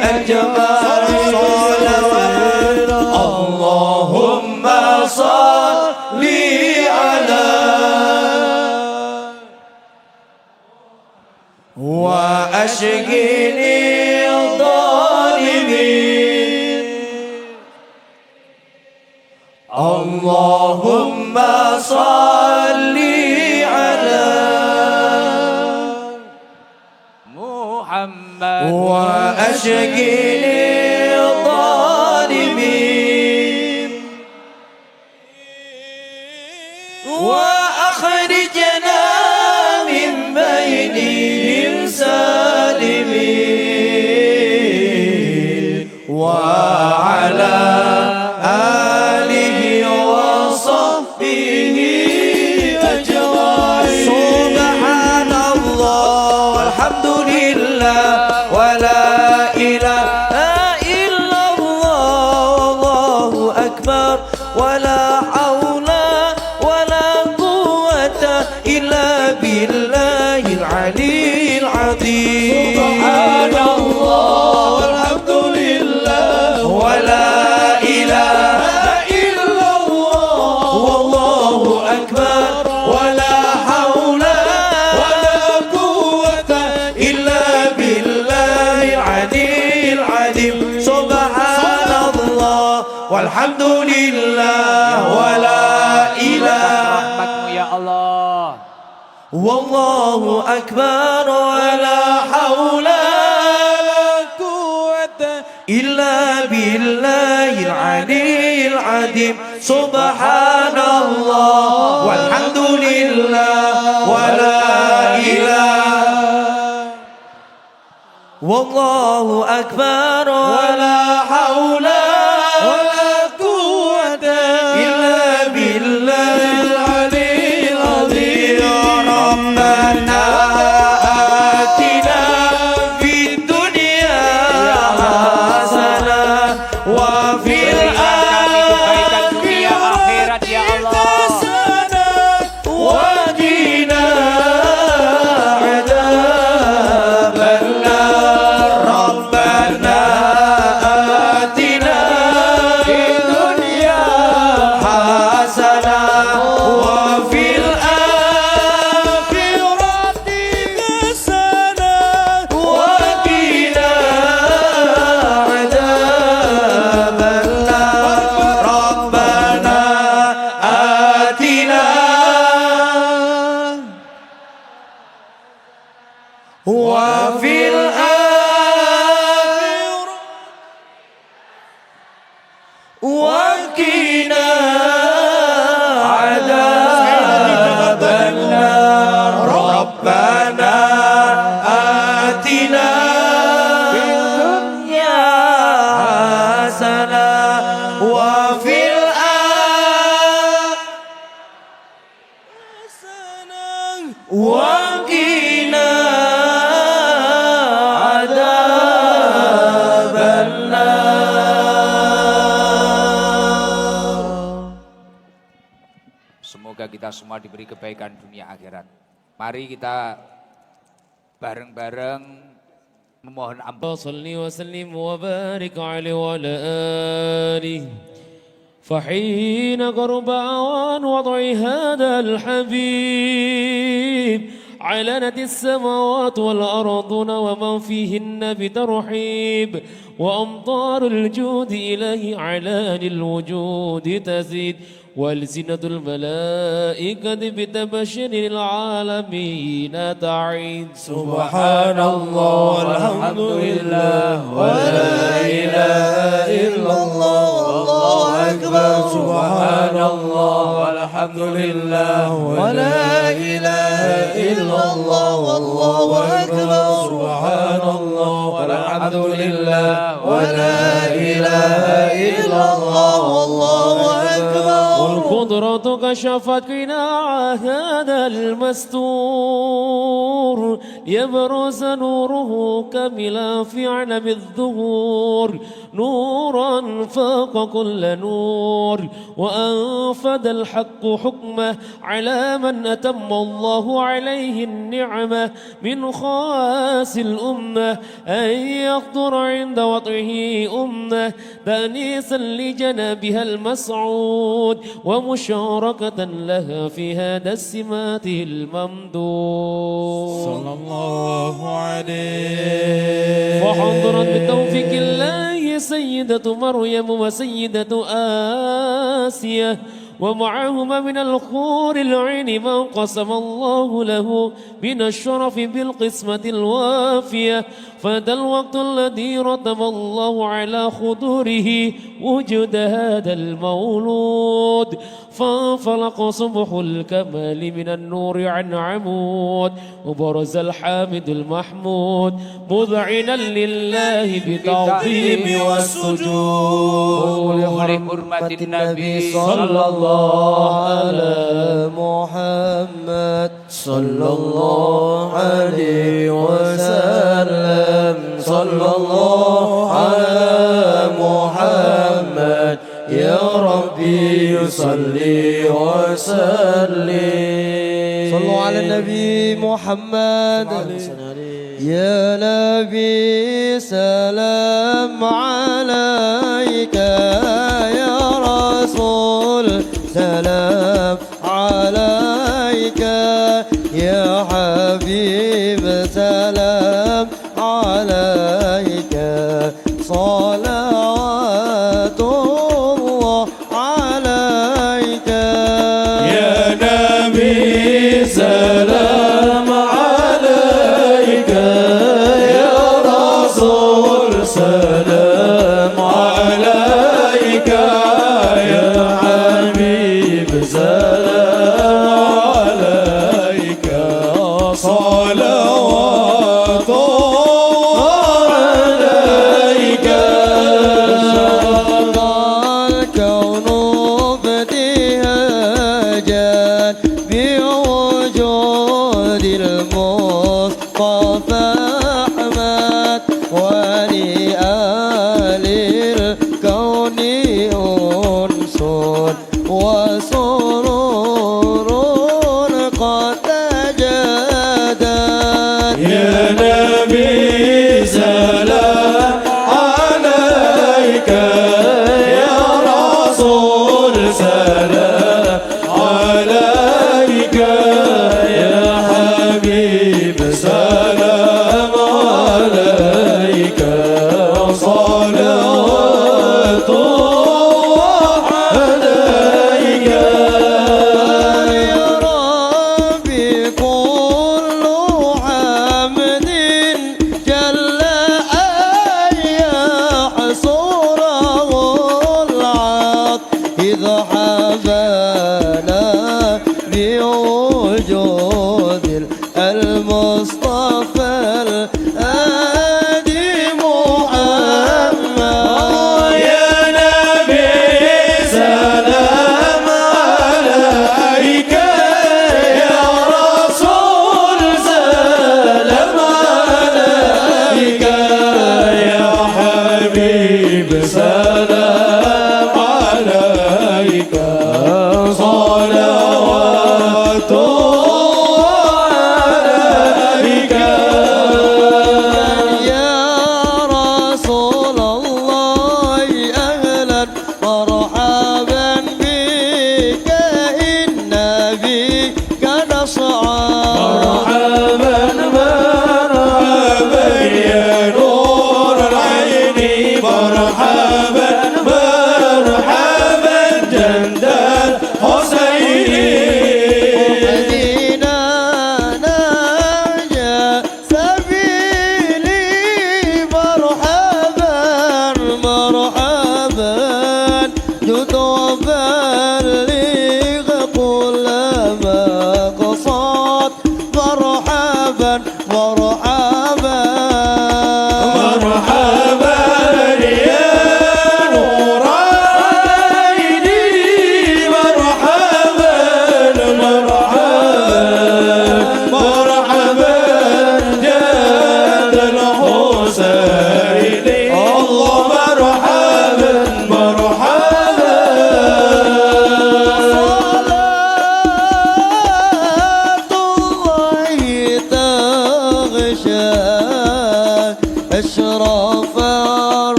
[SPEAKER 3] ajma'in. Allahumma salli ala wa ashgini dhalimin اللهم صل على
[SPEAKER 2] محمد
[SPEAKER 3] وأشقي الظالمين وأخرجنا من بينهم سالمين وعلى آله وصحبه أجمعين سبحان الله والحمد لله ولا إله إلا الله والله أكبر ولا حول ولا قوة إلا بالله العلي العظيم سبحان الله والحمد لله ولا إله إلا الله والله أكبر ولا حول ولا قوة إلا بالله العلي العظيم سبحان الله والحمد لله ولا إله
[SPEAKER 2] rahmatmu ya Allah.
[SPEAKER 3] والله أكبر ولا حول ولا قوة إلا بالله العلي العظيم سبحان الله والحمد لله ولا إله والله أكبر ولا حول ولا قوة إلا بالله العلي العظيم ربنا آتنا في الدنيا حسنة وفي
[SPEAKER 2] Kebaikan dunia akhirat ya Allah.
[SPEAKER 3] حسنة وقنا عذاب النار ربنا آتنا في الدنيا حسنة وفي الآخرة حسنة وقنا عذاب النار ربنا آتنا وفي الآخرة وقنا عذاب النار ربنا آتنا في الدنيا حسنة وفي الآخرة حسنة وقنا عذاب النار.
[SPEAKER 2] Semoga kita semua diberi kebaikan dunia akhirat. Mari kita bareng-bareng memohon ampun.
[SPEAKER 11] صل وسلم وبارك عليه وعلى آله فحين قرب أوان وضع هذا الحبيب علنت السماوات والأرضون ومن فيهن بترحيب وأمطار الجود إليه علان الوجود تزيد والسنة الملائكة بتبشر العالمين تعيد
[SPEAKER 3] سبحان الله والحمد لله ولا إله إلا الله والله أكبر سبحان الله والحمد لله ولا إله إلا الله والله أكبر سبحان الله والحمد لله ولا إله إلا الله والله أكبر
[SPEAKER 11] والقدرة كشفت قناع هذا المستور يبرز نوره كاملا في علم الظهور نورا فوق كل نور وأنفذ الحق حكمه على من أتم الله عليه النعمة من خاص الأمة أن يقدر عند وطئه أمة تأنيسا لجنابها المسعود ومشاركة لها في هذا السمات الممدود
[SPEAKER 3] صلى الله عليه
[SPEAKER 11] فحضرت بتوفيق الله سيدة مريم وسيدة آسية ومعهما من الخور العين ما قسم الله له من الشرف بالقسمة الوافية. فهذا الوقت الذي رتب الله على خدوره وجود هذا المولود، فانفلق صبح الكمال من النور عن عمود، وبرز الحامد المحمود مذعنا لله بالتعظيم والسجود
[SPEAKER 2] لحرمة النبي
[SPEAKER 3] صلى الله على محمد صلى الله عليه وسلم صلى الله على محمد يا ربي صلي وسلم صلوا على النبي محمد يا نبي سلام عليك يا رسول سلام عليك يا حبيب سلام عليك صلوات الله عليك يا نبي سلام عليك يا رسول سلام عليك يا حبيب سلام عليك صلوات الله عليك الكون ابتهاجا بوجود المصطفى أحمد ولآل الكون أنس وسرور قد تجدد يا نبي سلام عليك يا رسول سلام عليك يا حبيب سلام عليك صلوات الله عليك يا ربي كل حمد جل أن يحصره العطف إذ حبى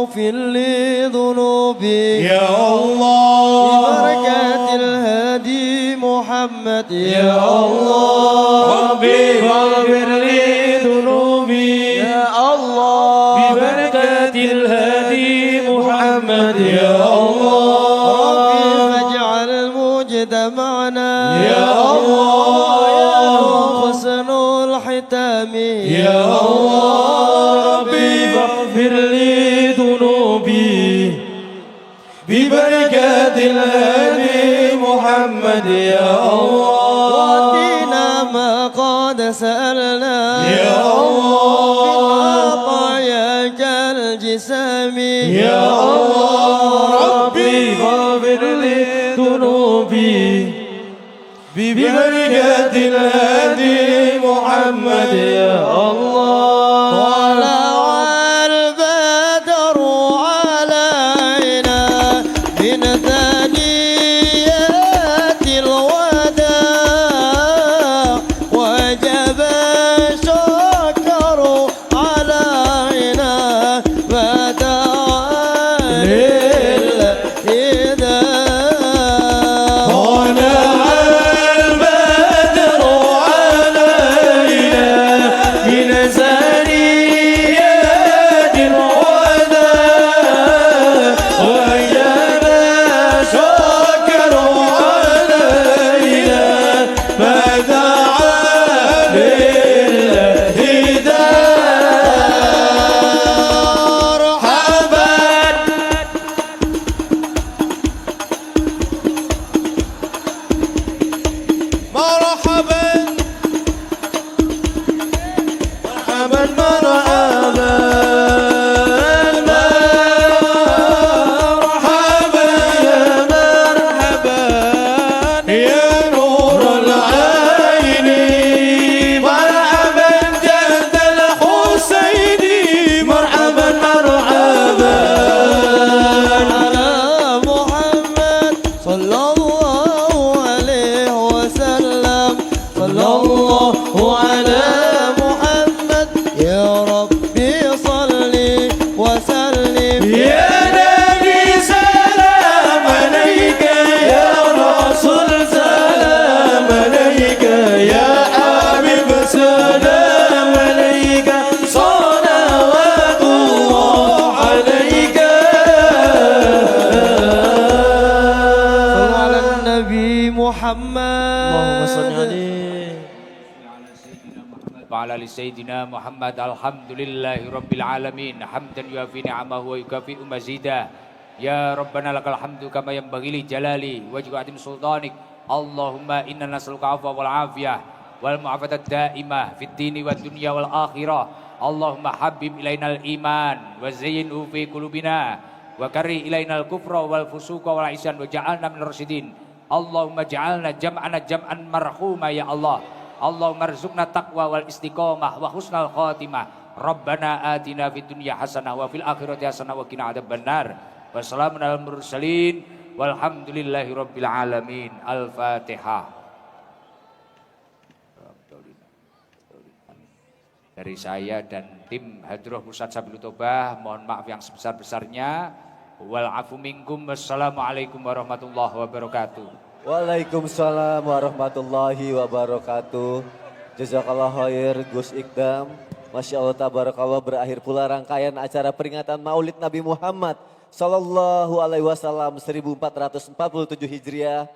[SPEAKER 3] اغفر لي ذنوبي
[SPEAKER 9] يا الله
[SPEAKER 3] ببركة الهادي محمد يا الله
[SPEAKER 11] ربي فاغفر لي ذنوبي
[SPEAKER 3] يا الله
[SPEAKER 11] ببركة الهادي محمد
[SPEAKER 3] يا الله ربي فاجعل الموجد معنا
[SPEAKER 11] يا
[SPEAKER 3] الله يا حسن الختام
[SPEAKER 11] يا الله ربي فاغفر لي ذنوبي ببركة الهادي محمد يا الله
[SPEAKER 3] واتنا ما قد سألنا
[SPEAKER 11] يا الله
[SPEAKER 3] من عطاياك الجسام
[SPEAKER 11] يا الله ربي فاغفر لي ذنوبي ببركة الهادي محمد يا الله
[SPEAKER 3] طلع البدر علينا من ثنيات الوداع وجب الشكر علينا فدعا للهداية
[SPEAKER 11] طلع البدر علينا من ثنيات الوداع وجب الشكر علينا فدعا للهداية
[SPEAKER 9] مرحبا
[SPEAKER 11] مرحبا مرحبا مرحبا يا مرحبا يا نور العين مرحبا جد الحسين مرحبا مرحبا
[SPEAKER 3] على محمد صلى الله عليه وسلم صلى الله على محمد يا ربي صل وسلم
[SPEAKER 11] يا نبي سلام عليك يا رسول سلام عليك يا حبيب سلام عليك صلوات الله عليك
[SPEAKER 3] صلوا على النبي محمد اللهم صل عليه
[SPEAKER 2] وعلى آل سيدنا محمد الحمد لله رب العالمين حمدا يوافي نعمه ويكافئ مزيدا يا ربنا لك الحمد كما ينبغي لجلالي وجه عظيم سلطانك اللهم إنا نسألك العفو والعافية والمعافاة الدائمة في الدين والدنيا والآخرة اللهم حبب إلينا الإيمان وزينه في قلوبنا وكره إلينا الكفر والفسوق والعصيان وجعلنا من الراشدين اللهم اجعلنا جمعا مرحوما يا الله اللهم ارزقنا التقوى والاستقامة وحسن الخاتمة ربنا آتنا في الدنيا حسنة وفي الآخرة حسنة وقنا عذاب النار وسلام على المرسلين والحمد لله رب العالمين الفاتحة. Dari saya dan tim Hadroh Pusat Sabil Tobah mohon maaf yang sebesar-besarnya. Wal afu minkum. Wassalamualaikum warahmatullahi wabarakatuh.
[SPEAKER 3] Waalaikumsalam warahmatullahi wabarakatuh. Jazakallah khair Gus Ikdam. Masya Allah tabarakallah, berakhir pula rangkaian acara peringatan Maulid Nabi Muhammad Sallallahu Alaihi Wasallam 1447 Hijriah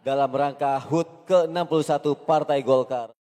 [SPEAKER 3] dalam rangka HUT ke-61 Partai Golkar.